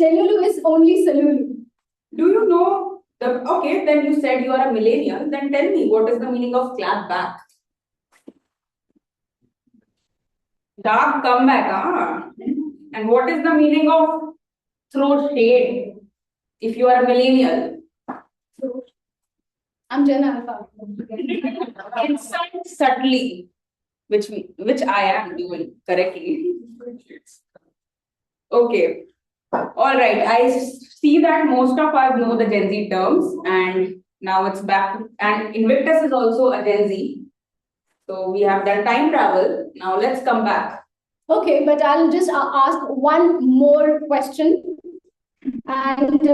Delulu is only Salulu. Do you know the okay, then you said you are a millennial. Then tell me what is the meaning of clap back? Dark comeback, And what is the meaning of throw shade? If you are a millennial. I'm Gen Alpha. Insult subtly, which I am doing correctly. Okay. All right. I see that most of us know the Gen Z terms, and now it's back. And Invictus is also a Gen Z. So we have done time travel. Now let's come back. Okay, but I'll just ask one more question. And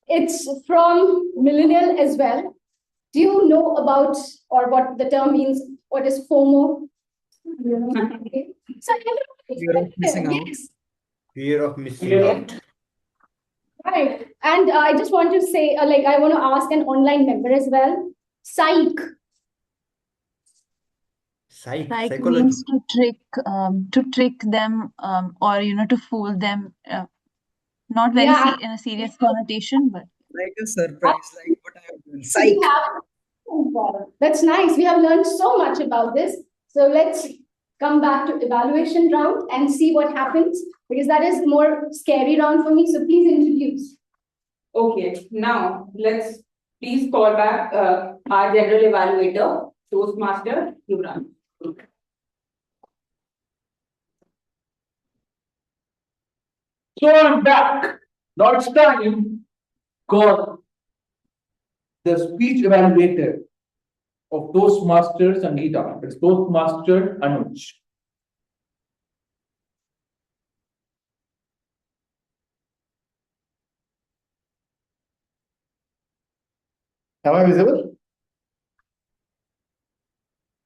it's from millennial as well. Do you know about or what the term means? What is FOMO? Okay. So Fear of missing out. yes. Fear of missing out. Right. And I just want to say, I want to ask an online member as well. Psych. Like Psychology. means to trick them, or to fool them. Not very Yeah. in a serious connotation, but Like a surprise, like what I have done. Psych. That's nice. We have learned so much about this. So let's come back to evaluation round and see what happens, because that is more scary round for me. So please introduce. Okay, now let's please call back our general evaluator, Toastmaster Yuvraj. So I'm back. Now it's time for the speech evaluator of Toastmaster Sangeeta. It's Toastmaster Anuj. Am I visible?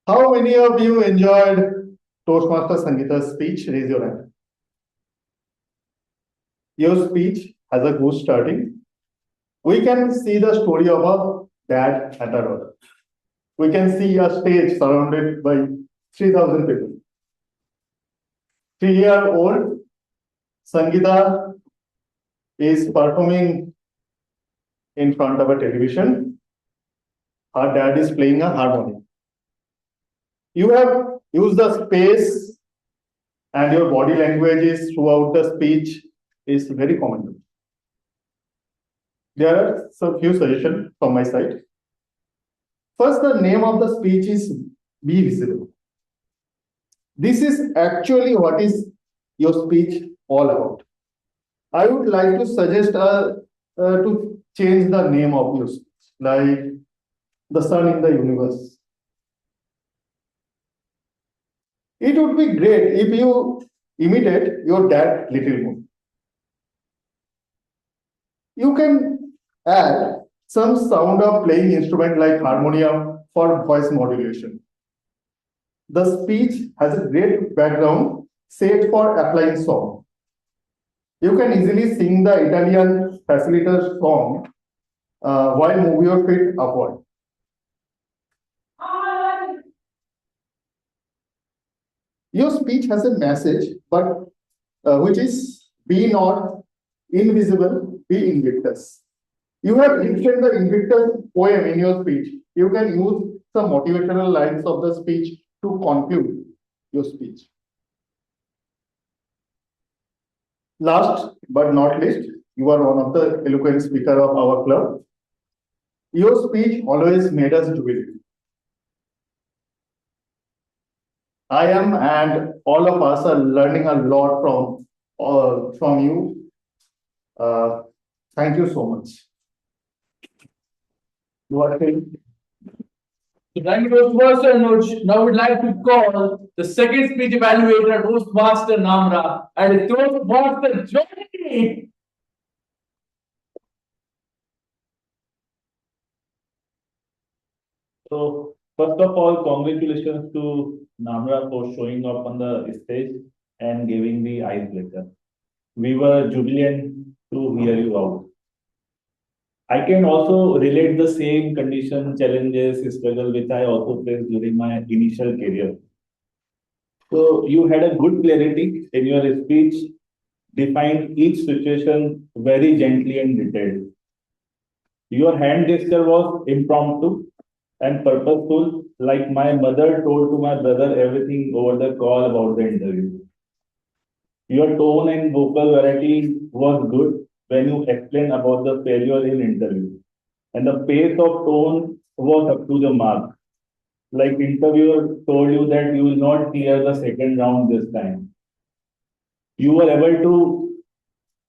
How many of you enjoyed Toastmaster Sangeeta's speech? Raise your hand. Your speech has a good starting. We can see the story of a dad and a daughter. We can see a stage surrounded by 3,000 people. 3-year-old Sangeeta is performing in front of a television. Her dad is playing a harmonium. You have used the space and your body languages throughout the speech is very common. There are some few suggestions from my side. First, the name of the speech is Be Visible. This is actually what is your speech all about. I would like to suggest to change the name of your speech, like the sun in the universe. It would be great if you imitate your dad little more. You can add some sound of playing instrument like harmonium for voice modulation. The speech has a great background set for applying song. You can easily sing the Italian facilitator song while move your feet upward. Your speech has a message, but which is be not invisible, be Invictus. You have written the Invictus poem in your speech. You can use some motivational lines of the speech to conclude your speech. Last but not least, you are one of the eloquent speaker of our club. Your speech always made us jubilant. I am and all of us are learning a lot from you. Thank you so much. You are saying? Thank you, Toastmaster Anuj. Now we'd like to call the second speech evaluator, Toastmaster Namra, and Toastmaster Johnny. So, first of all, congratulations to Namra for showing up on the stage and giving the icebreaker. We were jubilant to hear you out. I can also relate the same condition, challenges, struggle which I also faced during my initial career. So you had a good clarity in your speech, defined each situation very gently and detailed. Your hand gesture was impromptu and purposeful, like my mother told to my brother everything over the call about the interview. Your tone and vocal variety was good when you explained about the failure in interview. And the pace of tone was up to the mark. Like interviewer told you that you will not clear the second round this time. You were able to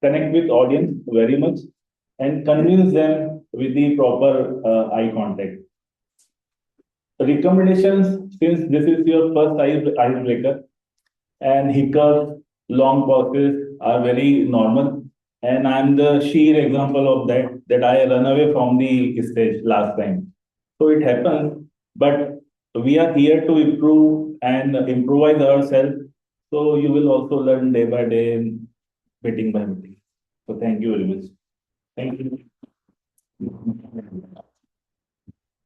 connect with audience very much and convince them with the proper eye contact. Recommendations, since this is your first icebreaker, and hiccups, long pauses are very normal. And I'm the sheer example of that I run away from the stage last time. So it happens, but we are here to improve and improvise ourselves. So you will also learn day by day, meeting by meeting. So thank you very much. Thank you.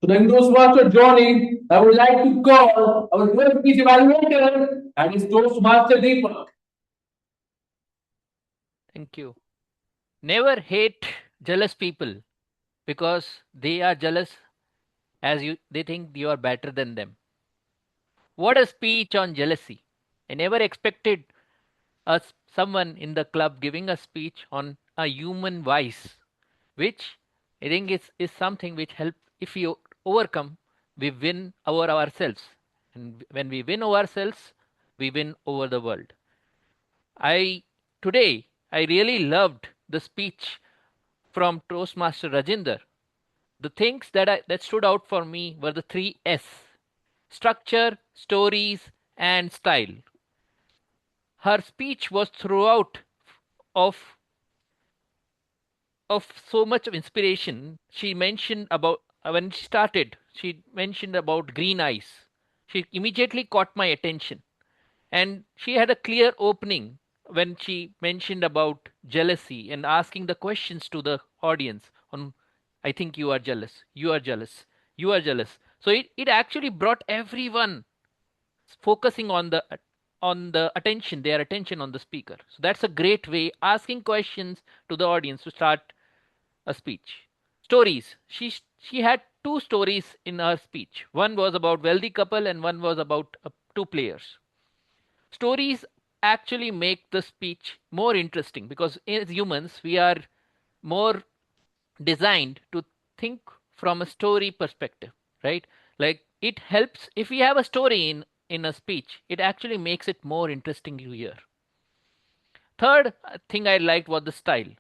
So then, Toastmaster Johnny, I would like to call our first speech evaluator, and it's Toastmaster Deepak. Thank you. Never hate jealous people because they are jealous they think you are better than them. What a speech on jealousy. I never expected someone in the club giving a speech on a human vice, which I think is something which help if we overcome, we win over ourselves. And when we win over ourselves, we win over the world. Today I really loved the speech from Toastmaster Rajinder. The things that stood out for me were the three S: structure, stories, and style. Her speech was throughout of so much of inspiration. She mentioned about when she started, she mentioned about green eyes. She immediately caught my attention. And she had a clear opening when she mentioned about jealousy and asking the questions to the audience on, I think you are jealous, you are jealous, you are jealous. So it actually brought everyone focusing on the attention, their attention on the speaker. So that's a great way, asking questions to the audience to start a speech. Stories. She had two stories in her speech. One was about wealthy couple and one was about two players. Stories actually make the speech more interesting because as humans we are more designed to think from a story perspective, right? Like it helps if we have a story in a speech, it actually makes it more interesting to hear. Third thing I liked was the style.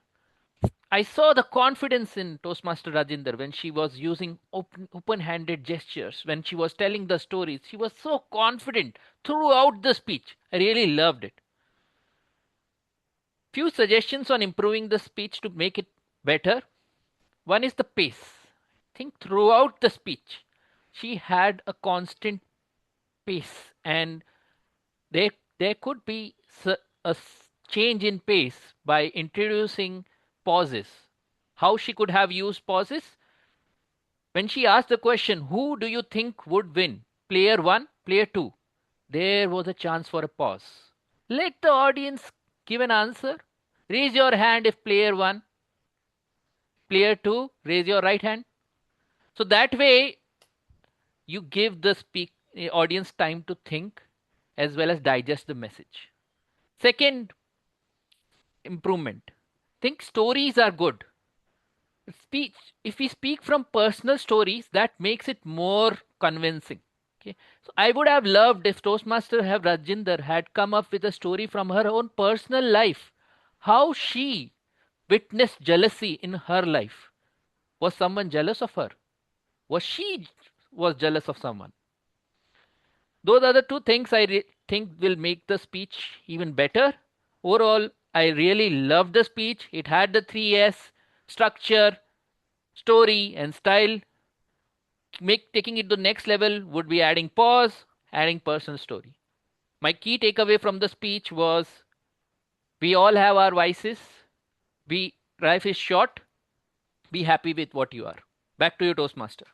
I saw the confidence in Toastmaster Rajinder when she was using open-handed gestures, when she was telling the stories. She was so confident throughout the speech. I really loved it. Few suggestions on improving the speech to make it better. One is the pace. I think throughout the speech, she had a constant pace, and there could be a change in pace by introducing pauses. How she could have used pauses? When she asked the question, who do you think would win? Player 1, player 2. There was a chance for a pause. Let the audience give an answer. Raise your hand if player 1. player to raise your right hand. So that way, you give the audience time to think as well as digest the message. Second improvement. Think stories are good. Speech, if we speak from personal stories, that makes it more convincing. Okay. So I would have loved if Toastmaster have Rajinder had come up with a story from her own personal life. How she witnessed jealousy in her life. Was someone jealous of her? Was she was jealous of someone? Those are the two things I think will make the speech even better. Overall, I really loved the speech. It had the 3S: structure, story, and style. Taking it to the next level would be adding pause, adding personal story. My key takeaway from the speech was we all have our vices. Life is short. Be happy with what you are. Back to you, Toastmaster.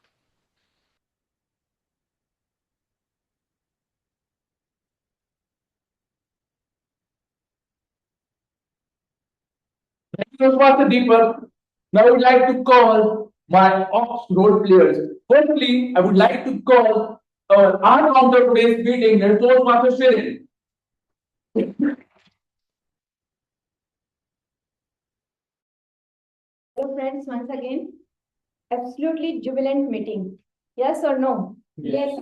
Toastmaster Deepak. Now I would like to call my ops role players. Firstly, I would like to call our counter today's meeting, that is Toastmaster Shirin. Hello friends, once again. Absolutely jubilant meeting. Yes or no? Yes.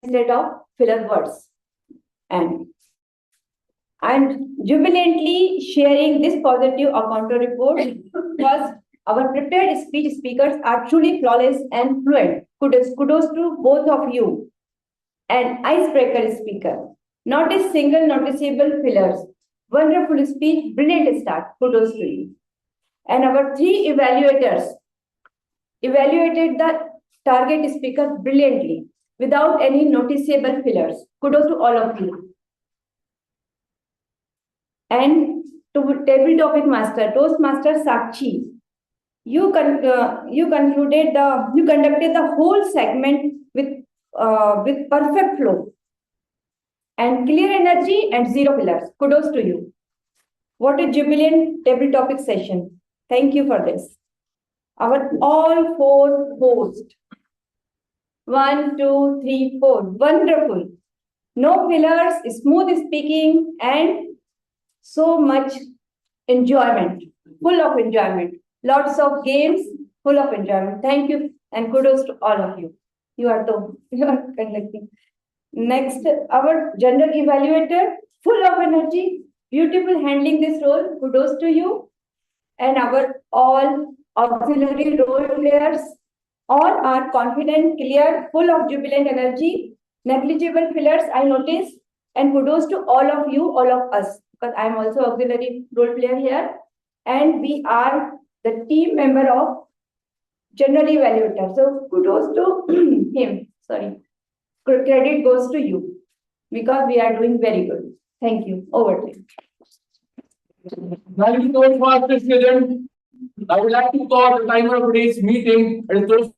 Instead of filler words. And jubilantly sharing this positive counter report because our prepared speech speakers are truly flawless and fluent. Kudos to both of you. An icebreaker speaker. Not a single noticeable fillers. Wonderful speech, brilliant start. Kudos to you. And our three evaluators evaluated the target speaker brilliantly without any noticeable fillers. Kudos to all of you. And to table topic master, Toastmaster Sakshi, you conducted the whole segment with perfect flow and clear energy and zero pillars. Kudos to you. What a jubilant table topic session. Thank you for this. Our all four hosts. 1, 2, 3, 4. Wonderful. No pillars, smooth speaking, and so much enjoyment, full of enjoyment. Lots of games, full of enjoyment. Thank you and kudos to all of you. You are conducting. Next, our general evaluator, full of energy, beautiful handling this role. Kudos to you. And our all auxiliary role players, all are confident, clear, full of jubilant energy, negligible fillers, I noticed. And kudos to all of you, all of us, because I'm also auxiliary role player here. And we are the team member of general evaluator. So kudos to him. Sorry. Credit goes to you because we are doing very good. Thank you. Over to you. Thank you, Toastmaster Shirin. I would like to call the timer of today's meeting. It is Toast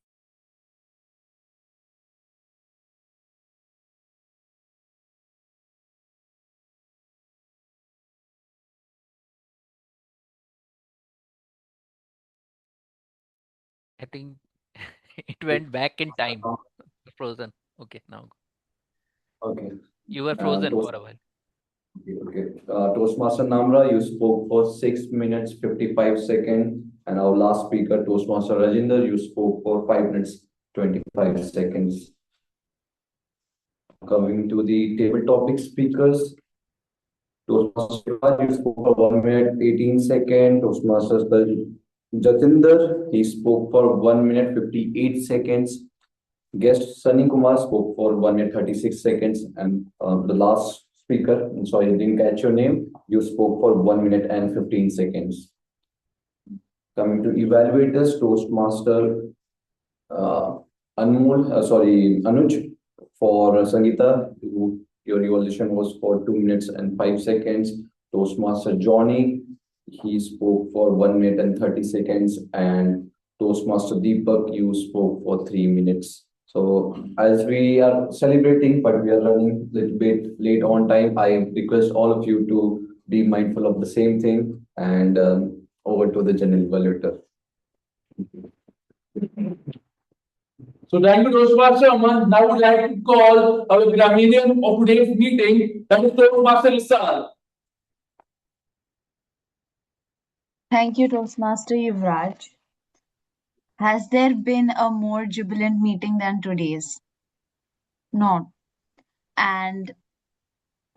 I think it went back in time. Frozen. Okay, now. Okay. You were frozen for a while. Okay. Toastmaster Namra, you spoke for 6 minutes 55 seconds, and our last speaker, Toastmaster Rajinder, you spoke for 5 minutes 25 seconds. Coming to the table topic speakers, Toastmaster Shiva, you spoke for 1 minute 18 seconds. Toastmaster Jatinder, he spoke for 1 minute 58 seconds. Guest Sunny Kumar spoke for 1 minute 36 seconds. And the last speaker, I'm sorry, I didn't catch your name. You spoke for 1 minute and 15 seconds. Coming to evaluators, Toastmaster Anuj for Sangeeta, your evaluation was for 2 minutes and 5 seconds. Toastmaster Johnny, he spoke for 1 minute and 30 seconds. And Toastmaster Deepak, you spoke for 3 minutes. So as we are celebrating, but we are running a little bit late on time, I request all of you to be mindful of the same thing and over to the general evaluator. So thank you, Toastmaster Aman. Now I would like to call our Graminian of today's meeting, that is Toastmaster Isal. Thank you, Toastmaster Yuvraj. Has there been a more jubilant meeting than today's? No. And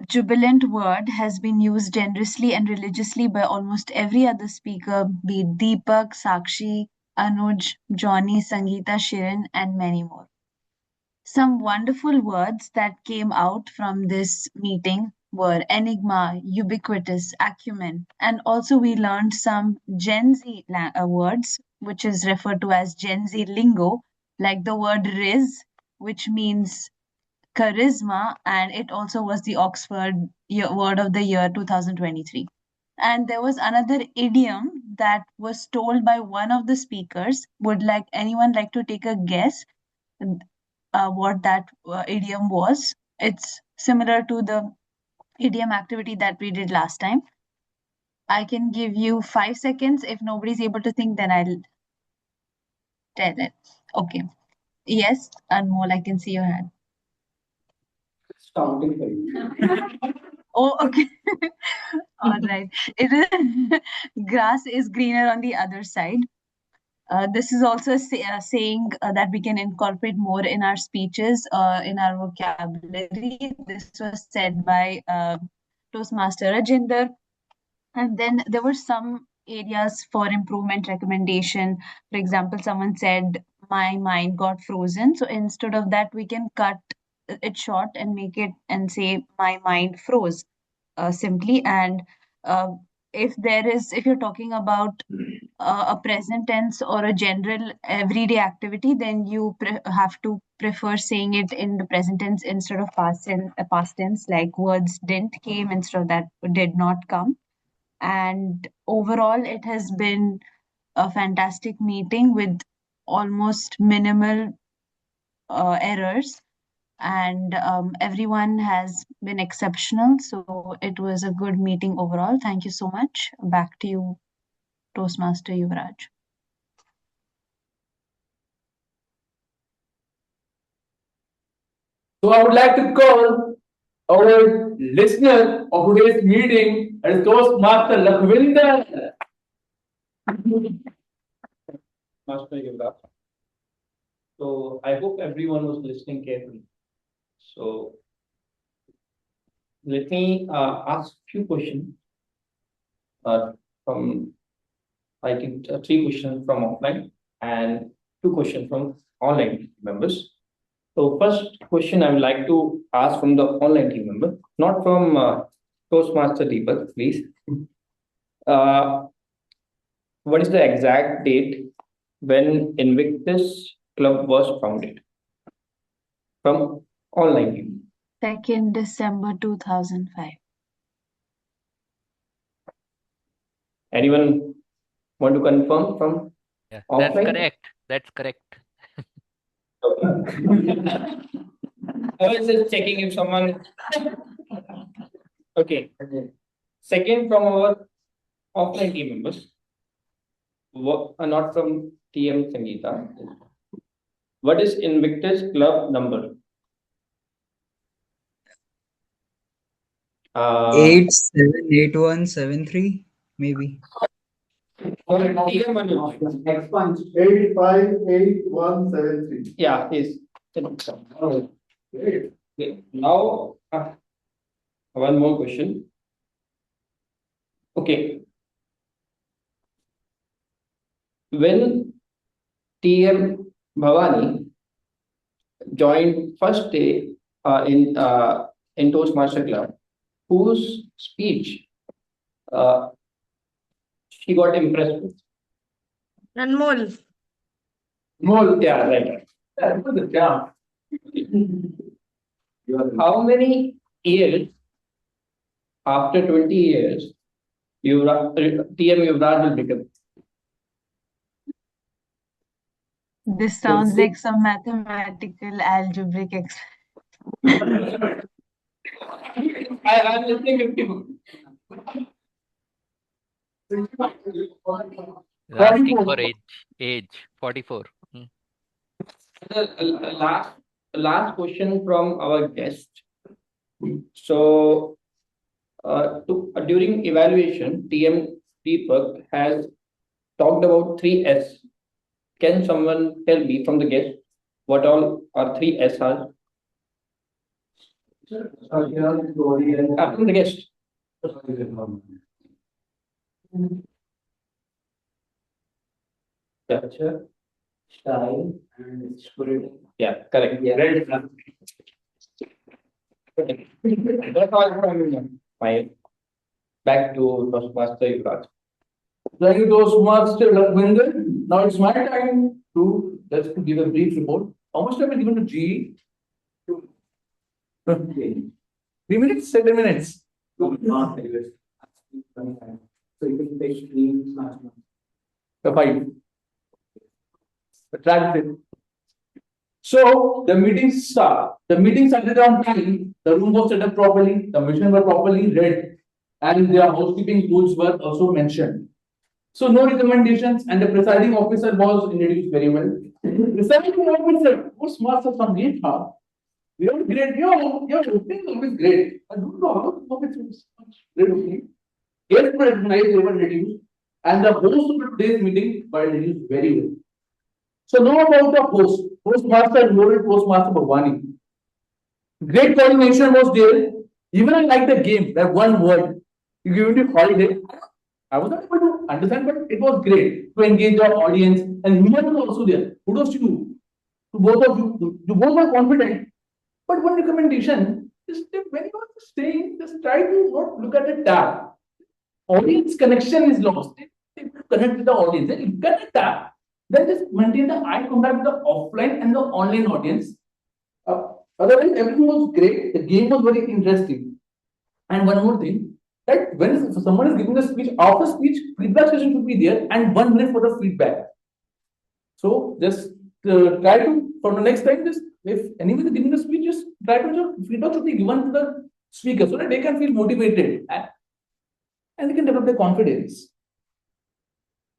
jubilant word has been used generously and religiously by almost every other speaker, be it Deepak, Sakshi, Anuj, Johnny, Sangeeta, Shirin, and many more. Some wonderful words that came out from this meeting were enigma, ubiquitous, acumen, and also we learned some Gen Z words, which is referred to as Gen Z lingo, like the word riz, which means charisma, and it also was the Oxford word of the year 2023. And there was another idiom that was told by one of the speakers. Would like anyone like to take a guess what that idiom was? It's similar to the idiom activity that we did last time. I can give you 5 seconds. If nobody's able to think, then I'll tell it. Okay. Yes, Anmol, I can see your hand. Counting for you. Oh, okay. All right. It is grass is greener on the other side. This is also a saying that we can incorporate more in our speeches, in our vocabulary. This was said by Toastmaster Rajinder. And then there were some areas for improvement recommendation. For example, someone said, my mind got frozen. So instead of that, we can cut it short and make it and say, my mind froze simply. And uh, if you're talking about a present tense or a general everyday activity, then you have to prefer saying it in the present tense instead of past tense, like words didn't came instead of that did not come. And overall, it has been a fantastic meeting with almost minimal errors, and everyone has been exceptional. So it was a good meeting overall. Thank you so much. Back to you, Toastmaster Yuvraj. So I would like to call our listener of today's meeting, that is Toastmaster Lakhvinder. Master Yuvraj. So I hope everyone was listening carefully. So let me ask few questions from I think 3 questions from offline and 2 questions from online members. So first question I would like to ask from the online team member, not from Toastmaster Deepak, please. What is the exact date when Invictus Club was founded? From online team. 2nd December 2005. Anyone want to confirm from Yeah, offline? that's correct. That's correct. I was just checking if someone. Okay. Second, from our offline team members, not from TM Sangeeta. What is Invictus Club number? 878173, maybe. TM Anuj. Next one. 858173. Yeah, yes. Okay. Now, one more question. Okay. When TM Bhavani joined first day in Toastmaster Club, whose speech she got impressed with? Anmol. Mol, yeah, right. Yeah. How many years after 20 years TM Yuvraj will become? This sounds like some mathematical algebraic I'm listening 50. Asking for age 44. Last question from our guest. So, during evaluation, TM Deepak has talked about 3S. Can someone tell me from the guest what all are 3S are? From the guest. Gotcha. Style and security. Yeah, correct. Yeah. That's all from my back to Toastmaster Yuvraj. Thank you, Toastmaster Lakwinder. Now it's my time to just to give a brief report. How much time is given to GE? 3 minutes, 7 minutes. So you can take 3 5. Attractive. So the meeting start. The meeting started on time. The room was set up properly. The mission were properly read, and their housekeeping rules were also mentioned. So no recommendations, and the presiding officer was introduced very well. Presiding officer, Toastmaster from great heart. You're great. Your opening is always great. I don't know how it's great opening. Guests were recognized, they were reduced, and the host of today's meeting were reduced very well. So know about the host. Toastmaster loaded Toastmaster Bhavani. Great coordination was there. Even I like the game, that one word. You give me holiday. I was not able to understand, but it was great to engage the audience, and humor was also there. Kudos to you, to both of you. You both were confident. But one recommendation is that when you are staying, just try to not look at the tab. Audience connection is lost. If you connect with the audience, then you look at the tab. Then just maintain the eye contact with the offline and the online audience. Otherwise, everything was great. The game was very interesting. And one more thing, that when someone is giving a speech, after speech, feedback session should be there, and 1 minute for the feedback. So just try to, for the next time, just if anyone is giving a speech, just try to, feedback should be given to the speaker so that they can feel motivated and they can develop their confidence.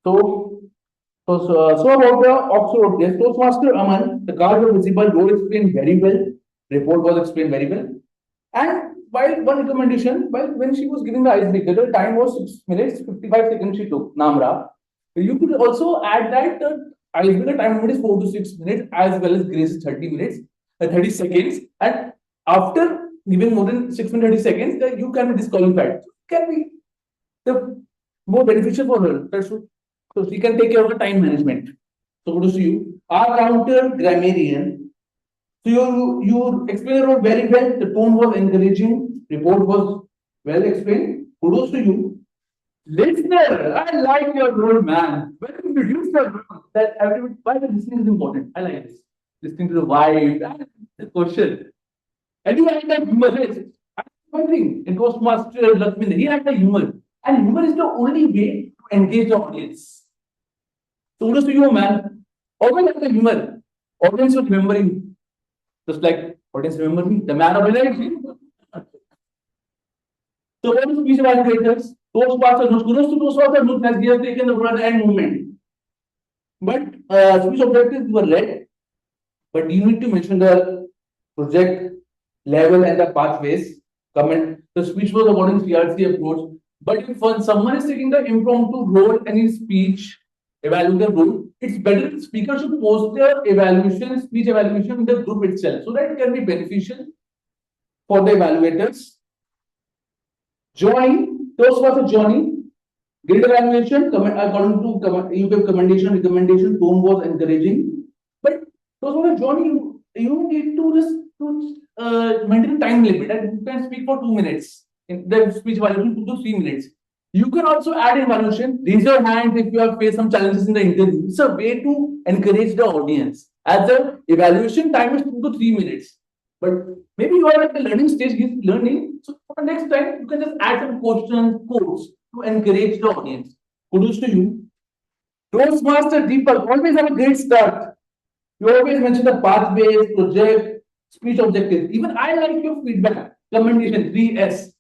So about the Oxford, yes, Toastmaster Aman, the cards were visible, role explained very well, report was explained very well. And while one recommendation, when she was giving the icebreaker, the time was 6 minutes, 55 seconds she took, Namra. You could also add that the icebreaker time limit is 4 to 6 minutes, as well as grace is 30 minutes, 30 seconds. And after giving more than 6 minutes, 30 seconds, you can be disqualified. So it can be the more beneficial for her. So she can take care of the time management. So kudos to you. Our counter grammarian. So you explained the role very well. The tone was encouraging. Report was well explained. Kudos to you. Listener, I like your role, man. When you introduce your role, that everybody, why the listening is important. I like this. Listening to the vibe, the question. And you had that humor. One thing, in Toastmaster Lakshmin, he had the humor. And humor is the only way to engage the audience. So kudos to you, man. Always have the humor. Audience will remember you. Just like audience remember me, the man of the night. So what is speech evaluators? Toastmaster notes. Kudos to Toastmaster notes as he has taken the word and movement. But speech objectives were read. But you need to mention the project level and the pathways. Comment. The speech was about the CRC approach. But if someone is taking the impromptu role in his speech, evaluator role, it's better if the speaker should post the evaluation, speech evaluation in the group itself, so that it can be beneficial for the evaluators. Joining, Toastmaster joining, grid evaluation, according to you give recommendation, tone was encouraging. But Toastmaster joining, you need to just maintain time limit, and you can speak for 2 minutes. In the speech evaluation, 2 to 3 minutes. You can also add evaluation. Raise your hand if you have faced some challenges in the interview. It's a way to encourage the audience. As the evaluation time is 2 to 3 minutes. But maybe you are at the learning stage, he's learning. So for next time, you can just add some questions, quotes to encourage the audience. Kudos to you. Toastmaster Deepak, always have a great start. You always mention the pathways, project, speech objectives. Even I like your feedback, commendation, 3S.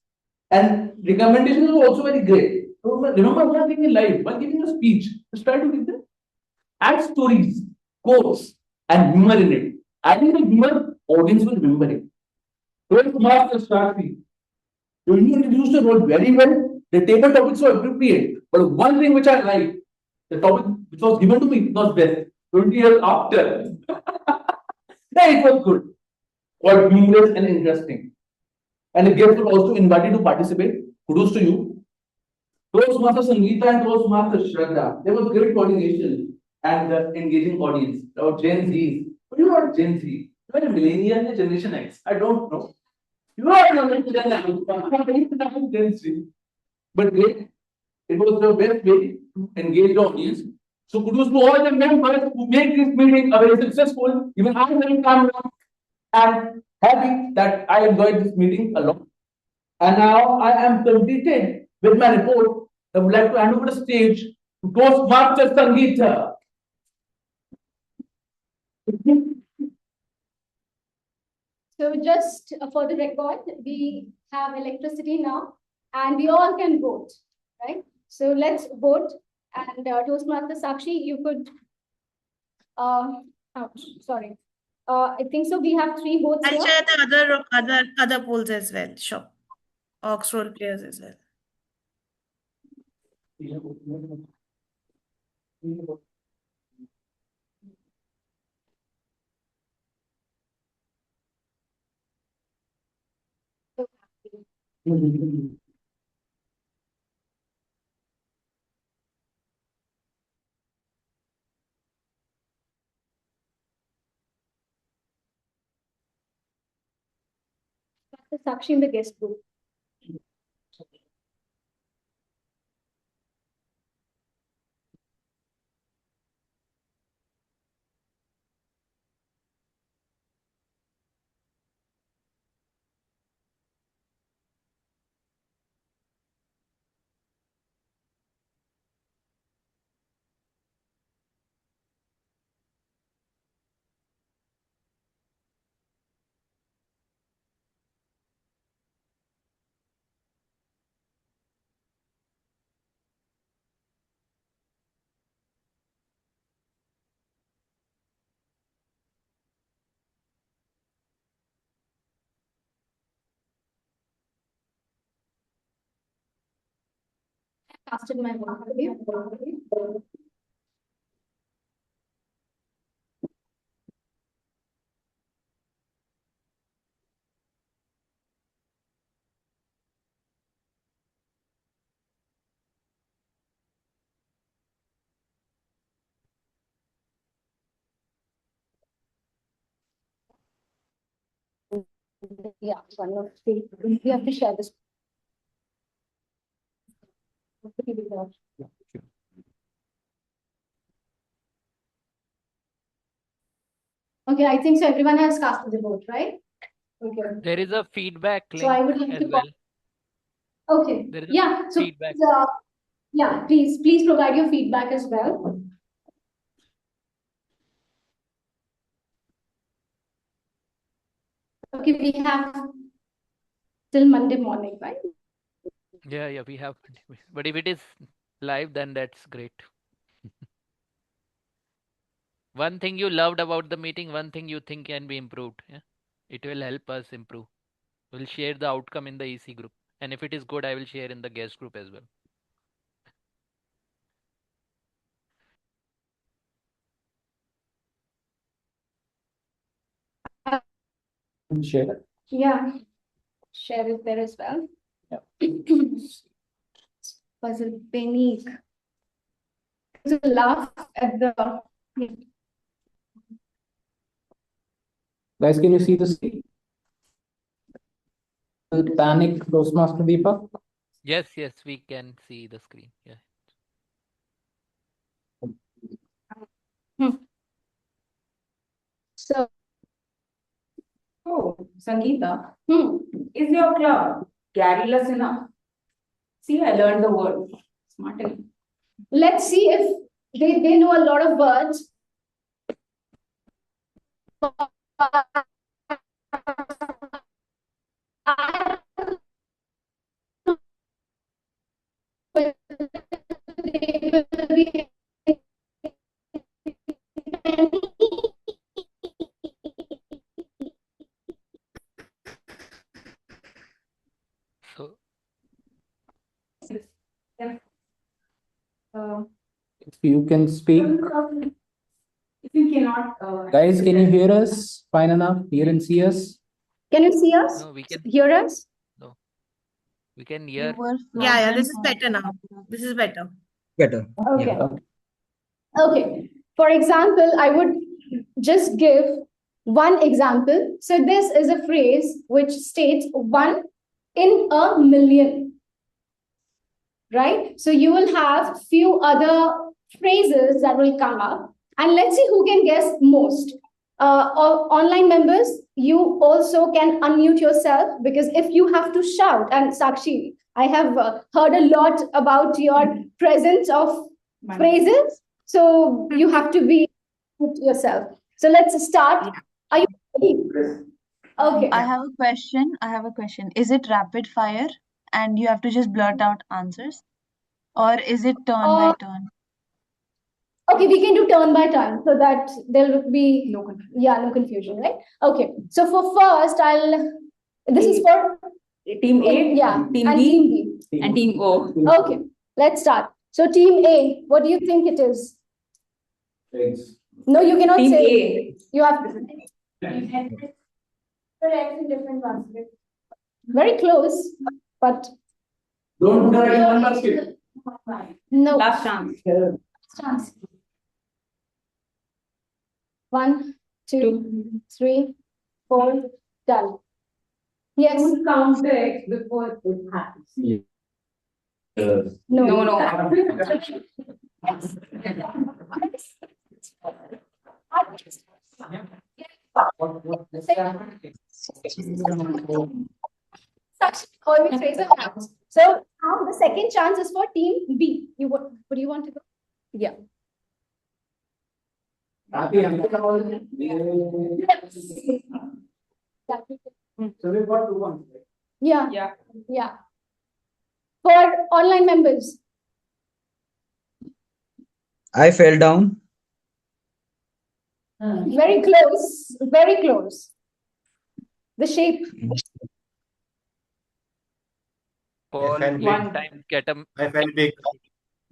And recommendation is also very great. So remember one thing in life, while giving a speech, just try to give them, add stories, quotes, and humor in it. Adding the humor, audience will remember it. Don't mark the start fee. You introduced the role very well. The table topics were appropriate. But one thing which I like, the topic which was given to me was best. 20 years after. Yeah, it was good. Quite humorous and interesting. And the guests were also invited to participate. Kudos to you. Toastmaster Sangeeta and Toastmaster Shraddha. There was great coordination and engaging audience. Or Gen Z. But you're not Gen Z. You're a millennial and Generation X. I don't know. You are not Gen Z. But great. It was the best way to engage the audience. So kudos to all the members who make this meeting a very successful. Even I am very calm and happy that I enjoyed this meeting a lot. And now I am completed with my report. I would like to hand over the stage to Toastmaster Sangeeta. So just for the record, we have electricity now and we all can vote, right? So let's vote. And Toastmaster Sakshi, you could, sorry. I think so. We have 3 votes I'll here. share the other polls as well. Sure. Ox role players as well. Sakshi in the guest group. Casted my vote. Yeah, one of the, we have to share this. Okay, I think so. Everyone has cast the vote, right? Okay. There is a feedback link So I would like as to. well. Okay. There is a Yeah. So feedback. yeah, please provide your feedback as well. Okay, we have till Monday morning, right? Yeah, we have. But if it is live, then that's great. One thing you loved about the meeting, one thing you think can be improved. Yeah? It will help us improve. We'll share the outcome in the EC group. And if it is good, I will share in the guest group as well. Share it. Yeah, share it there as well. Yeah. Puzzle panic. To laugh at the. Guys, can you see the screen? Panic, Toastmaster Deepak. Yes, we can see the screen. Yeah. So. Oh, Sangeeta, is your club garrulous enough? See, I learned the word. Smart enough. Let's see if they know a lot of words. So, If you can speak, If you cannot, guys, can you hear us? Fine enough. Hear and see us. can you see us? no, we can Hear us? no, we can You hear. were Yeah, this frozen is for better now. This is better. Better. Okay. Yeah. Okay. For example, I would just give one example. So this is a phrase which states 1 in a million, right? So you will have few other phrases that will come up, and let's see who can guess most. Online members, you also can unmute yourself, because if you have to shout, and Sakshi, I have heard a lot about your presence of phrases, so you have to be yourself. So let's start. Are you ready? Okay. I have a question. I have a question. Is it rapid fire and you have to just blurt out answers? Or is it turn by turn? Okay, we can do turn by turn so that there will be no confusion. Yeah, no confusion, right? Okay. So for first, this is for Team A, yeah, Team and B, team B. and Team O. Okay, let's start. So team A, what do you think it is? No, you cannot Team say. A. You have to. Correct in different ones. Very close, but Don't put it in one basket. no. Last chance. Chance. 1, 2, 3, 4, done. Yes. Don't count the X before it happens. No. No, no. Always raise your hands. So now the second chance is for team B. What do you want to go? Yeah. So we got 2-1. Yeah. Yeah. Yeah. For online members. I fell down. Very close. Very close. The shape. I fell big. One time get a I fell big.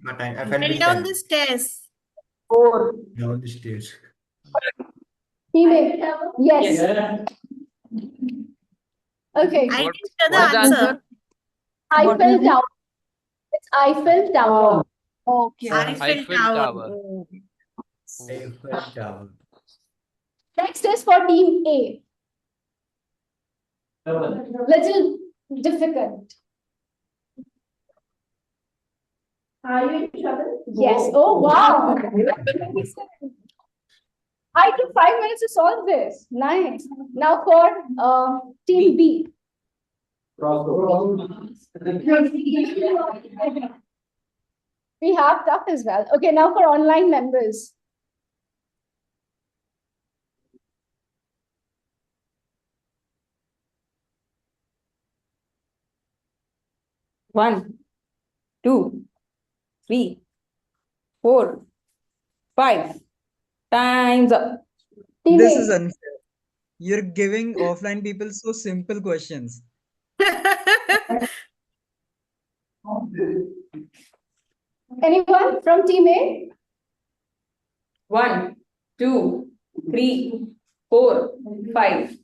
I fell Fell big down time. the stairs. Down the stairs. Team A. Yes. Okay. I What, didn't hear the what is the answer. answer? Eiffel Tower. It's Eiffel Tower. Okay. Eiffel Tower. Eiffel Tower. Next is for team A. Little difficult. Are you in trouble? Yes. Oh, wow. I took 5 minutes to solve this. Nice. Now for team B. We have tough as well. Okay, now for online members. One, 2, 3, 4, 5. Time's up. Team This A. is unfair. You're giving offline people so simple questions. Anyone from team A? 1, 2, 3, 4, 5.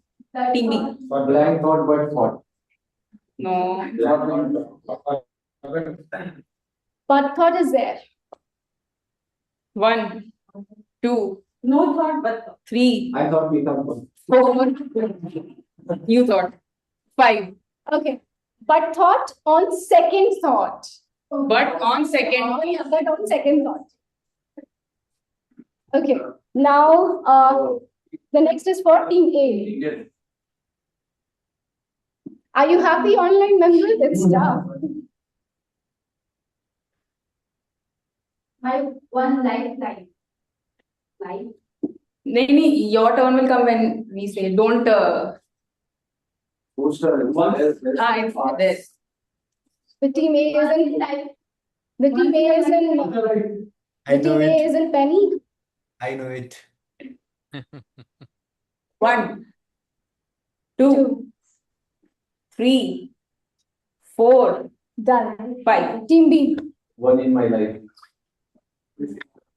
Team B. For blank thought but thought. No. But thought is there. 1, 2, No thought, but 3, I thought we come 4. You thought. 5. okay. But thought on second thought. But on second. Oh, yeah, but on second thought. Okay. Now the next is for team A. Are you happy, online members? It's tough. My one lifeline. Life. नहीं, your turn will come when we say don't. It's this. The team A is in. The team A is in. I The know team A it. is in Penny. I know it. 1, 2, 3, 4. Done. 5. Team B. One in my life.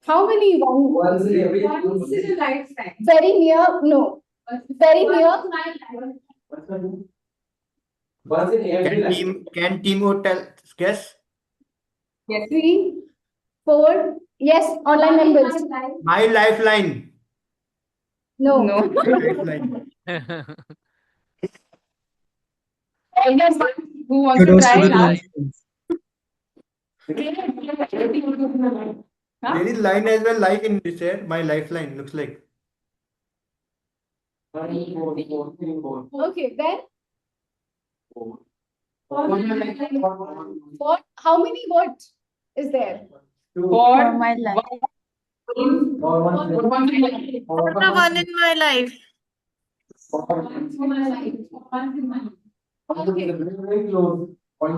How many? Once in every Once in a lifetime. Very near. No. Very near. Once in every life. Can team O tell guess? Yes. 3, 4. Yes. Online members. My lifeline. No. No. Lifeline. Who wants to try last? There is line as well, like in this here. My lifeline looks like. Okay, then. What? How many what is there? For my life. For the one in my life. Okay.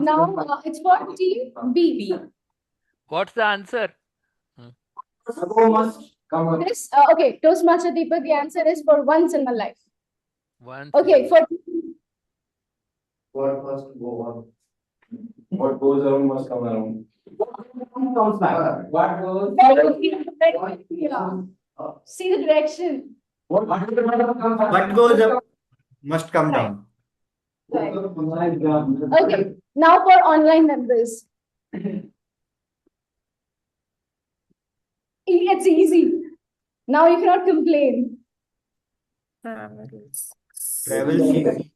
Now it's for team B. What's the answer? This okay, Toastmaster Deepak, the answer is for once in my life. Once. Okay, for What must go on? What goes around must come around. Comes back. What goes? yeah. See the direction. What goes up must come down. Right. Okay, now for online members. It's easy. Now you cannot complain. Travel season.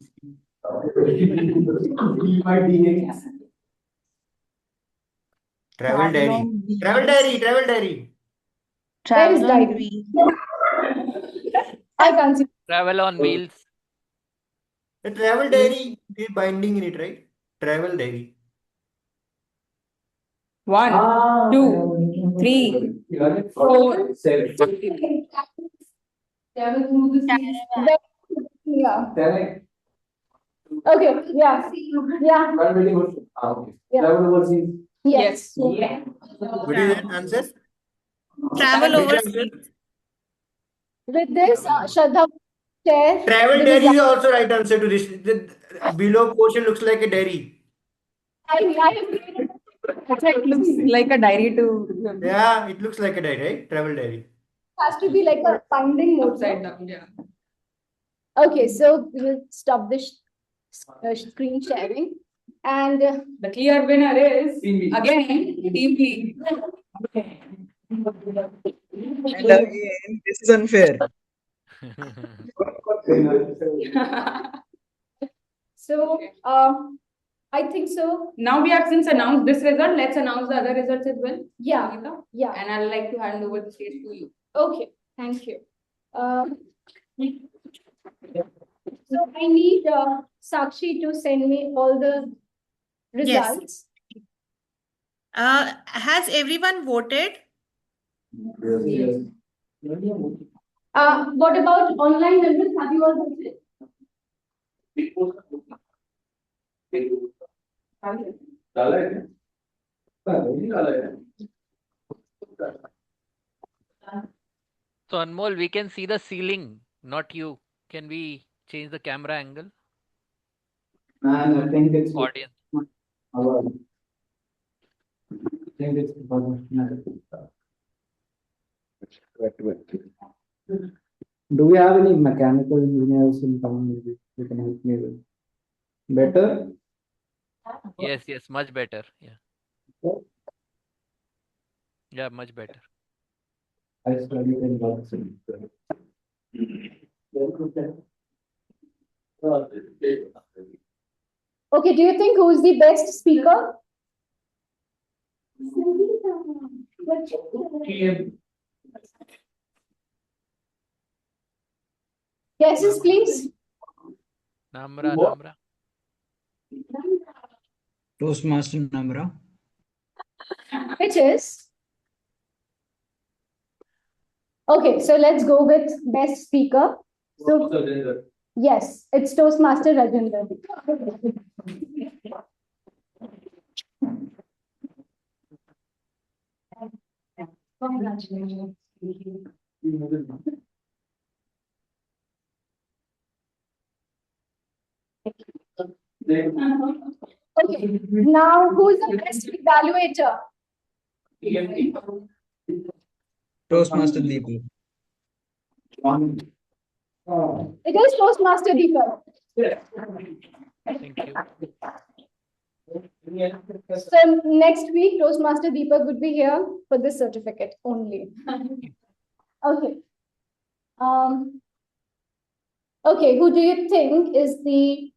Travel diary. Travel diary. Travel diary. Where is Travel on diary? wheels. I can't see. Travel on wheels. The travel diary is binding in it, right? Travel diary. 1, 2, 3, 4. Yeah. Okay. Yeah. Yeah. Yeah. Yes. What is that answer? Travel Which overseas. answer? With this, Shraddha share. Travel the diary is result. also right answer to this. The below portion looks like a diary. I agree. It looks like a diary to. Yeah, it looks like a diary, right? Travel diary. Has to be like a binding mode. Upside down, yeah. Okay, so we will stop this screen sharing. And the clear winner is again Team B. And again, this is unfair. So, I think so. Now we have since announced this result. Let's announce the other results as well. Yeah. Geeta? Yeah. And I'd like to hand over the stage to you. Okay, thank you. So I need Sakshi to send me all the results. Has everyone voted? Yes. What about online members? Have you all voted? So Anmol, we can see the ceiling, not you. Can we change the camera angle? Man, I think it's Audience. Do we have any mechanical engineers in town? Maybe you can help me with. Better? Yes, yes, much better. Yeah. Yeah, much better. I studied in Boston. Okay, do you think who's the best speaker? Guesses, please. Namra. Toastmaster Namra. Which is? Okay, so let's go with best speaker. So yes, it's Toastmaster Rajendra. Congratulations. Okay, now who's the best evaluator? Toastmaster Deepak. It is Toastmaster Deepak. Thank you. So next week, Toastmaster Deepak would be here for this certificate only. Okay. Okay, who do you think is the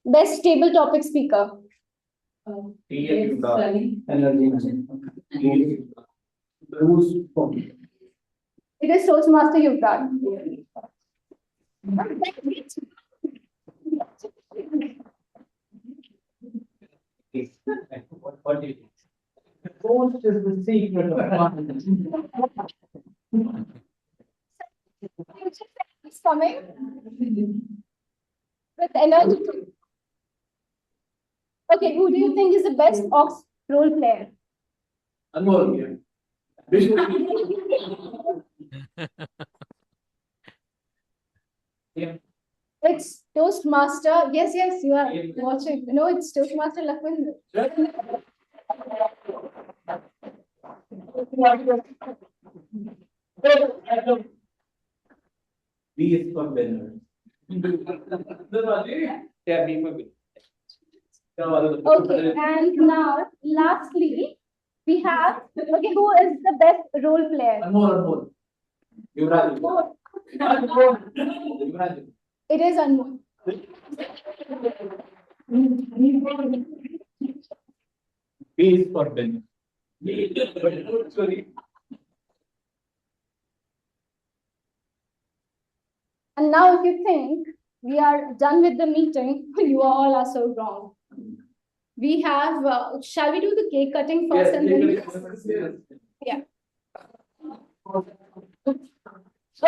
best table topic speaker? It is Toastmaster Yuvraj. What do you think? Ghost is the secret of It's coming with energy. Okay, who do you think is the best Ox role player? Anmol. It's Toastmaster. Yes, yes, you are watching. No, it's Toastmaster Lakwinder. B is for winner. Yeah, B for winner. Okay, and now lastly, we have okay, who is the best role player? Anmol. Yuvraj. Yuvraj. It is Anmol. B is for winner. Sorry. And now, if you think we are done with the meeting, you all are so wrong. We have, shall we do the cake cutting first and then? Yeah. Okay. So,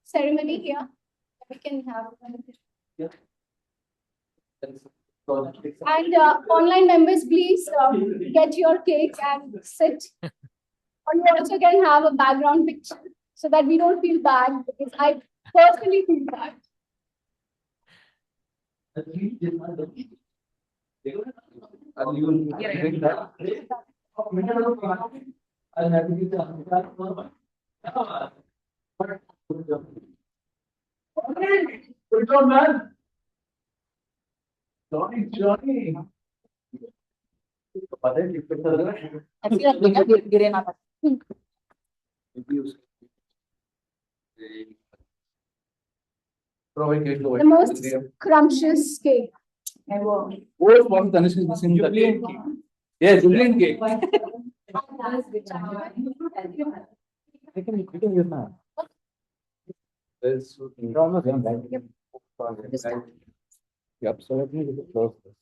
ceremony here. We can have. And online members, please get your cakes and sit. Or you also can have a background picture so that we don't feel bad because I personally feel bad. Good job, man. Johnny. The most scrumptious cake ever. What was Tanishq is missing the cake? Yeah, jubilant cake. We can use now. There's almost done, right? Yep, so let me close this.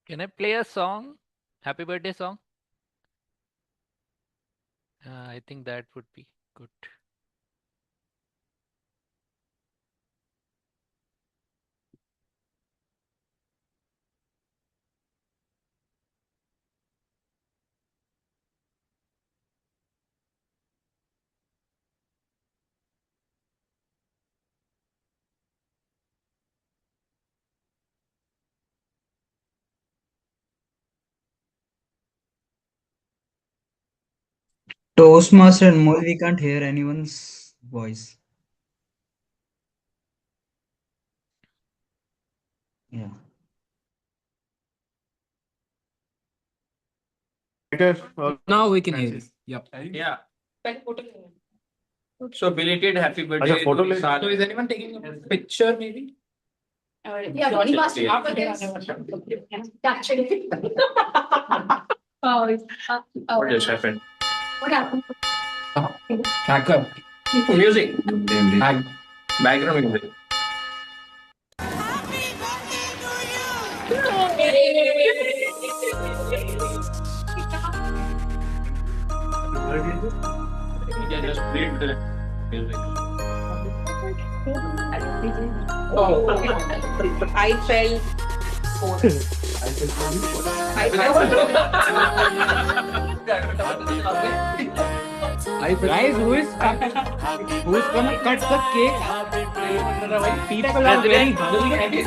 Can I play a song? Happy birthday song? I think that would be good. Toastmaster and more, we can't hear anyone's voice. Yeah. Now we can hear you. Yep. Yeah. So belated happy birthday. photo to Vishal. So is anyone taking a picture maybe? Yeah, Johnny Master. What just happened? What happened? Backup. Music. Background music. You can just read the music. I felt. Guys, who is gonna cut the cake? People are very hungry.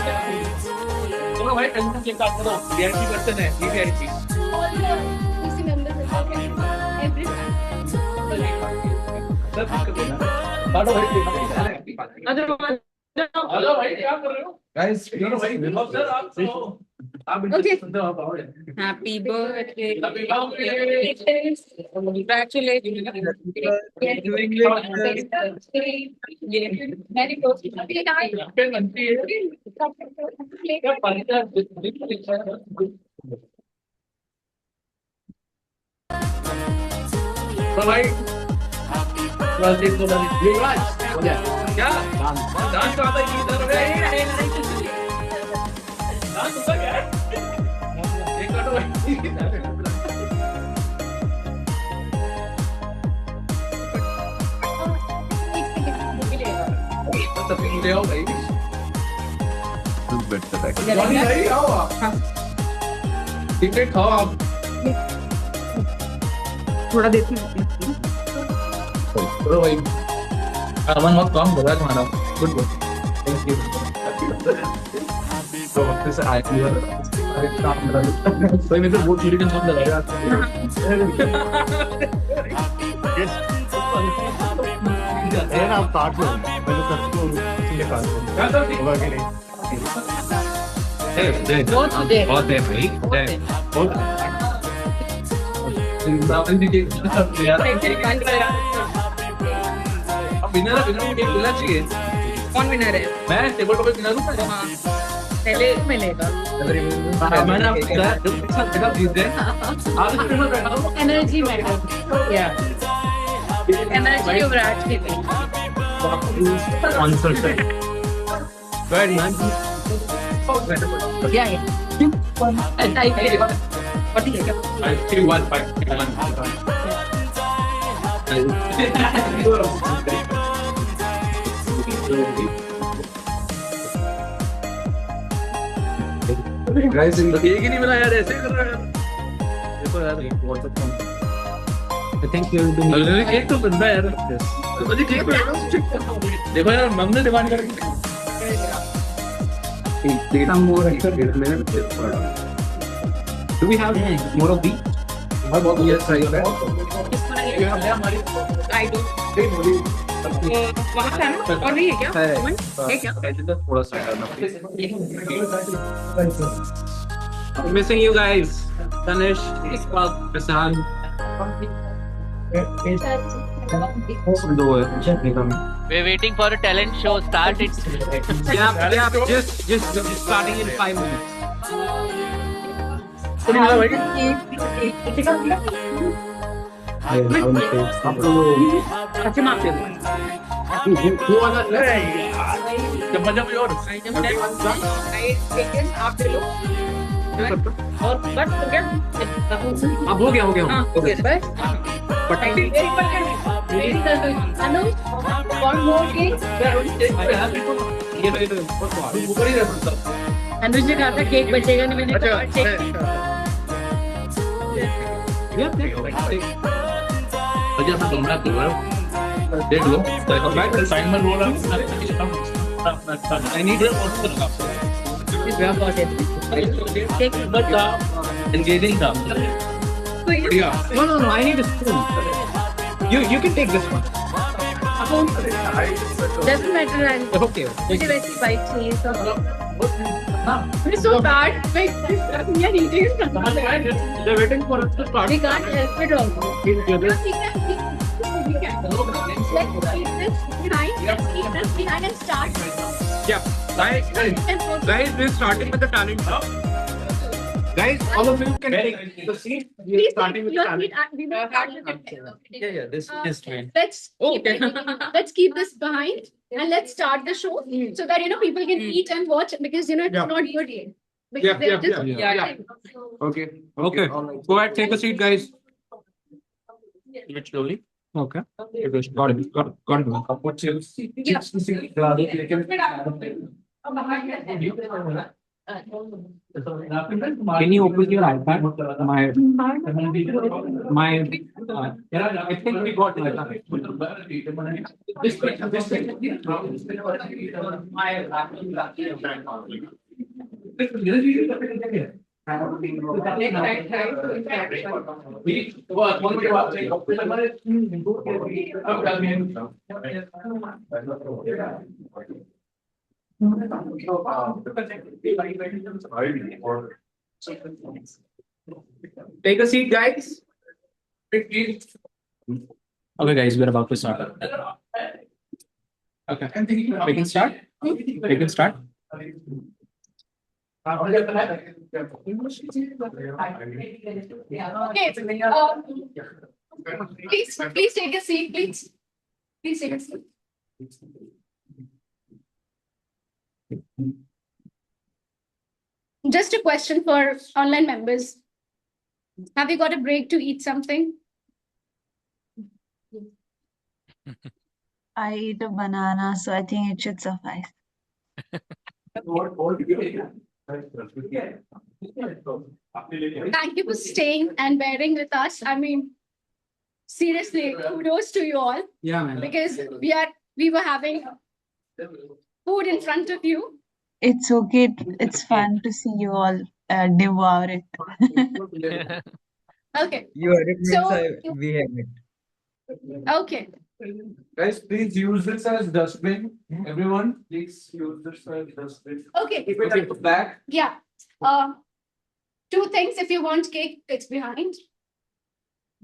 चलो भाई tension के काट दो VIP person है ये VIP काटो भाई hello भाई क्या कर रहे हो Guys, भाई विभव सर आप तो आप Okay. सुनते हो आप आओगे Happy birthday. Happy birthday. Congratulations. Very close. तो भाई बस एक दो युवराज क्या डांस का आता है इधर डांस होता क्या है एक काटो भाई तो ले आओ भाई जॉनी भाई आओ आप टिकट खाओ आप थोड़ा देती चलो भाई अमन बहुत कम बता तुम्हारा गुड गुड थैंक यू तो वक्त से आए थे अरे काम कर तो मैं तो बहुत चीज़ के साथ लगाया यार आप काट लो मैं तो सबको इसीलिए काट दूँ होगा कि नहीं बहुत है भाई बहुत विनर विनर को मिलना चाहिए कौन विनर है मैं टेबल टॉप विनर हूँ पहले मिलेगा मैंने आपको जीत गए आप टेबल बैठा हो एनर्जी मैटर या एनर्जी युवराज की आंसर से वेरी या I still want fight. guys, in the एक ही नहीं मिला यार ऐसे कर रहा है देखो यार WhatsApp I think you will be अरे केक तो बनता है यार मुझे केक देखो यार हमने डिमांड कर some more do we have more of these? Yes, I I do वहाँ था ना और नहीं है क्या है क्या थोड़ा सा करना missing you guys Tanish Iqbal Prasan We're waiting for a talent show. Start it. yeah just starting in 5 minutes आप ले लो और बस हो गया अब हो गया बस one more cake अनुज ने कहा था केक बचेगा नहीं मैंने कहा अजय मैं तुमरा कर रहा हूं देख लो assignment role I need but engaging था बढ़िया no I need a spoon you can take this one doesn't matter okay मुझे वैसी बाइक चाहिए तो We're so bad. We are eating from They're waiting for us to start. We can't help it also. We can. Let's keep this behind. Let's keep this behind and start. Yeah. Guys, we're starting with the talent. Guys, all of you can take the seat. We're starting with the talent. We will start with it. Yeah, this is fine. Let's keep this behind and let's start the show so that people can eat and watch because it's not good yet. Because they're just Okay. Go ahead, take a seat, guys. Do it slowly. Okay. Got it. What's your Can you open your iPad? I think we got Take a seat, guys. Okay, guys, we're about to start. Okay, we can start. We can start. Okay. Please take a seat, please. Please take a seat. Just a question for online members. Have you got a break to eat something? I eat a banana, so I think it should suffice. Thank you for staying and bearing with us. I mean, seriously, kudos to you all. Yeah, man. Because we were having food in front of you. It's okay. It's fun to see you all devour it. Okay. You heard it means So- we have it. Okay. Guys, please use this as dustbin. Everyone, please use this as dustbin. Okay. Keep it at the back. Yeah. Two things. If you want cake, it's behind.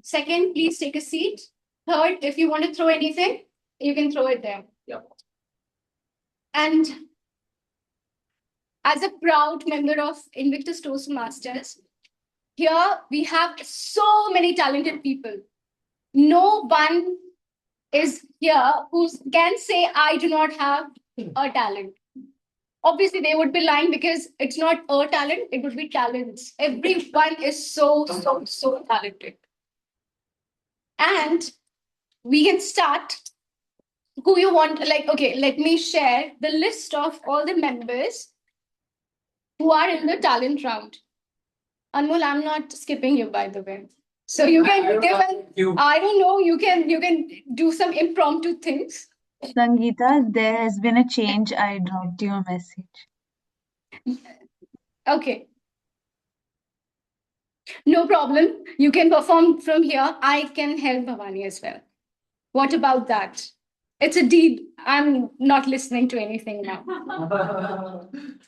Second, please take a seat. Third, if you want to throw anything, you can throw it there. Yeah. And as a proud member of Invictus Toastmasters, here we have so many talented people. No one is here who can say, I do not have a talent. Obviously, they would be lying because it's not a talent, it would be talents. Everyone is so talented. And we can start who you want. Okay, let me share the list of all the members who are in the talent round. Anmol, I'm not skipping you, by the way. So you can I don't know, you can do some impromptu things. Sangeeta, there has been a change. I dropped you a message. Okay. No problem. You can perform from here. I can help Bhavani as well. What about that? It's a deal. I'm not listening to anything now.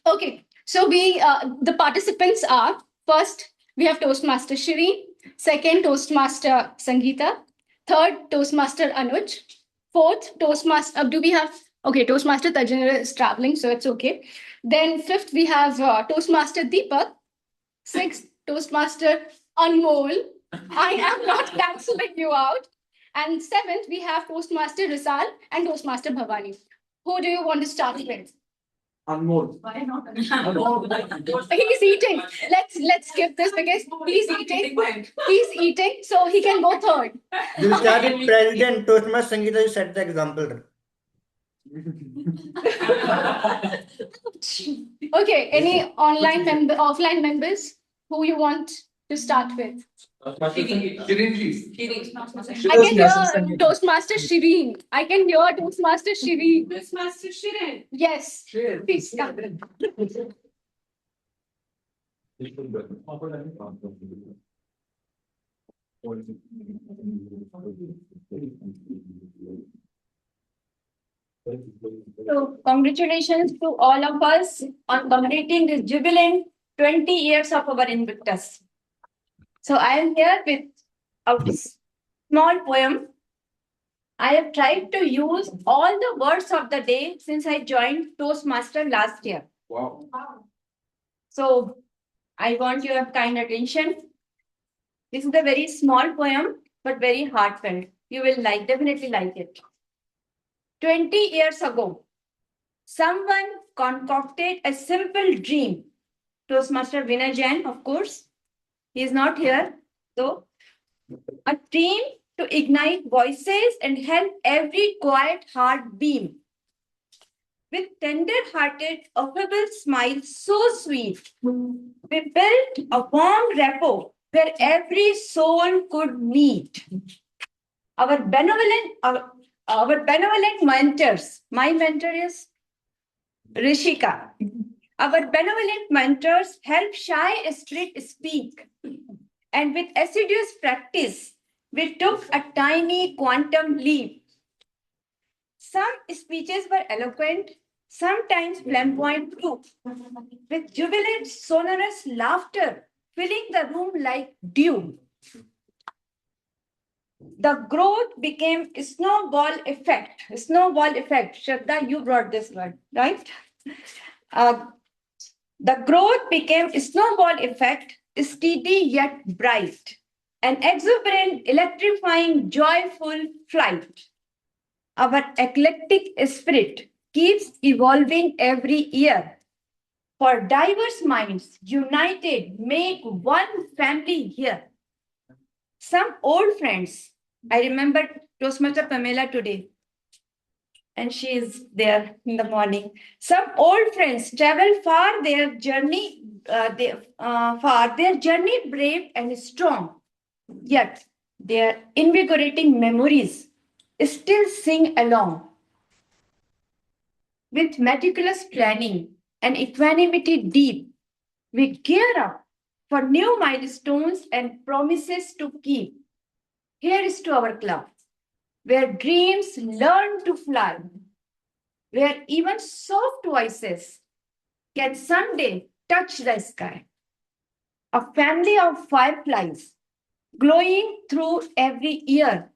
Okay. So the participants are, first, we have Toastmaster Shri. Second, Toastmaster Sangeeta. Third, Toastmaster Anuj. Fourth, Toastmaster, Toastmaster Tajendra is traveling, so it's okay. Then fifth, we have Toastmaster Deepak. Sixth, Toastmaster Anmol. I am not cancelling you out. And seventh, we have Toastmaster Risal and Toastmaster Bhavani. Who do you want to start with? Anmol. He's eating. Let's skip this because he's eating. He's eating, so he can go third. You started President Toastmaster Sangeeta, you set the example. Okay, any offline members who you want to start with? I can hear Toastmaster Shireen. I can hear Toastmaster Shireen. Toastmaster Shireen. Yes. Please come. So, congratulations to all of us on completing this jubilant 20 years of our Invictus. So, I am here with a small poem. I have tried to use all the words of the day since I joined Toastmaster last year. Wow. So, I want your kind attention. This is a very small poem, but very heartfelt. You will definitely like it. 20 years ago, someone concocted a simple dream. Toastmaster Vinay Jain, of course. He is not here, though. A dream to ignite voices and help every quiet heart beam. With tender-hearted, affable smile so sweet, we built a warm rapport where every soul could meet. Our benevolent mentors, my mentor is Rishika. Our benevolent mentors help shy spirit speak. And with assiduous practice, we took a tiny quantum leap. Some speeches were eloquent, sometimes flamboyant too, with jubilant, sonorous laughter filling the room like dew. The growth became a snowball effect. Snowball effect. Shraddha, you brought this word, right? The growth became a snowball effect, steady yet bright, an exuberant, electrifying, joyful flight. Our eclectic spirit keeps evolving every year. For diverse minds united, make one family here. Some old friends, I remember Toastmaster Pamela today, and she is there in the morning. Some old friends travel far their journey, their journey brave and strong. Yet their invigorating memories still sing along. With meticulous planning and equanimity deep, we gear up for new milestones and promises to keep. Here is to our club, where dreams learn to fly, where even soft voices can someday touch the sky. A family of fireflies glowing through every year,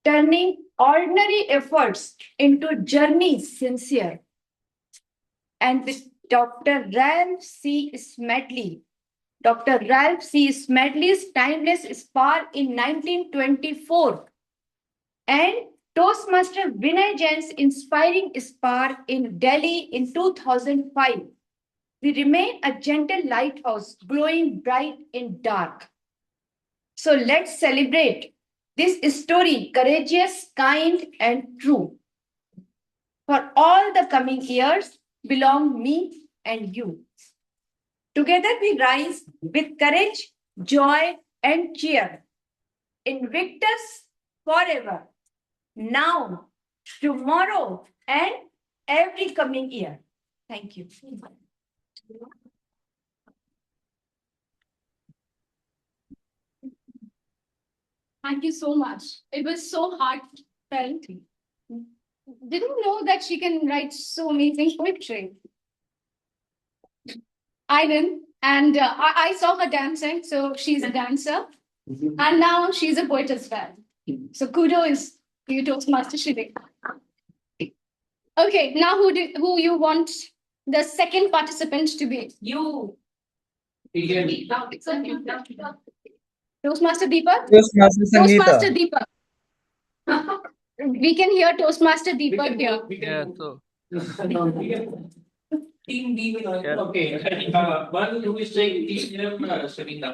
turning ordinary efforts into journeys sincere. And with Dr. Ralph C. Smedley, Dr. Ralph C. Smedley's timeless spark in 1924 and Toastmaster Vinay Jain's inspiring spark in Delhi in 2005. We remain a gentle lighthouse glowing bright in dark. So let's celebrate this story, courageous, kind, and true. For all the coming years belong me and you. Together we rise with courage, joy, and cheer. Invictus forever, now, tomorrow, and every coming year. Thank you. Thank you so much. It was so heartfelt. Didn't know that she can write so amazing poetry. I didn't. And I saw her dancing, so she's a dancer. And now she's a poet as well. So kudos to you, Toastmaster Shri. Okay, now who you want the second participant to be? You. Toastmaster Deepak? Toastmaster Sangeeta. Toastmaster Deepak. We can hear Toastmaster Deepak here. Yeah, so Team B. Okay. One who is saying team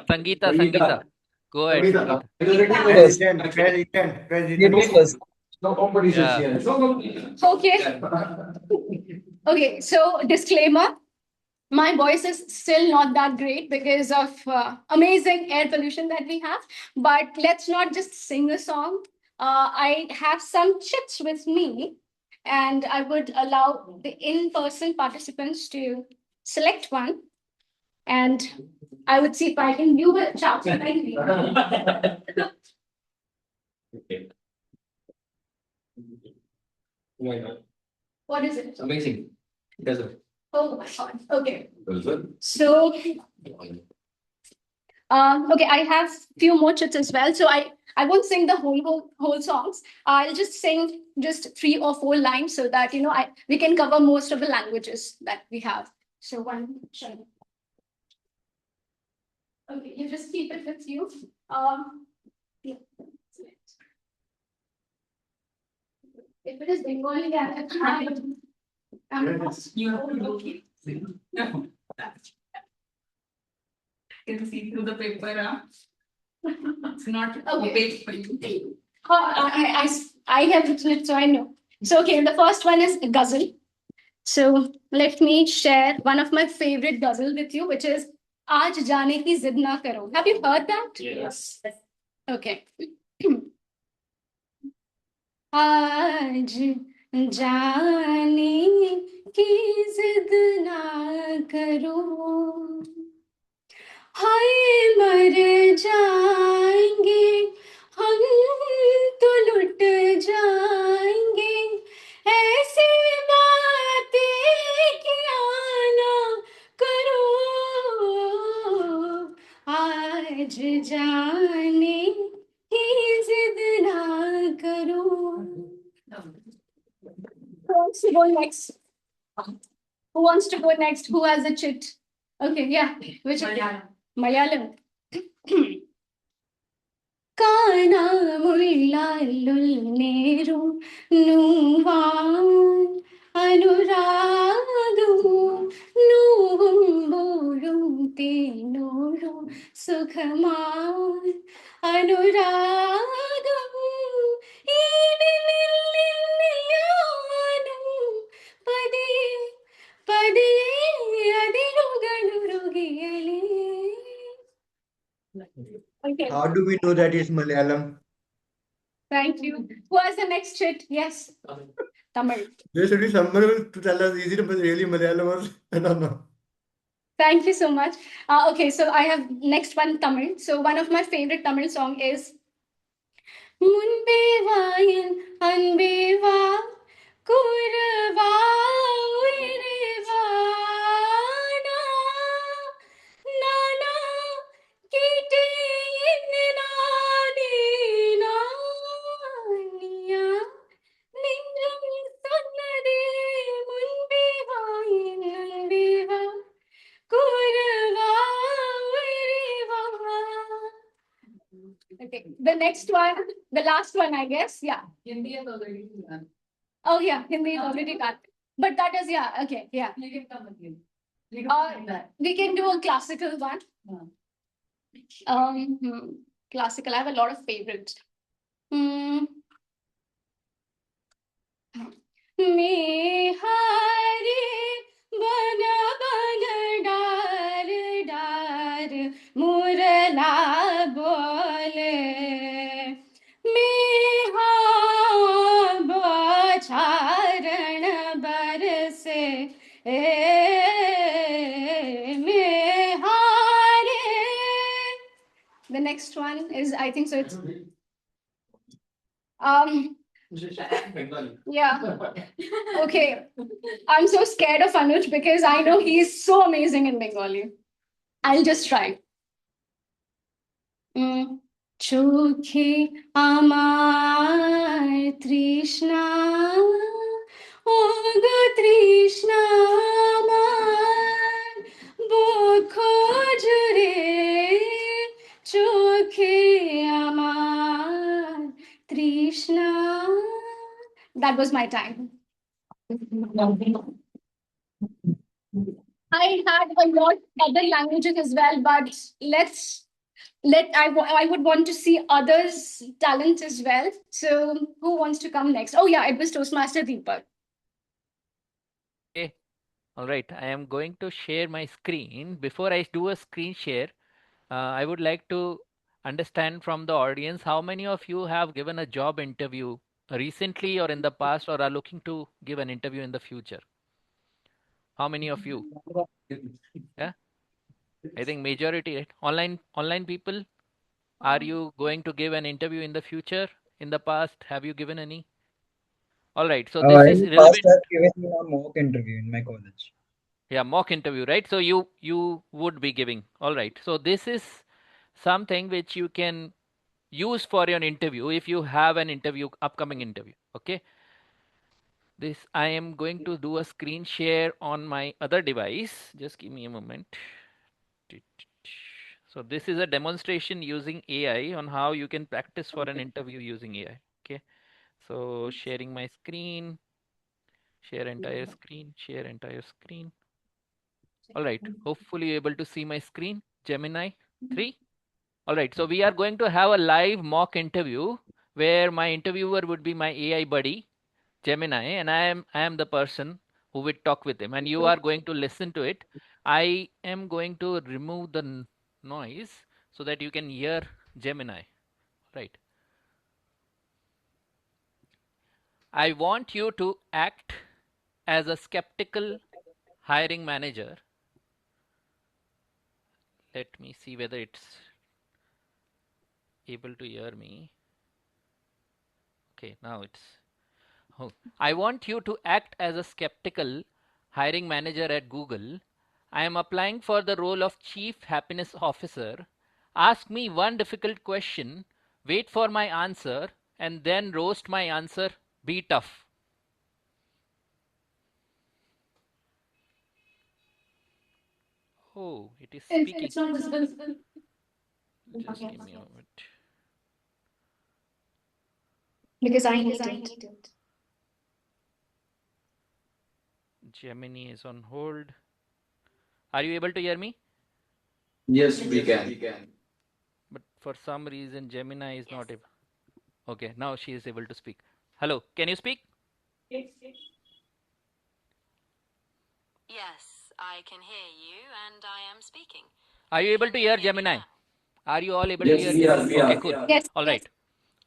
Sangeeta. Sangeeta. Go ahead, Sangeeta. Ladies first. No competition Yeah. here. Okay. Okay, so disclaimer. My voice is still not that great because of amazing air pollution that we have. But let's not just sing a song. I have some chits with me, and I would allow the in-person participants to select one. And I would see if I can do it. Okay. Oh my God. What is it? Amazing. Does it? Oh my God. Okay. Does it? So, okay, I have few more chits as well. So I won't sing the whole songs. I'll just sing just 3 or 4 lines so that we can cover most of the languages that we have. So one. Okay, you just keep it with you. Yeah. If it is Bengali, I'm lost. Okay. Can see through the paper, huh? It's not opaque for you. I have written it, so I know. So, okay, the first one is ghazal. So, let me share one of my favorite ghazal with you, which is Aaj jaane ki zid na karo. Have you heard that? Yes. Okay. आज जाने की जिद ना करो हाय मर जाएंगे हम तो लुट जाएंगे ऐसी बातें किया ना करो आज जाने की जिद ना करो. Who wants to go next? Who wants to go next? Who has a chit? Okay, yeah. Which Malayalam. കാണാമുള്ളു നൂവാൻ അനുരാഗവും നൂവുമ്പോഴും തേനോഴും സുഖമാൻ അനുരാഗം ഈടിനിൽ നിന്നിയാനും പതിയെ പതിയെ അതിരുകളുരുകിയലേ. Okay. How do we know that it's Malayalam? Thank you. Who has the next chit? Yes. Tamil. There should be someone to tell us, is it really Malayalam or I don't know. Thank you so much. Okay, so I have next one Tamil. So one of my favorite Tamil song is முன்பே வாயின் அன்பே வா குருவா உயிரே வா நானா கேட்டே நானே நானியா நெஞ்சம் சொன்னதே முன்பே வாயின் அன்பே வா குருவா உயிரே வா. Okay, the next one, the last one, I guess. Yeah. Hindi is already done. Oh, yeah, Hindi is already cut. But that is, yeah, okay, yeah. You can come again. We can do a classical one. Classical, I have a lot of favorites. मेहारे बन बन डार डार मुरला बोले मेहा बछारण बरसे मेहारे. The next one is, I think so it's yeah. Okay. I'm so scared of Anuj because I know he's so amazing in Bengali. I'll just try. চোখে আমার তৃষ্ণা ও গো তৃষ্ণা আমার বক্ষ জুড়ে চোখে আমার তৃষ্ণা. That was my time. I had a lot other languages as well, but I would want to see others' talent as well. So who wants to come next? Oh yeah, it was Toastmaster Deepak. Okay. All right. I am going to share my screen. Before I do a screen share, I would like to understand from the audience how many of you have given a job interview recently or in the past or are looking to give an interview in the future. How many of you? Yeah, I think majority, right? Online people. Are you going to give an interview in the future? In the past, have you given any? All right. So this is In past, relevant. I've given a mock interview in my college. Yeah, mock interview, right? So you would be giving. All right. So this is something which you can use for your interview if you have an interview, upcoming interview. Okay. This I am going to do a screen share on my other device. Just give me a moment. So this is a demonstration using AI on how you can practice for an interview using AI. Okay. So sharing my screen, share entire screen, share entire screen. All right. Hopefully you're able to see my screen. Gemini 3. All right. So we are going to have a live mock interview where my interviewer would be my AI buddy, Gemini, and I am the person who would talk with him, and you are going to listen to it. I am going to remove the noise so that you can hear Gemini. Right. I want you to act as a skeptical hiring manager. Let me see whether it's able to hear me. Okay, now it's. Oh, I want you to act as a skeptical hiring manager at Google. I am applying for the role of Chief Happiness Officer. Ask me one difficult question, wait for my answer, and then roast my answer. Be tough. Oh, it is speaking. It's not visible. Just Okay. give me a moment. Because I hate it. Gemini is on hold. Are you able to hear me? Yes, we can. But for some reason, Gemini is not able. Okay, now she is able to speak. Hello, can you speak? Yes, I can hear you and I am speaking. Are you able to hear Gemini? Are you all able to Yes, hear we are. Gemini? We Okay, are. cool. Yes. All right.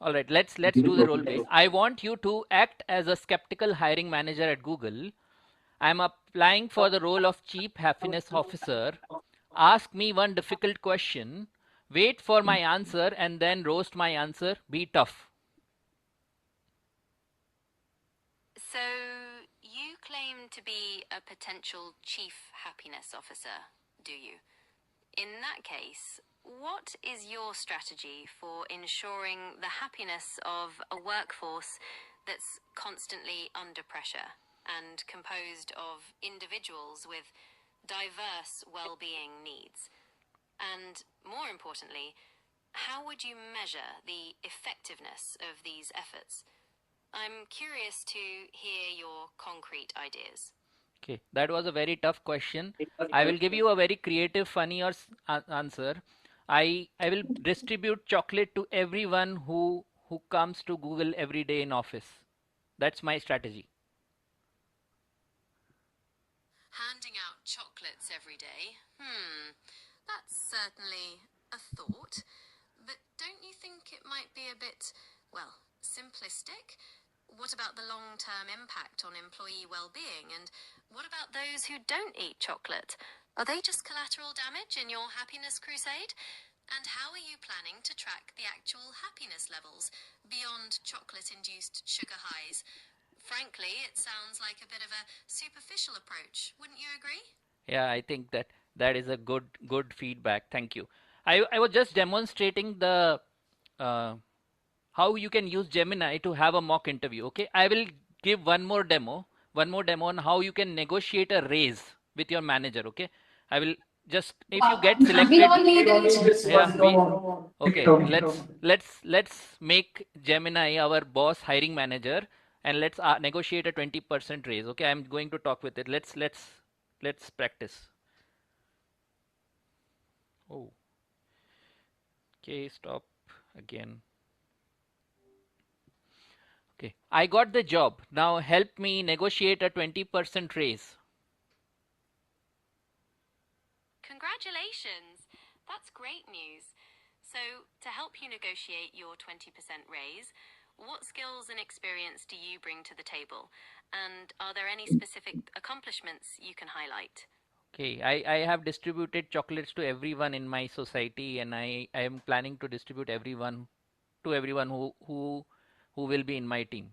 All right, let's do the role play. I want you to act as a skeptical hiring manager at Google. I'm applying for the role of Chief Happiness Officer. Ask me one difficult question. Wait for my answer and then roast my answer. Be tough. So, you claim to be a potential chief happiness officer, do you? In that case, what is your strategy for ensuring the happiness of a workforce that's constantly under pressure and composed of individuals with diverse well-being needs? And more importantly, how would you measure the effectiveness of these efforts? I'm curious to hear your concrete ideas. Okay, that was a very tough question. I will give you a very creative, funny or answer. I will distribute chocolate to everyone who comes to Google every day in office. That's my strategy. Handing out chocolates every day? That's certainly a thought. But don't you think it might be a bit, well, simplistic? What about the long-term impact on employee well-being? And what about those who don't eat chocolate? Are they just collateral damage in your happiness crusade? And how are you planning to track the actual happiness levels beyond chocolate-induced sugar highs? Frankly, it sounds like a bit of a superficial approach. Wouldn't you agree? Yeah, I think that is a good feedback. Thank you. I was just demonstrating the uh, how you can use Gemini to have a mock interview. Okay, I will give one more demo on how you can negotiate a raise with your manager. Okay, I will just if you get We selected. all need it. Yeah, we okay. Let's make Gemini our boss hiring manager, and let's negotiate a 20% raise. Okay, I'm going to talk with it. Let's practice. Oh, okay, stop again. Okay, I got the job. Now help me negotiate a 20% raise. Congratulations! That's great news. So, to help you negotiate your 20% raise, what skills and experience do you bring to the table? And are there any specific accomplishments you can highlight? Okay, I have distributed chocolates to everyone in my society, and I am planning to distribute everyone to everyone who will be in my team.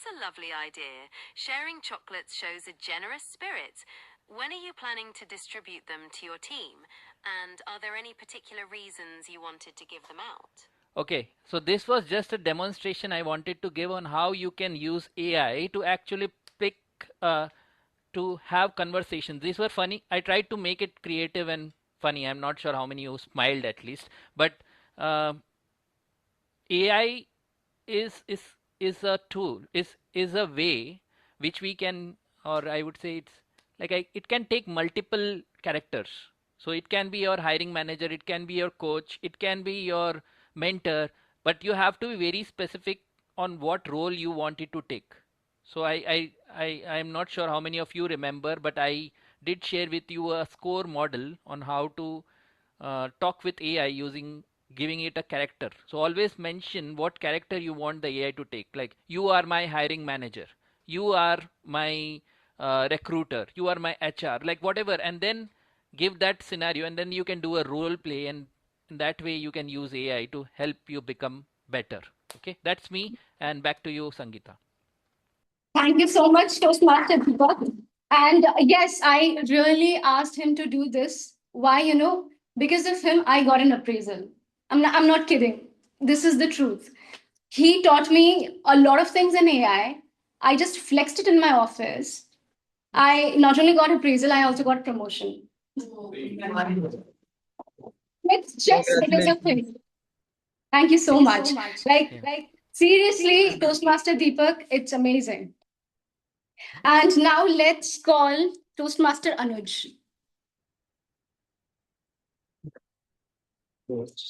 That's a lovely idea. Sharing chocolates shows a generous spirit. When are you planning to distribute them to your team? And are there any particular reasons you wanted to give them out? Okay, so this was just a demonstration I wanted to give on how you can use AI to actually pick, to have conversations. These were funny. I tried to make it creative and funny. I'm not sure how many you smiled at least, but AI is a tool, is a way which we can, or I would say it's like it can take multiple characters. So it can be your hiring manager, it can be your coach, it can be your mentor, but you have to be very specific on what role you want it to take. So I'm not sure how many of you remember, but I did share with you a score model on how to talk with AI using giving it a character. So always mention what character you want the AI to take. Like, you are my hiring manager, you are my recruiter, you are my HR, like whatever, and then give that scenario, and then you can do a role play, and in that way you can use AI to help you become better. Okay, that's me, and back to you, Sangeeta. Thank you so much, Toastmaster Deepak. And yes, I really asked him to do this. Why? Because of him, I got an appraisal. I'm not kidding. This is the truth. He taught me a lot of things in AI. I just flexed it in my office. I not only got appraisal, I also got promotion. It's just because of him. Thank you so much. Like seriously, Toastmaster Deepak, it's amazing. And now let's call Toastmaster Anuj.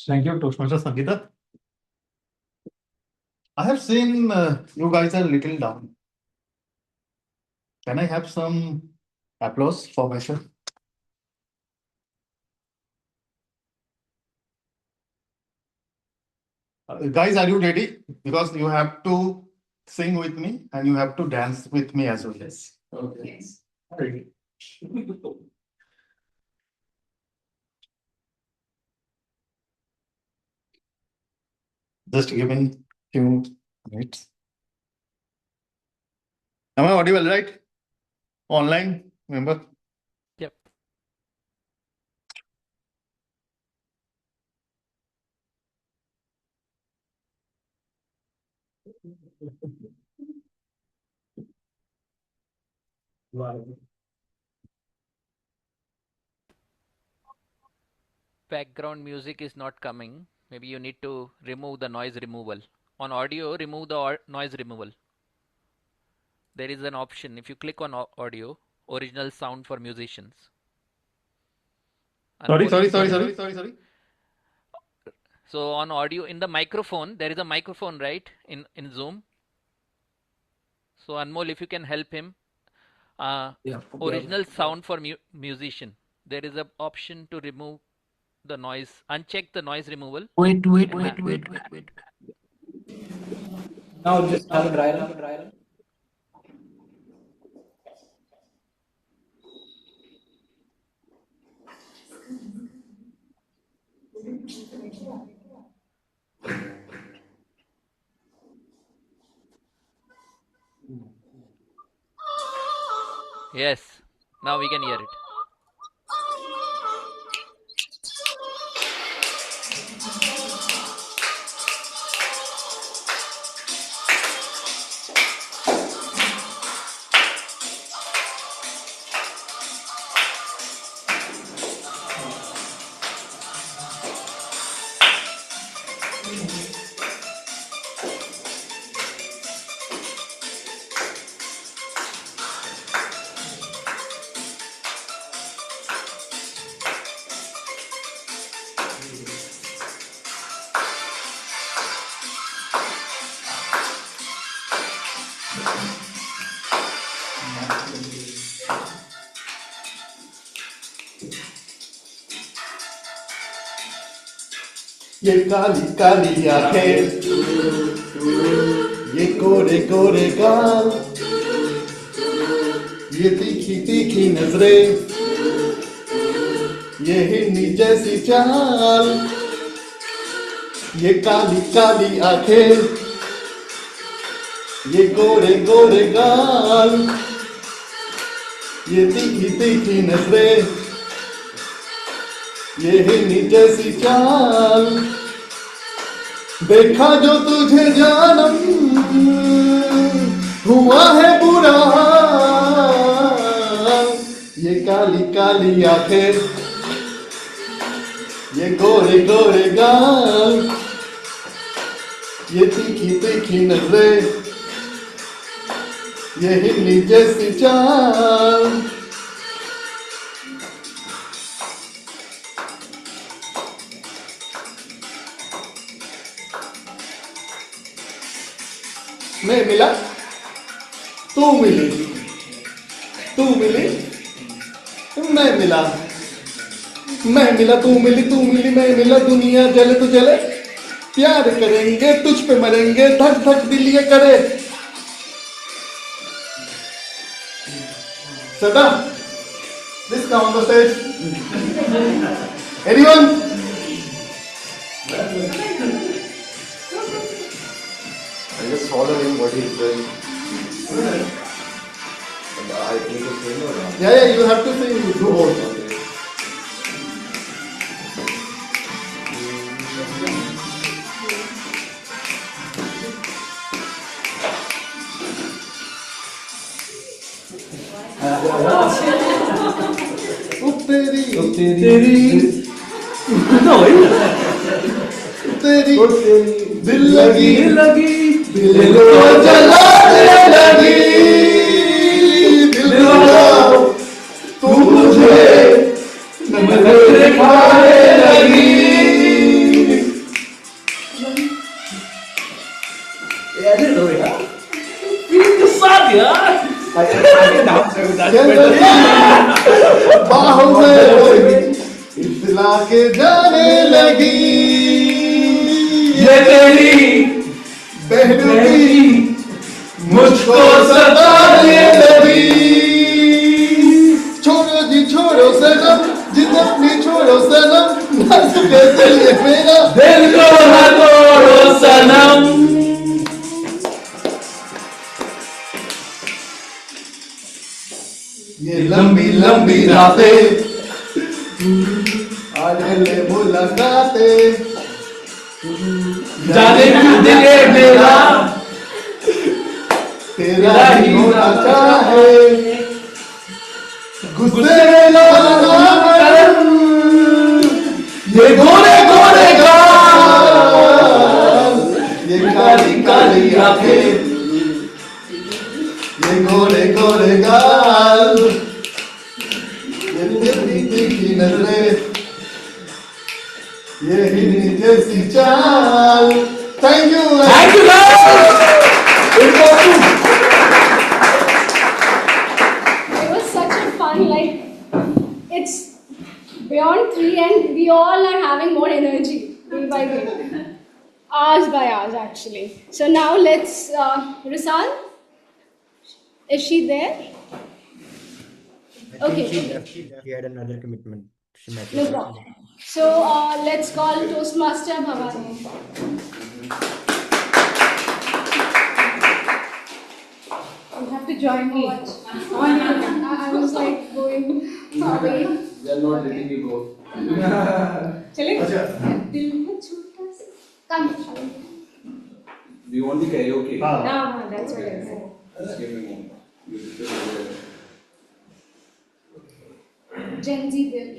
Thank you, Toastmaster Sangeeta. I have seen you guys are a little down. Can I have some applause for myself? Guys, are you ready? Because you have to sing with me and you have to dance with me as well. Yes. Okay. Yes. Ready. Just give me few minutes. Am I audible, right? Online, remember? Yep. Background music is not coming. Maybe you need to remove the noise removal. On audio, remove the noise removal. There is an option. If you click on audio, original sound for musicians. Sorry. So on audio, in the microphone, there is a microphone, right? In Zoom. So Anmol, if you can help him. Original sound for musician. There is an option to remove the noise. Uncheck the noise removal. Wait. Now just have a dry run. Yes. Now we can hear it. ये काली काली आंखें, ये कोरे कोरे गाल, ये तीखी तीखी नजरें, ये हिरनी जैसी चाल, ये काली काली आंखें, ये गोरे गोरे गाल, ये तीखी तीखी नजरें, ये हिरनी जैसी चाल, देखा जो तुझे जानम हुआ है बुरा हाल। ये काली काली आंखें, ये गोरे गोरे गाल, ये तीखी तीखी नजरें, ये हिरनी जैसी चाल। मैं मिला, तू मिली, तू मिली, मैं मिला, मैं मिला, तू मिली, मैं मिला, दुनिया जले तो जले, प्यार करेंगे तुझ पे मरेंगे, धक धक दिल ये करे सदा। Please come on the stage. Anyone? I just follow him what he's doing. I think the same or not? Yeah, you have to say you do both. तेरी दिल लगी लगी दिल को जलाने लगी, दिल तू मुझे नजर खाने लगी। बाहों में इतला के जाने लगी, ये तेरी बहनोई मुझको सताने लगी। छोड़ो जी छोड़ो सनम, जितनी छोड़ो सनम, नस कैसे ये मेरा दिल को न तोड़ो सनम। ये लंबी लंबी रातें आज ले मुलाकातें, जाने क्यों दिल मेरा तेरा ही होना चाहे, गुस्से लगा ये गोरे गोरे गाल, ये काली काली आंखें, ये गोरे गोरे गाल, ये तेरी तीखी नजरें, ये हिरनी जैसी चाल। Thank you. Thank you, guys. It was such a fun, like, it's beyond 3 and we all are having more energy day by day. Hours by hours, actually. So now let's, Risal, is she there? Okay. She left. She had another commitment. She might No problem. So let's call Toastmaster Bhavani. You have to join me. I was like going away. We are not letting you go. Chale? Dil hai chota sa. Come. Do you want the karaoke? No, that's what I said. Just give me a moment. You should Gen Z Dil.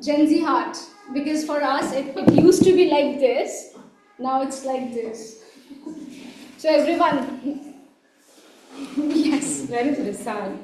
Gen Z heart. Because for us, it used to be like this. Now it's like this. So everyone. Yes. Where is Risal?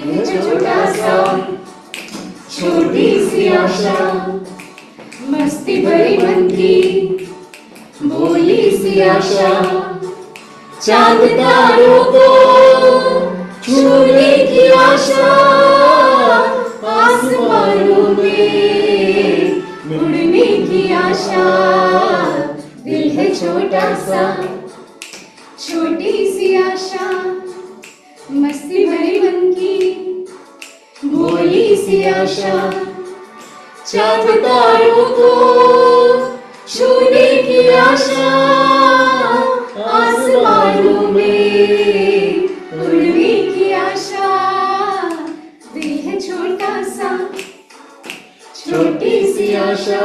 है छोटा सा छोटी सी आशा मस्ती भरी मन की भोली सी आशा चांद तारों को छूने की आशा आसमानों में उड़ने की आशा दिल है छोटा सा छोटी सी आशा मस्ती भरी मन की भोली सी आशा चांद तारों को छूने की आशा आसमानों में उड़ने की आशा दिल है छोटा सा छोटी सी आशा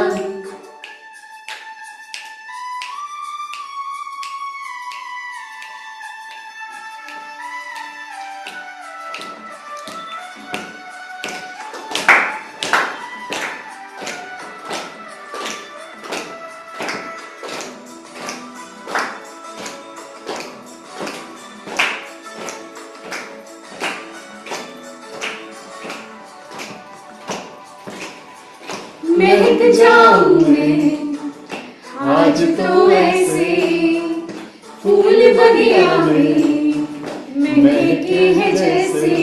महक जाऊं मैं आज तो ऐसे फूल बगिया में महके हैं जैसे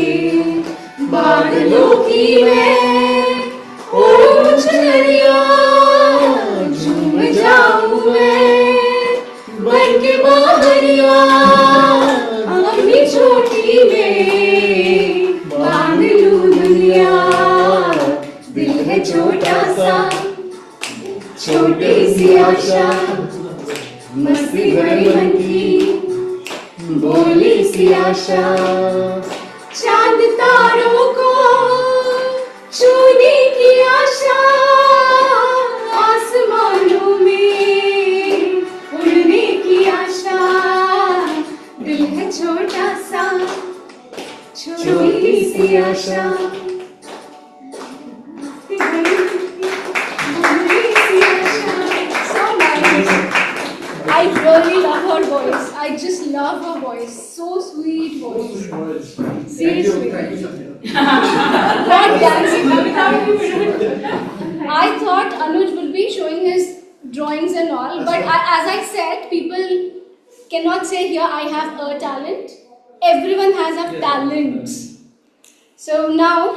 बादलों की मैं ओढ़ चलिया झूम जाऊं मैं बन के बाहरिया अपनी चोटी में बांध लूं दुनिया दिल है छोटा सा छोटी सी आशा मस्ती भरी मन की भोली सी आशा चांद तारों को छूने की आशा आसमानों में उड़ने की आशा दिल है छोटा सा छोटी सी आशा I really love her voice. I just love her voice. So sweet voice. Seriously. Not dancing. I thought Anuj would be showing his drawings and all, but as I said, people cannot say here I have a talent. Everyone has a talent. So now,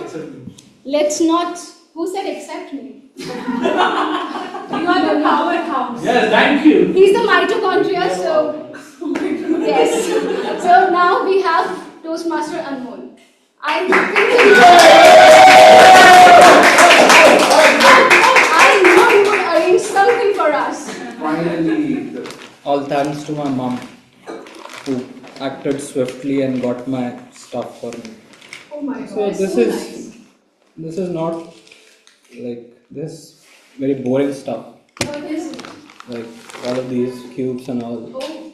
let's not. Who said accept me? You are the powerhouse. Yes, thank you. He's the mitochondria, so yes. So now we have Toastmaster Anmol. I know you would arrange something for us. Finally, all thanks to my mom, who acted swiftly and got my stuff for me. Oh my God. So this is not like this very boring stuff. What is it? Like all of these cubes and all. Oh.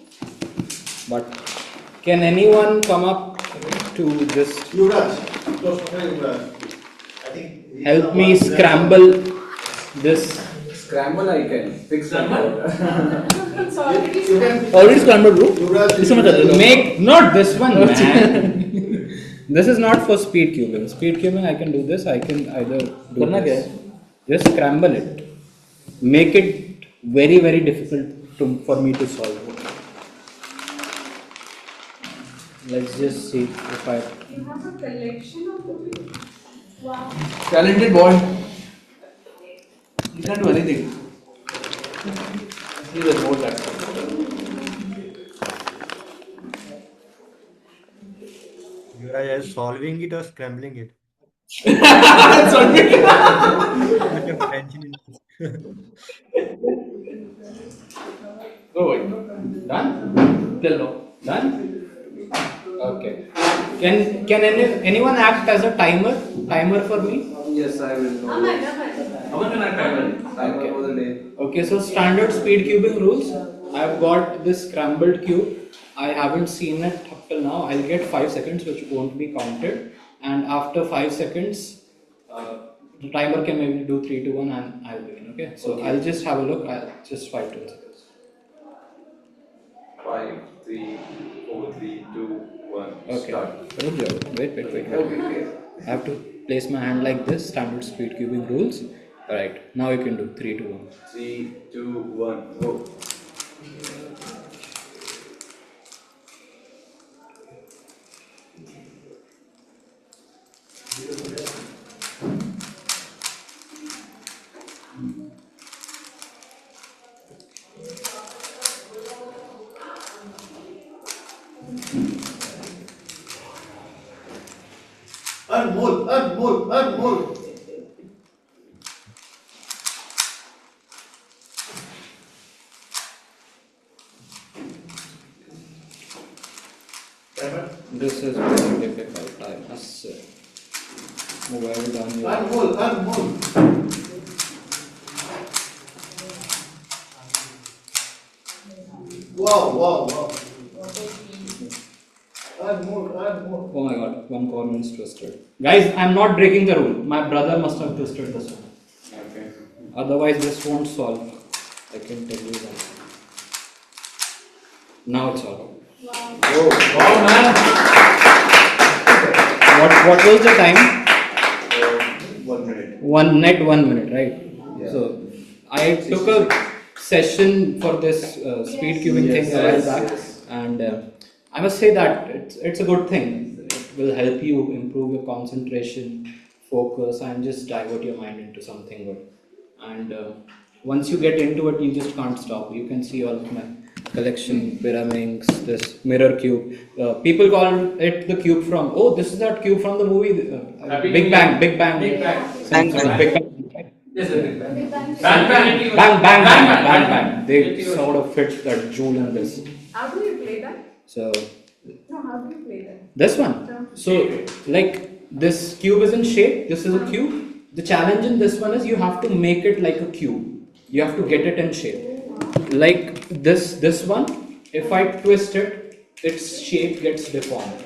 But can anyone come up to just help me scramble this? Scramble I can. Fix It's already Already scrambled, bro? Make not this one, man. This is not for speed cubing. Speed cubing, I can do this. I can either do this. Just scramble it. Make it very, very difficult for me to solve. Let's just see if I. You have a collection of them. Wow. Talented boy. You can't do anything. See, there's more time. You are just solving it or scrambling it? Solving Much of tension in this. Oh, wait. Done? Till now. Done? Okay. Can anyone act as a timer for me? Yes, I will know. Timer for the day. Okay, so standard speed cubing rules. I've got this scrambled cube. I haven't seen it up till now. I'll get 5 seconds, which won't be counted. And after 5 seconds, the timer can maybe do 3, 2, 1, and I'll begin. Okay, so I'll just have a look. I'll just 5 to 10 seconds. 5, 3, 4, 3, 2, 1. Okay. Wait. I have to place my hand like this, standard speed cubing rules. Alright, now you can do 3, 2, 1. 3, 2, 1, go. Anmol. This is very difficult, I must say. Well done. Anmol. Wow. Anmol. Oh my god, one corner is twisted. Guys, I'm not breaking the rule. My brother must have twisted this one. Okay. Otherwise, this won't solve. I can tell you that. Now it's solved. Wow, man. What was the time? 1 minute. 1 minute, right? Yeah. So I took a session for this speed cubing thing a while back, and I must say that it's a good thing. It will help you improve your concentration, focus, and just divert your mind into something good. And once you get into it, you just can't stop. You can see all of my collection, pyramids, this mirror cube. People call it the cube from. Oh, this is that cube from the movie Big Bang. Big Bang. Big Bang. This is Big Bang. Bang. They sort of fit that jewel in this. How do you play that? So No, how do you play that? this one. So like this cube is in shape. This is a cube. The challenge in this one is you have to make it like a cube. You have to get it in shape. Like this one. If I twist it, its shape gets deformed.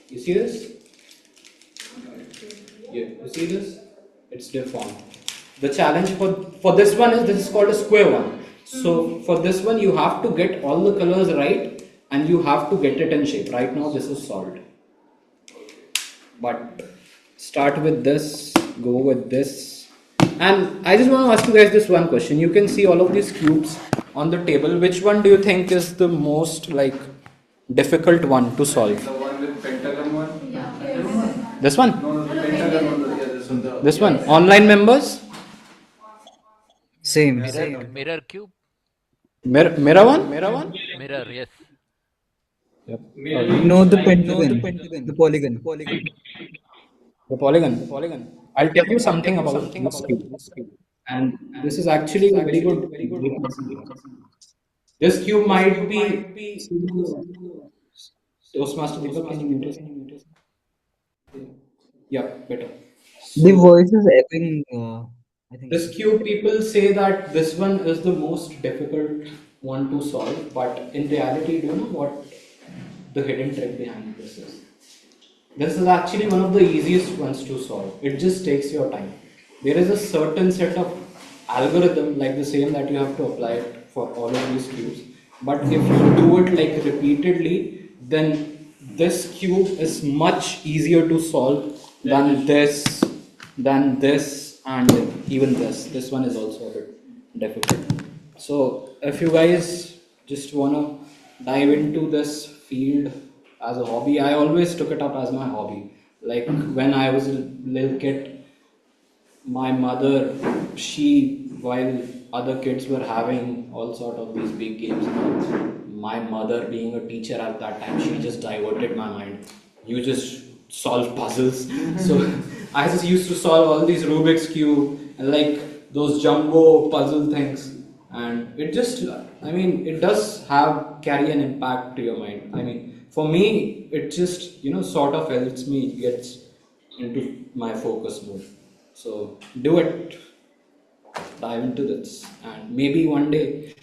You see this? Yeah. You see this? It's deformed. The challenge for this one is this is called a square one. So for this one you have to get all the colors right and you have to get it in shape. Right now this is solved. But start with this, go with this. And I just want to ask you guys this one question. You can see all of these cubes on the table. Which one do you think is the most like difficult one to solve? The one with pentagon one? This one? No, the pentagon one. Yeah, this one. This one? Online members? Same. Mirror cube. Mirror one? Mirror, yes. Yep. No, the pentagon. The polygon. The polygon. I'll tell you something about this cube. And this is actually a very good. This cube might be. Toastmaster Deepak, can you mute us? Yeah, better. The voice is echoing. I think This cube, people say that this one is the most difficult one to solve, but in reality, do you know what the hidden trick behind this is? This is actually one of the easiest ones to solve. It just takes your time. There is a certain set of algorithm, like the same that you have to apply it for all of these cubes. But if you do it like repeatedly, then this cube is much easier to solve than this, and even this. This one is also a bit difficult. So if you guys just wanna dive into this field as a hobby, I always took it up as my hobby. Like when I was a little kid, my mother, while other kids were having all sort of these big games, my mother being a teacher at that time, she just diverted my mind. You just solve puzzles. So I just used to solve all these Rubik's Cube and like those jumbo puzzle things. And it just, it does carry an impact to your mind. For me, it just, sort of helps me get into my focus mode. So do it, dive into this, and maybe one day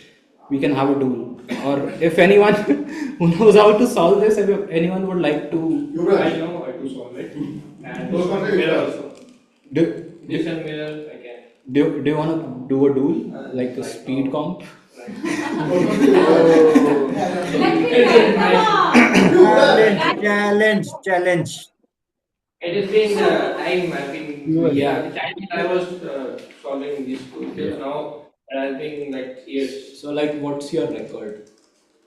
we can have a duel. Or if anyone who knows how to solve this, if anyone would like to. I know how to solve it. And mirror also. This and mirror I can. Do you want to do a duel, like a speed comp? Challenge. It has been time. I've been yeah. The time I was solving these questions now. I've been like years. So, like, what's your record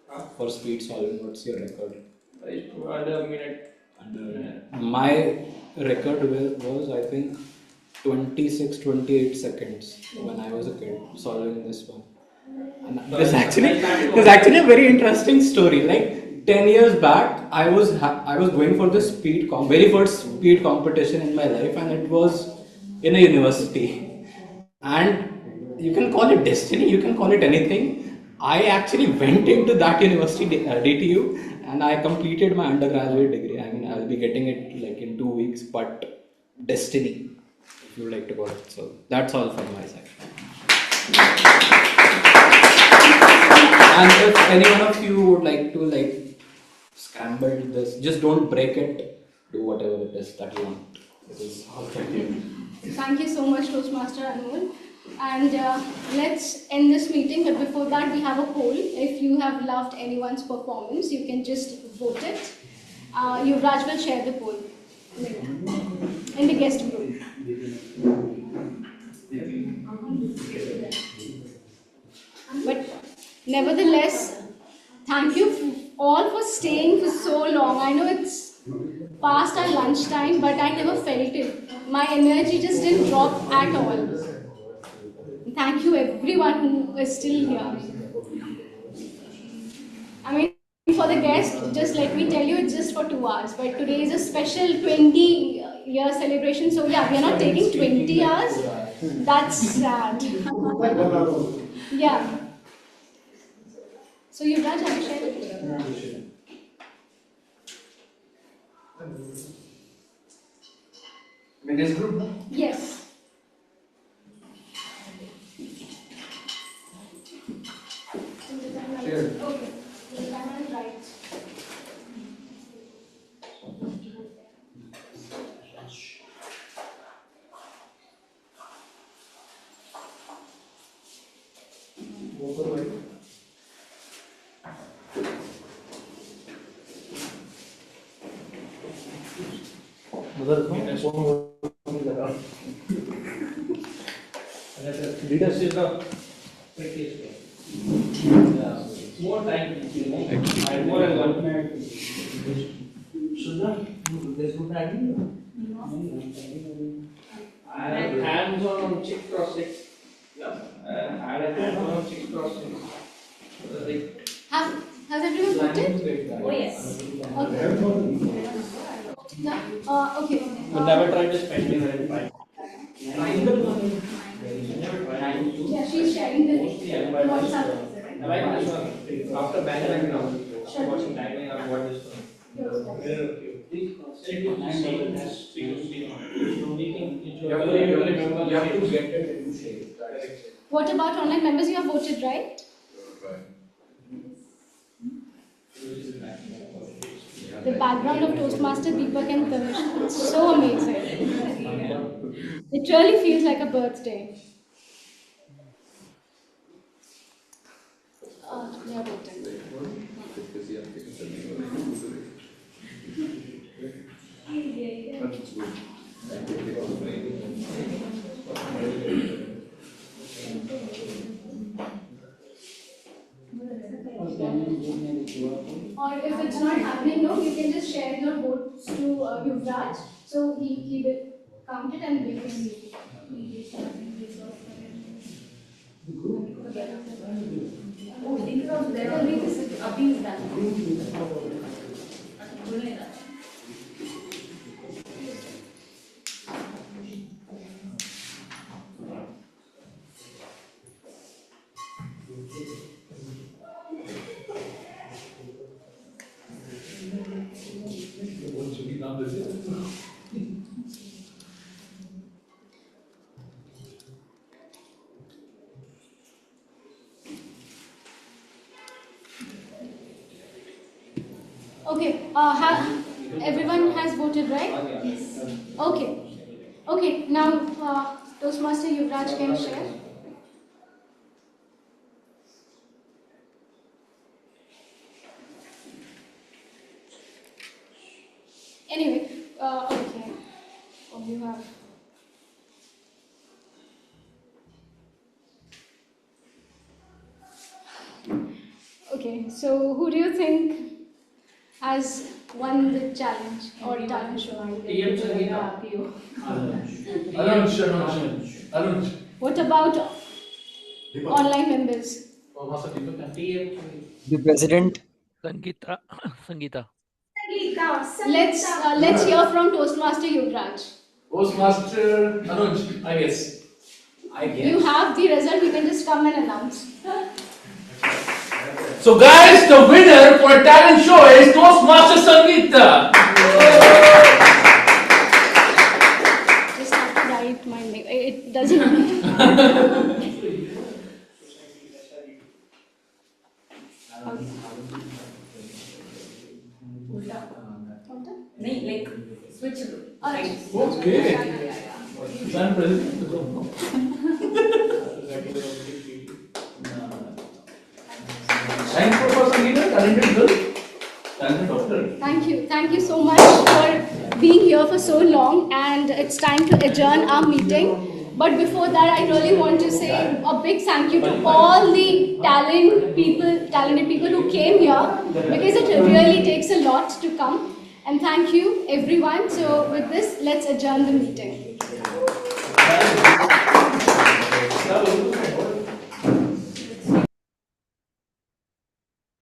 Huh? for speed solving? What's your record? It's under a minute. My record was, I think, 28 seconds when I was a kid solving this one. And there's actually a very interesting story. Like 10 years back, I was going for the very first speed competition in my life, and it was in a university. And you can call it destiny, you can call it anything. I actually went into that university, DTU, and I completed my undergraduate degree. I mean, I'll be getting it like in 2 weeks, but destiny, if you would like to call it. So that's all from my side. And if any one of you would like to scramble this, just don't break it. Do whatever it is that you want. It is all from you. Thank you so much, Toastmaster Anmol. And let's end this meeting. But before that, we have a poll. If you have loved anyone's performance, you can just vote it. Yuvraj will share the poll in the guest group. But nevertheless, thank you all for staying for so long. I know it's past our lunchtime, but I never felt it. My energy just didn't drop at all. Thank you everyone who is still here. I mean, for the guest, just let me tell you, it's just for 2 hours. But today is a special 20-year celebration. So yeah, we are not taking 20 hours. That's sad. Yeah. So Yuvraj, have you shared it? In this group? Yes. Sure. Okay. The timer is right. Leadership is the quickest way. More time and more than 1 minute. I have hands on 6x6. Yeah. I have hands on 6x6. Has everyone voted? Oh yes. Okay. Yeah. Okay. But never try to spend it in time. Yeah, she's sharing the WhatsApp. Like this one. After bang now. Watching timing of what this one. You have to get it. What about online members? You have voted, right? The background of Toastmaster Deepak and Tamish, it's so amazing. It really feels like a birthday. They are voting. Or if it's not happening, no, you can just share your votes to Yuvraj. So he will count it and we can see it. Okay, everyone has voted, right? Yes. Okay. Okay, now Toastmaster Yuvraj can share. Anyway, okay. What do you have? Okay, so who do you think has won the challenge or talent show? TM Sangeeta. Anuj. What about online members? The president. Sangeeta. Sangeeta. Let's hear from Toastmaster Yuvraj. Toastmaster Anuj, I guess. You have the result, you can just come and announce. So guys, the winner for a talent show is Toastmaster Sangeeta. Just have to write my name. It doesn't. Like switch. Okay. I'm president. Thanks for Sangeeta, talented girl, talented doctor. Thank you so much for being here for so long, and it's time to adjourn our meeting. But before that, I really want to say a big thank you to all the talented people who came here, because it really takes a lot to come. And thank you everyone. So with this, let's adjourn the meeting.